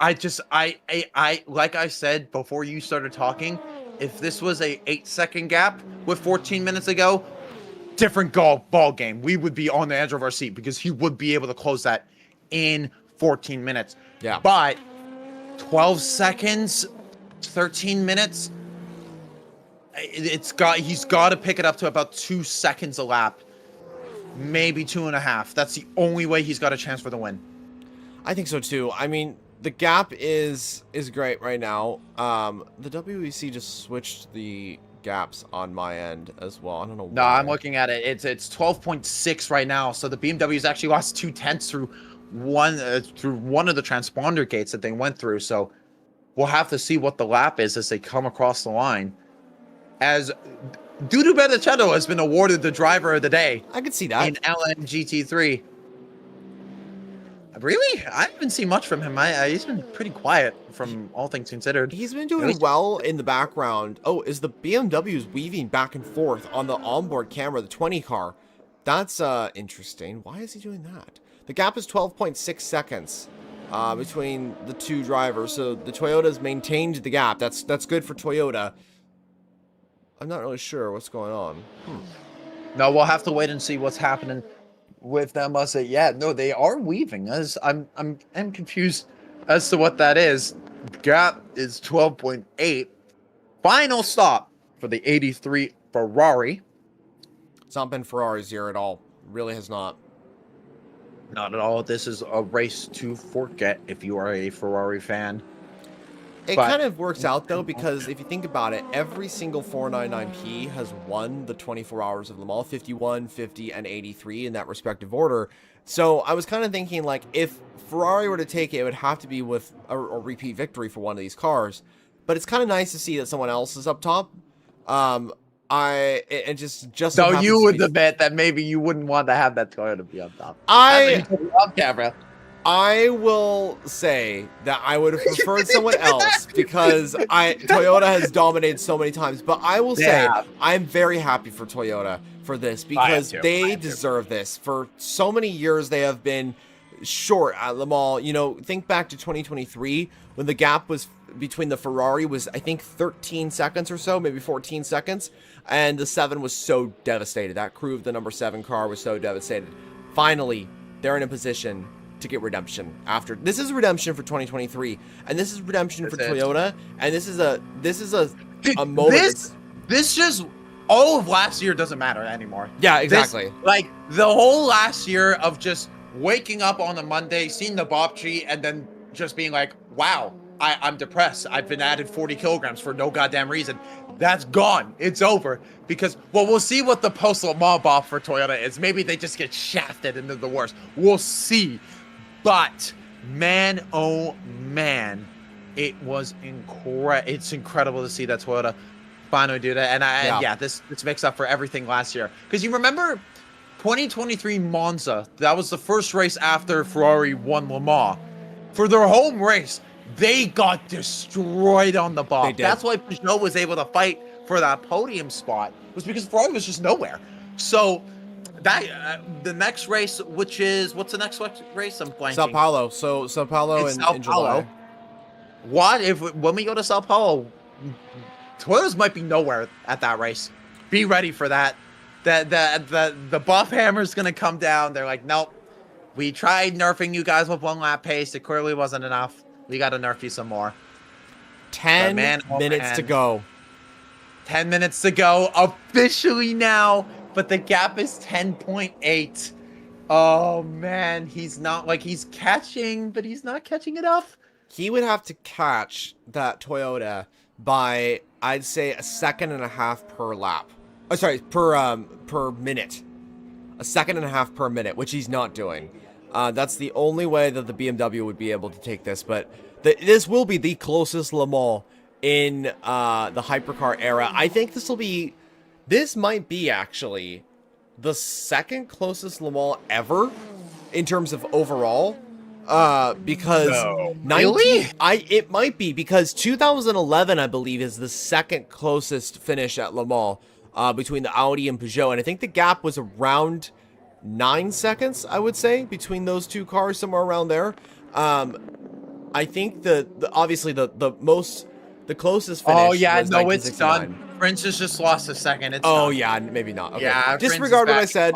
I like I said before you started talking, if this was a 8-second gap with 14 minutes to go, different ball game. We would be on the edge of our seat, because he would be able to close that in 14 minutes. Yeah. But 12 seconds, 13 minutes, he's got to pick it up to about 2 seconds a lap, maybe 2.5. That's the only way he's got a chance for the win. I think so too. I mean, the gap is great right now. The WEC just switched the gaps on my end as well. I don't know. No, why. I'm looking at it. It's 12.6 right now. So the BMW's actually lost 2/10 through one of the transponder gates that they went through. So we'll have to see what the lap is as they come across the line. As Dudu Bernichetto has been awarded the driver of the day I could see that. in LMGT3. Really? I haven't seen much from him. He's been pretty quiet from all things considered. He's been doing well in the background. Oh, is the BMW's weaving back and forth on the onboard camera, the 20 car. That's interesting. Why is he doing that? The gap is 12.6 seconds between the two drivers. So the Toyota's maintained the gap. That's good for Toyota. I'm not really sure what's going on. No, we'll have to wait and see what's happening with them. I say, yeah, no, they are weaving. As I'm confused as to what that is. Gap is 12.8. Final stop for the 83 Ferrari. It's not been Ferrari's year at all. Really has not. Not at all. This is a race to forget if you are a Ferrari fan. It But- kind of works out though, because if you think about it, every single 499P has won the 24 Hours of Le Mans, 51, 50, and 83 in that respective order. So I was kind of thinking, like, if Ferrari were to take it, it would have to be with a repeat victory for one of these cars. But it's kind of nice to see that someone else is up top. It just so So happens you to would be- admit that maybe you wouldn't want to have that Toyota be on top. I off camera. I will say that I would have preferred someone else, because Toyota has dominated so many times. But I will say Yeah. I'm very happy for Toyota for this, because too. I they am too. deserve this. For so many years, they have been short at Le Mans. You know, think back to 2023 when the gap was between the Ferrari was, I think, 13 seconds or so, maybe 14 seconds, and the 7 was so devastated. That crew of the number 7 car was so devastated. Finally, they're in a position to get redemption after. This is redemption for 2023, and this is redemption for Toyota, and this is a moment. This just all of last year doesn't matter anymore. Yeah, exactly. Like the whole last year of just waking up on a Monday, seeing the Bob tree, and then just being like, wow, I'm depressed. I've been added 40 kilograms for no goddamn reason. That's gone. It's over. Because, well, we'll see what the post-Le Mans Bob for Toyota is. Maybe they just get shafted into the worst. We'll see. But, man, oh, man, it was it's incredible to see that Toyota finally do that. And yeah, this makes up for everything last year. Because you remember 2023 Monza, that was the first race after Ferrari won Le Mans. For their home race, they got destroyed on the Bob. That's why Peugeot was able to fight for that podium spot, was because Ferrari was just nowhere. So that the next race, which is what's the next race? I'm blanking. Sao Paulo. So Sao Paulo in July. What if when we go to Sao Paulo, Toyotas might be nowhere at that race. Be ready for that. The buff hammer is gonna come down. They're like, nope. We tried nerfing you guys with 1 lap pace. It clearly wasn't enough. We got to nerf you some more. 10 minutes to go. 10 minutes to go officially now, but the gap is 10.8. Oh, man. He's catching, but he's not catching enough. He would have to catch that Toyota by, I'd say, 1.5 seconds per lap. Oh, sorry, per minute. 1.5 seconds per minute, which he's not doing. That's the only way that the BMW would be able to take this, but this will be the closest Le Mans in the hypercar era. I think this might be actually the second closest Le Mans ever in terms of overall. Because really? It might be, because 2011, I believe, is the second closest finish at Le Mans between the Audi and Peugeot, and I think the gap was around 9 seconds, I would say, between those two cars, somewhere around there. I think obviously the closest finish. Oh yeah, was no, it's 1969. done. Prince has just lost a second. It's done. Yeah, maybe not. Okay. Yeah, disregard what I said.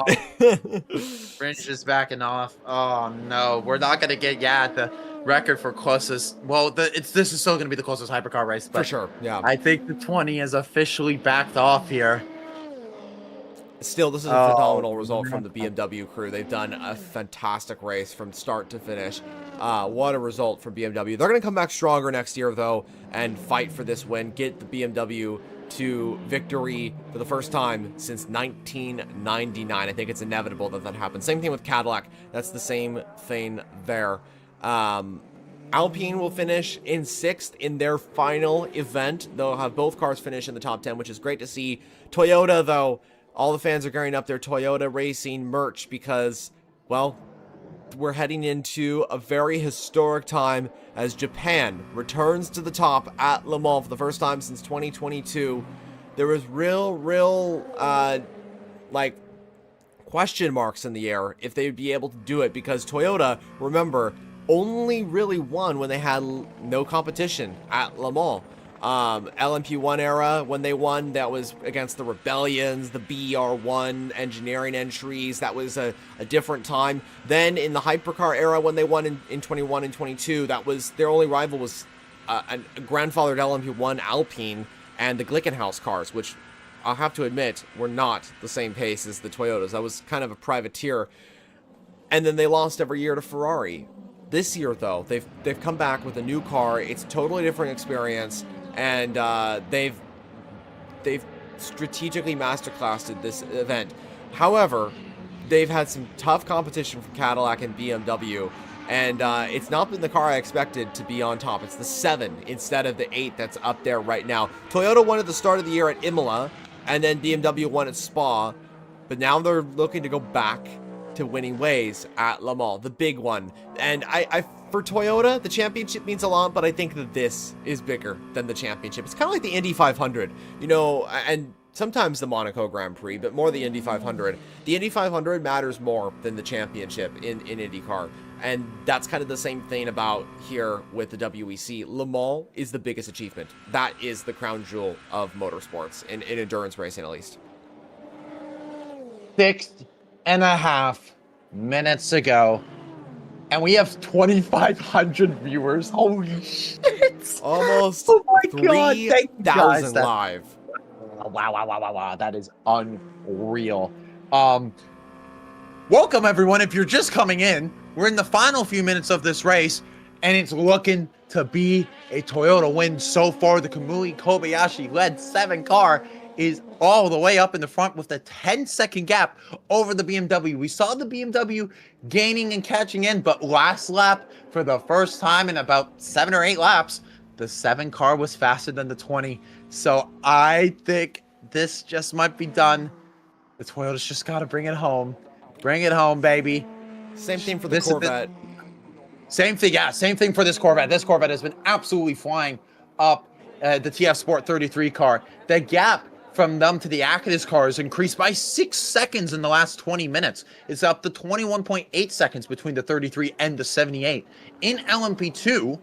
Prince is backing off. Oh no, we're not gonna get the record for closest. Well, this is still gonna be the closest hypercar race, but for sure. Yeah, I think the 20 is officially backed off here. Still, this is a phenomenal result from the BMW crew. They've done a fantastic race from start to finish. What a result from BMW. They're going to come back stronger next year, though, and fight for this win. Get the BMW to victory for the first time since 1999. I think it's inevitable that happens. Same thing with Cadillac. That's the same thing there. Alpine will finish in 6th in their final event. They'll have both cars finish in the top 10, which is great to see. Toyota, though, all the fans are gearing up their Toyota Racing merch because, well, we're heading into a very historic time as Japan returns to the top at Le Mans for the first time since 2022. There was real question marks in the air if they would be able to do it, because Toyota, remember, only really won when they had no competition at Le Mans. LMP1 era, when they won, that was against the Rebellions, the BR1 engineering entries. That was a different time. Then in the hypercar era, when they won in 21 and 22, that was their only rival was a grandfathered LMP1 Alpine and the Glickenhaus cars, which I'll have to admit were not the same pace as the Toyotas. That was kind of a privateer. And then they lost every year to Ferrari. This year, though, they've come back with a new car. It's a totally different experience. And they've strategically masterclassed this event. However, they've had some tough competition from Cadillac and BMW, and it's not been the car I expected to be on top. It's the 7 instead of the 8 that's up there right now. Toyota won at the start of the year at Imola, and then BMW won at Spa, but now they're looking to go back to winning ways at Le Mans, the big one. And for Toyota, the championship means a lot, but I think that this is bigger than the championship. It's kind of like the Indy 500, and sometimes the Monaco Grand Prix, but more the Indy 500. The Indy 500 matters more than the championship in IndyCar. And that's kind of the same thing about here with the WEC. Le Mans is the biggest achievement. That is the crown jewel of motorsports, in endurance racing at least. 6.5 minutes ago, and we have 2,500 viewers. Holy shit! Almost Oh my God, thank you guys. 3,000 live. Wow. That is unreal. Welcome, everyone. If you're just coming in, we're in the final few minutes of this race, and it's looking to be a Toyota win so far. The Kamui Kobayashi-led 7 car is all the way up in the front with a 10-second gap over the BMW. We saw the BMW gaining and catching in, but last lap, for the first time in about 7 or 8 laps, the 7 car was faster than the 20. So I think this just might be done. The Toyota's just got to bring it home. Bring it home, baby. Same thing for the Corvette. Same thing, yeah. Same thing for this Corvette. This Corvette has been absolutely flying up the TF Sport 33 car. The gap from them to the Acadis car has increased by 6 seconds in the last 20 minutes. It's up to 21.8 seconds between the 33 and the 78. In LMP2,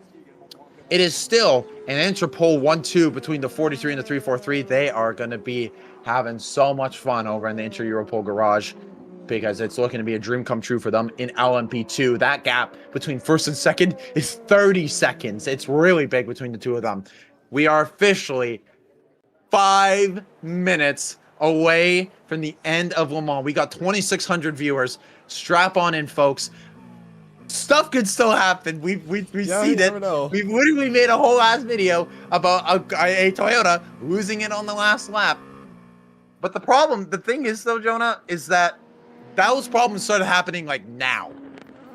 it is still an Interpol 1-2 between the 43 and the 343. They are going to be having so much fun over in the Inter-Europol garage, because it's looking to be a dream come true for them in LMP2. That gap between first and second is 30 seconds. It's really big between the two of them. We are officially 5 minutes away from the end of Le Mans. We got 2,600 viewers. Strap on in, folks. Stuff could still happen. We've seen it. We've literally made a whole ass video about a Toyota losing it on the last lap. But the thing is though, Jonah, is that those problems started happening like now.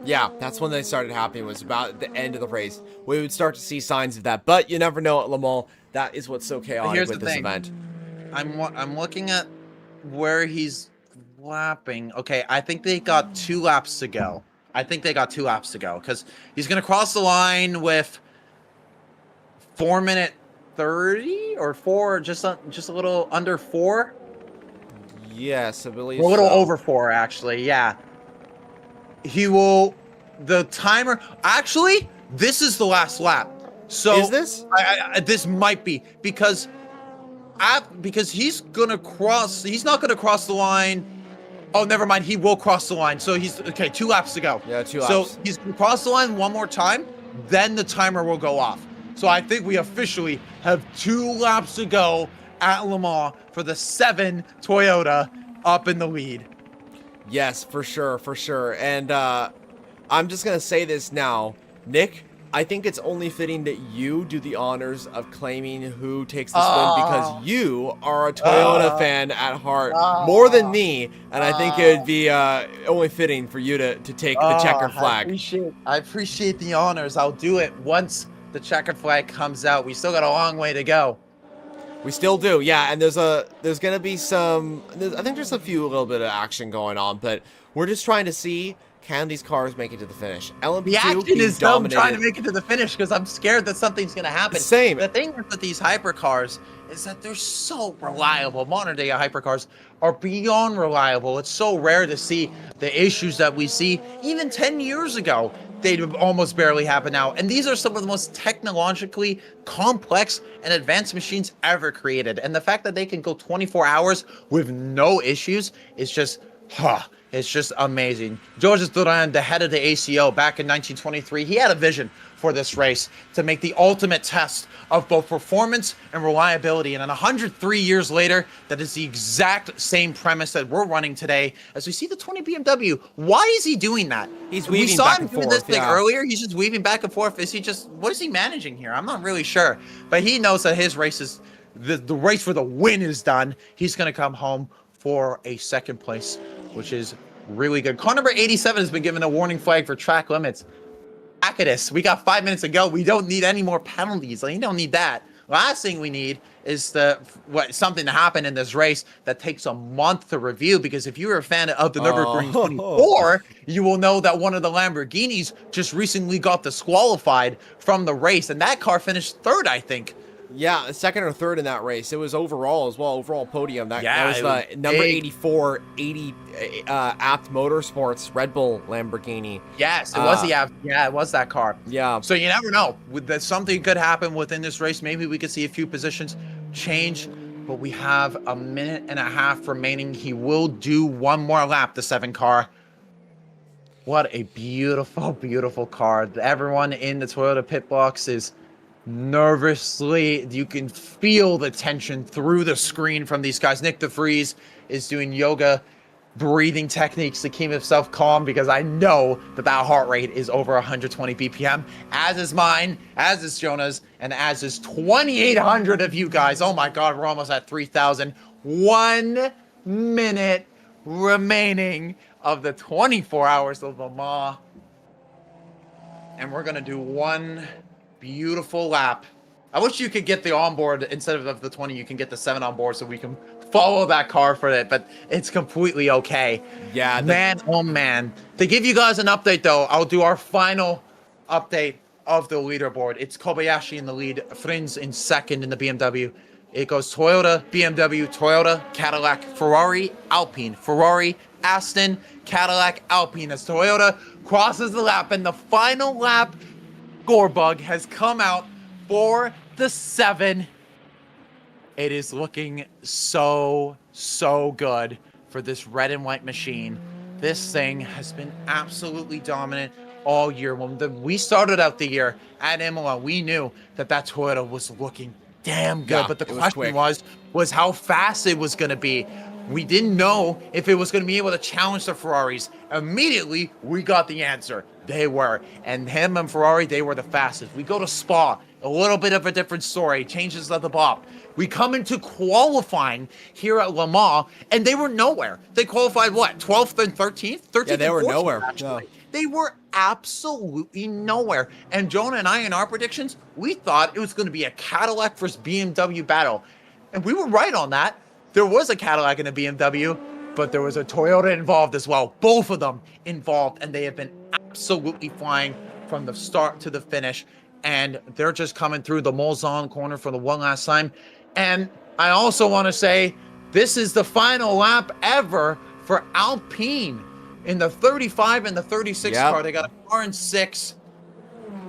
Yeah, that's when they started happening, was about the end of the race. We would start to see signs of that, but you never know at Le Mans. That is what's so chaotic with this event. I'm looking at where he's lapping. Okay, I think they got 2 laps to go. Because he's going to cross the line with 4:30 or 4, just a little under 4. Yes, I believe A little so. over 4, actually. Yeah. He will. The timer. Actually, this is the last lap. So is this? This might be because he's gonna cross. He's not gonna cross the line. Oh, never mind. He will cross the line. So he's okay. 2 laps to go. Yeah, 2 laps. So he's gonna cross the line one more time. Then the timer will go off. So I think we officially have 2 laps to go at Le Mans for the 7 Toyota up in the lead. Yes, for sure. And I'm just going to say this now. Nick, I think it's only fitting that you do the honors of claiming who takes this win, because you are a Toyota fan at heart, more than me, and I think it would be only fitting for you to take the checkered flag. I appreciate the honors. I'll do it once the checkered flag comes out. We still got a long way to go. We still do, yeah, and there's gonna be some, I think there's a little bit of action going on, but we're just trying to see, can these cars make it to the finish? LMP2 The action being is them dominated. trying to make it to the finish because I'm scared that something's gonna happen. Same. The thing with these hypercars is that they're so reliable. Modern day hypercars are beyond reliable. It's so rare to see the issues that we see. Even 10 years ago, they'd almost barely happen now. And these are some of the most technologically complex and advanced machines ever created. And the fact that they can go 24 hours with no issues is just, it's just amazing. Georges Durand, the head of the ACO back in 1923, he had a vision for this race to make the ultimate test of both performance and reliability. And 103 years later, that is the exact same premise that we're running today as we see the 20 BMW. Why is he doing that? He's we weaving saw back him and doing forth, this thing yeah. earlier. He's just weaving back and forth. Is he just, what is he managing here? I'm not really sure. But he knows that his race is, the race for the win is done. He's going to come home for a second place, which is really good. Car number 87 has been given a warning flag for track limits. Acadis, we got 5 minutes to go. We don't need any more penalties. Like, you don't need that. Last thing we need is something to happen in this race that takes a month to review, because if you're a fan of the Nürburgring 24, you will know that one of the Lamborghinis just recently got disqualified from the race, and that car finished third, I think. Yeah, second or third in that race. It was overall as well, overall podium. That Yeah, was it was the number big. 84, Apt Motorsports Red Bull Lamborghini. Yes, it was it was that car. Yeah, So you never know. Something could happen within this race. Maybe we could see a few positions change, but we have a minute and a half remaining. He will do one more lap, the 7 car. What a beautiful, beautiful car. Everyone in the Toyota pit box is nervously, you can feel the tension through the screen from these guys. Nick DeVries is doing yoga breathing techniques to keep himself calm, because I know that heart rate is over 120 BPM, as is mine, as is Jonah's, and as is 2,800 of you guys. Oh my God, we're almost at 3,000. 1 minute remaining of the 24 hours of Le Mans. And we're gonna do one beautiful lap. I wish you could get the onboard instead of the 20, you can get the 7 on board so we can follow that car for it, but it's completely okay. yeah. Man, oh man. To give you guys an update though, I'll do our final update of the leaderboard. It's Kobayashi in the lead, Frins in second in the BMW. It goes Toyota, BMW, Toyota, Cadillac, Ferrari, Alpine, Ferrari, Aston, Cadillac, Alpine. As Toyota crosses the lap, and the final lap scorebug has come out for the 7. It is looking so good for this red and white machine. This thing has been absolutely dominant all year. When we started out the year at Imola, we knew that Toyota was looking damn good, Yeah, but the it was question quick. was how fast it was going to be. We didn't know if it was going to be able to challenge the Ferraris. Immediately, we got the answer. They were. And him and Ferrari, they were the fastest. We go to Spa, a little bit of a different story. Changes of the bop. We come into qualifying here at Le Mans, and they were nowhere. They qualified, what, 12th and 13th? 13th Yeah, they and were 14th, nowhere. actually. Yeah. They were absolutely nowhere. And Jonah and I, in our predictions, we thought it was going to be a Cadillac versus BMW battle. And we were right on that. There was a Cadillac and a BMW, but there was a Toyota involved as well. Both of them involved, and they have been absolutely flying from the start to the finish. And they're just coming through the Mulsanne corner for the one last time. And I also want to say, this is the final lap ever for Alpine in the 35 and the 36 Yep. car. They got a car in 6.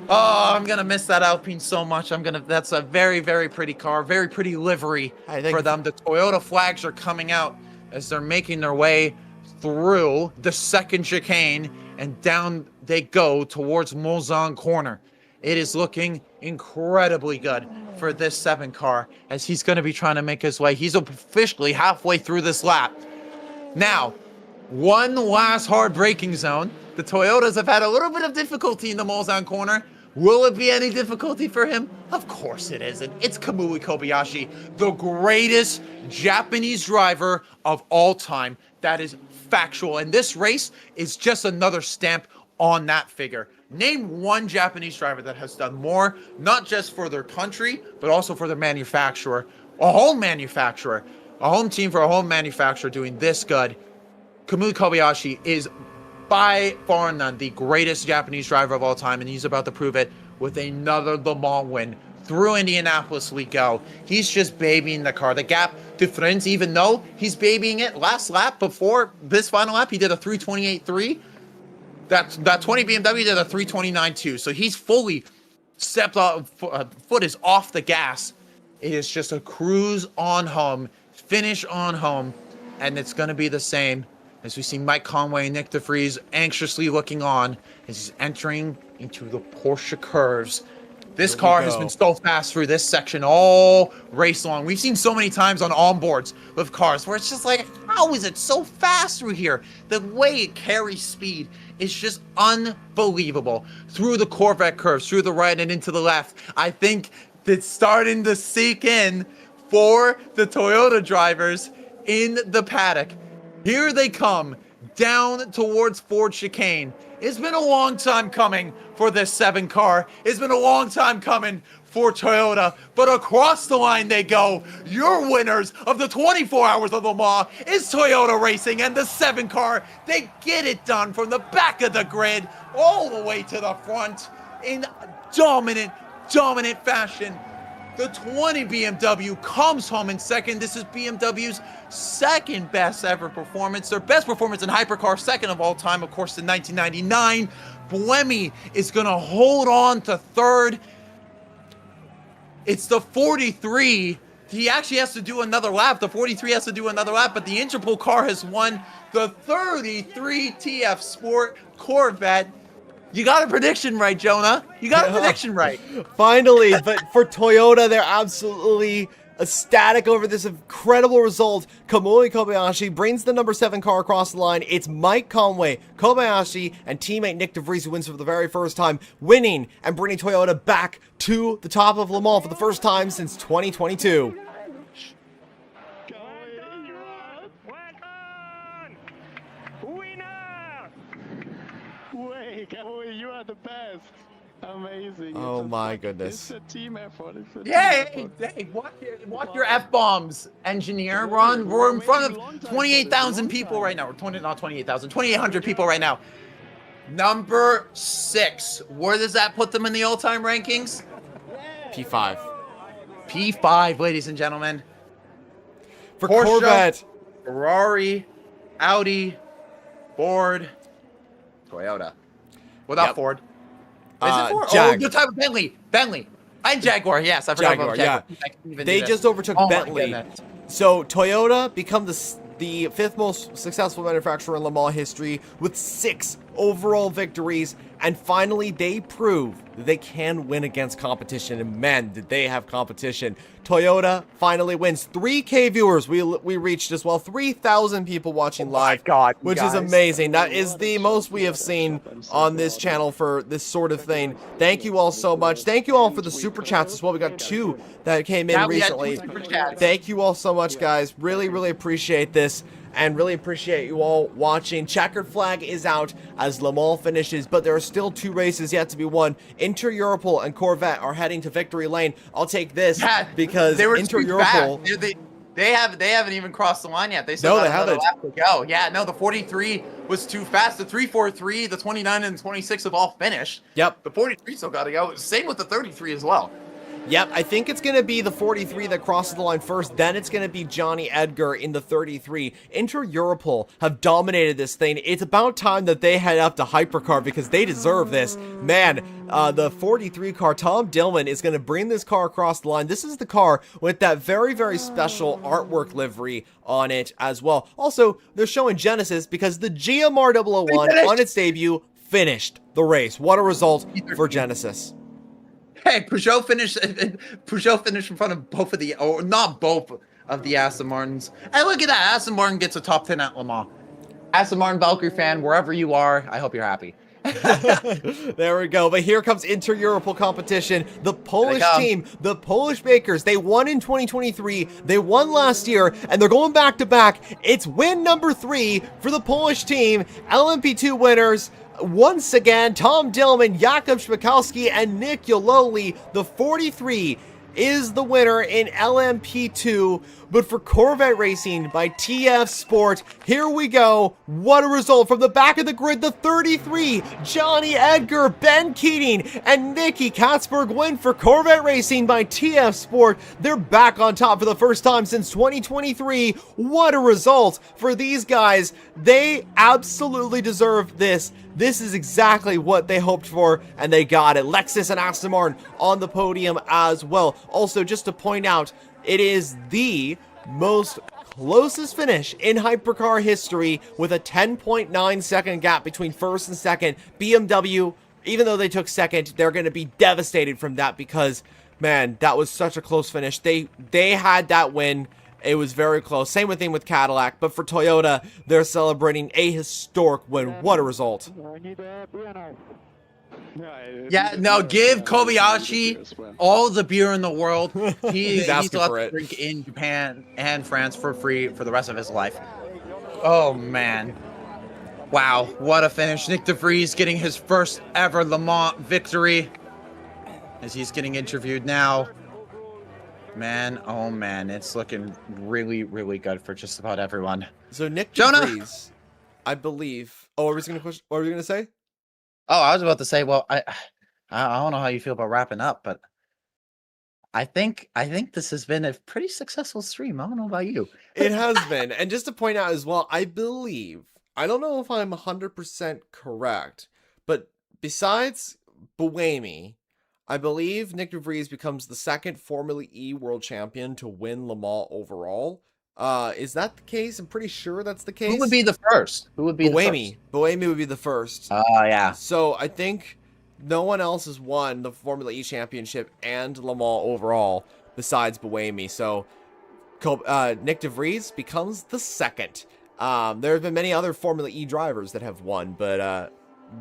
Oh, I'm gonna miss that Alpine so much. That's a very, very pretty car, very pretty livery I think for them. The Toyota flags are coming out as they're making their way through the second chicane, and down they go towards Mulsanne corner. It is looking incredibly good for this 7 car as he's going to be trying to make his way. He's officially halfway through this lap. Now, one last hard braking zone. The Toyotas have had a little bit of difficulty in the Mulsanne corner. Will it be any difficulty for him? Of course it isn't. It's Kamui Kobayashi, the greatest Japanese driver of all time. That is factual. And this race is just another stamp on that figure. Name one Japanese driver that has done more, not just for their country, but also for their manufacturer. A home manufacturer. A home team for a home manufacturer doing this good. Kamui Kobayashi is by far none the greatest Japanese driver of all time, and he's about to prove it with another Le Mans win. Through Indianapolis we go. He's just babying the car. The gap to Frins, even though he's babying it, last lap before this final lap, he did a 3:28.3. That 20 BMW did a 3:29.2. So he's fully stepped off, foot is off the gas. It is just a cruise on home, finish on home, and it's going to be the same as we see Mike Conway and Nick DeVries anxiously looking on as he's entering into the Porsche curves. This car has been so fast through this section all race long. We've seen so many times on onboards with cars where it's just like, how is it so fast through here? The way it carries speed is just unbelievable. Through the Corvette curves, through the right and into the left. I think it's starting to sink in for the Toyota drivers in the paddock. Here they come down towards Ford chicane. It's been a long time coming for this 7 car. It's been a long time coming for Toyota, but across the line they go. Your winners of the 24 hours of Le Mans is Toyota Racing, and the 7 car, they get it done from the back of the grid all the way to the front in dominant fashion. The 20 BMW comes home in second. This is BMW's second best ever performance. Their best performance in hypercar, second of all time, of course, in 1999. Buemi is going to hold on to third. It's the 43. He actually has to do another lap. The 43 has to do another lap, but the Interpol car has won the 33 TF Sport Corvette. You got a prediction right, Jonah. You got a prediction right. Finally, but for Toyota, they're absolutely ecstatic over this incredible result. Kamui Kobayashi brings the number 7 car across the line. It's Mike Conway, Kobayashi, and teammate Nick DeVries who wins for the very first time, winning and bringing Toyota back to the top of Le Mans for the first time since 2022. You are the best. Amazing. Oh my goodness. It's a team effort. It's a Hey, watch your F-bombs, engineer. We're in front of 28,000 people right now. Or not 28,000, 2,800 people right now. Number 6. Where does that put them in the all-time rankings? P5. P5, ladies and gentlemen. For Porsche, Corvette. Ferrari, Audi, Ford, Toyota. Without Yep. Ford. Is it Ford? Jag. Oh, the type of Bentley. And Jaguar. Yes, I forgot about Jaguar, Jaguar. I couldn't even They do just this. overtook Oh my Bentley. goodness. So Toyota become the 5th most successful manufacturer in Le Mans history with 6 overall victories, and finally they prove that they can win against competition, and man, did they have competition. Toyota finally wins. 3K viewers we reached as well, 3,000 people watching live, God, you which is guys. amazing. That is the most we have seen on this channel for this sort of thing. Thank you all so much. Thank you all for the super chats as well. We got 2 that came in Yeah, we had 2 recently. super chats. Thank you all so much, guys. Really, really appreciate this. And really appreciate you all watching. Checkered flag is out as Le Mans finishes, but there are still 2 races yet to be won. Inter Europol and Corvette are heading to victory lane. I'll take this Yeah, because they were Inter too Europol. fast. They haven't even crossed the line yet. They still No, got they another haven't. lap to go. Yeah, no, the 43 was too fast. The 343, the 29, and 26 have all finished. Yep. The 43 still got to go. Same with the 33 as well. Yep, I think it's going to be the 43 that crosses the line first, then it's going to be Johnny Edgar in the 33. Inter Europol have dominated this thing. It's about time that they head up to Hypercar because they deserve this. Man, the 43 car, Tom Dillman, is going to bring this car across the line. This is the car with that very, very special artwork livery on it as well. Also, they're showing Genesis because the GMR 001 on its debut finished the race. What a result for Genesis. Hey, Peugeot finished in front of both of the, or not both of the Aston Martins. Hey, look at that. Aston Martin gets a top 10 at Le Mans. Aston Martin Valkyrie fan, wherever you are, I hope you're happy. There we go. But here comes Inter Europol competition. The Polish team, the Polish Bakers, they won in 2023. They won last year, and they're going back to back. It's win number 3 for the Polish team. LMP2 winners. Once again, Tom Dillman, Jakub Szpakowski, and Nick Yololi. The 43 is the winner in LMP2. But for Corvette Racing by TF Sport, here we go. What a result from the back of the grid. The 33, Johnny Edgar, Ben Keating, and Nicky Katzberg win for Corvette Racing by TF Sport. They're back on top for the first time since 2023. What a result for these guys. They absolutely deserve this. This is exactly what they hoped for, and they got it. Lexus and Aston Martin on the podium as well. Also, just to point out, it is the most closest finish in hypercar history with a 10.9 second gap between first and second. BMW, even though they took second, they're going to be devastated from that because, man, that was such a close finish. They had that win. It was very close. Same thing with Cadillac, but for Toyota, they're celebrating a historic win. What a result. Yeah, no, give Kobayashi all the beer in the world. He's asking allowed for to it. drink in Japan and France for free for the rest of his life. Oh, man. Wow, what a finish. Nick DeVries getting his first ever Le Mans victory as he's getting interviewed now. Man, oh man, it's looking really, really good for just about everyone. So Nick Jonah! DeVries, I believe. Oh, what were we gonna say? Oh, I was about to say, well, I don't know how you feel about wrapping up, but I think this has been a pretty successful stream. I don't know about you. It has been. And just to point out as well, I believe, I don't know if I'm 100% correct, but besides Buemi, I believe Nick DeVries becomes the second Formula E world champion to win Le Mans overall. Is that the case? I'm pretty sure that's the case. Who would be the first? Who would be the Buemi. first? Buemi would be the first. Oh, yeah. So I think no one else has won the Formula E championship and Le Mans overall besides Buemi. So Nick DeVries becomes the second. There have been many other Formula E drivers that have won, but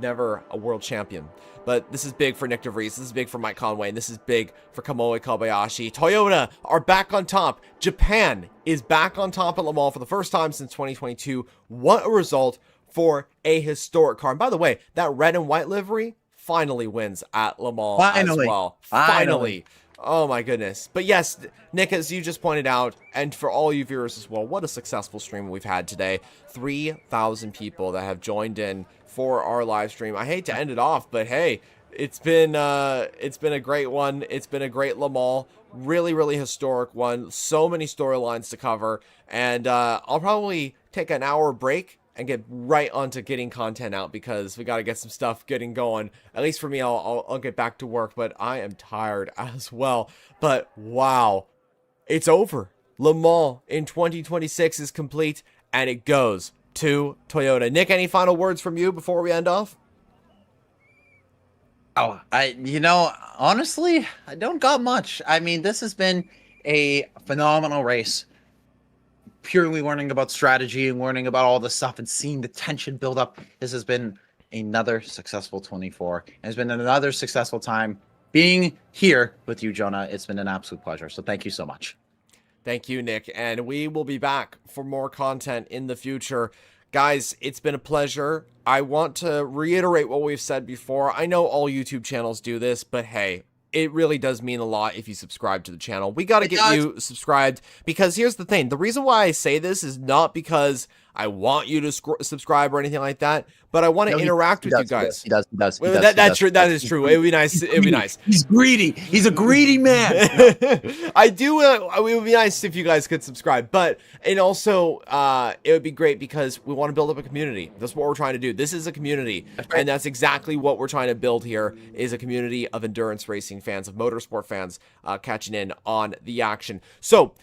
never a world champion. But this is big for Nick DeVries. This is big for Mike Conway. And this is big for Kamui Kobayashi. Toyota are back on top. Japan is back on top at Le Mans for the first time since 2022. What a result for a historic car. And by the way, that red and white livery finally wins at Le Mans as well. Finally. Oh my goodness. But yes, Nick, as you just pointed out, and for all you viewers as well, what a successful stream we've had today. 3,000 people that have joined in for our live stream. I hate to end it off, but hey, it's been a great one. It's been a great Le Mans. Really, really historic one. So many storylines to cover. And I'll probably take an hour break and get right onto getting content out because we got to get some stuff getting going. At least for me, I'll get back to work, but I am tired as well. But wow, it's over. Le Mans in 2026 is complete, and it goes to Toyota. Nick, any final words from you before we end off? Oh, honestly, I don't got much. I mean, this has been a phenomenal race. Purely learning about strategy and learning about all the stuff and seeing the tension build up. This has been another successful 24. And it's been another successful time being here with you, Jonah. It's been an absolute pleasure. So thank you so much. Thank you, Nick. And we will be back for more content in the future. Guys, it's been a pleasure. I want to reiterate what we've said before. I know all YouTube channels do this, but hey, it really does mean a lot if you subscribe to the channel. We got to get you subscribed because here's the thing. The reason why I say this is not because I want you to subscribe or anything like that, but I want to interact with you guys. He does. That's true. That is true. It would be nice. It would be nice. He's greedy. He's a greedy man. I do. It would be nice if you guys could subscribe, but and also it would be great because we want to build up a community. That's what we're trying to do. This is a community, and that's exactly what we're trying to build here. Is a community of endurance racing fans, of motorsport fans, catching in on the action. So,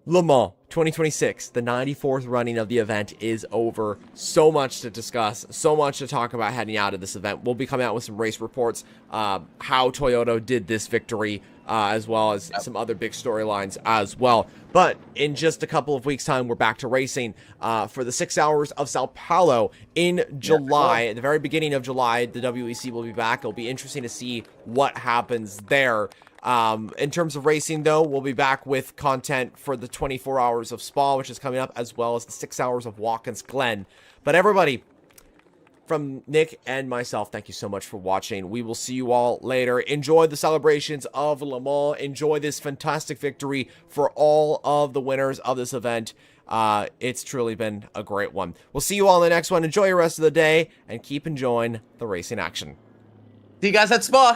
Le Mans 2026, the 94th running of the event is over. So much to discuss, so much to talk about heading out of this event. We'll be coming out with some race reports, how Toyota did this victory, as well as some other big storylines as well. But in just a couple of weeks' time, we're back to racing for the 6 hours of Sao Paulo in July. At the very beginning of July, the WEC will be back. It'll be interesting to see what happens there. In terms of racing, though, we'll be back with content for the 24 hours of Spa, which is coming up, as well as the 6 hours of Watkins Glen. But everybody, from Nick and myself, thank you so much for watching. We will see you all later. Enjoy the celebrations of Le Mans. Enjoy this fantastic victory for all of the winners of this event. It's truly been a great one. We'll see you all in the next one. Enjoy your rest of the day and keep enjoying the racing action. See you guys at Spa.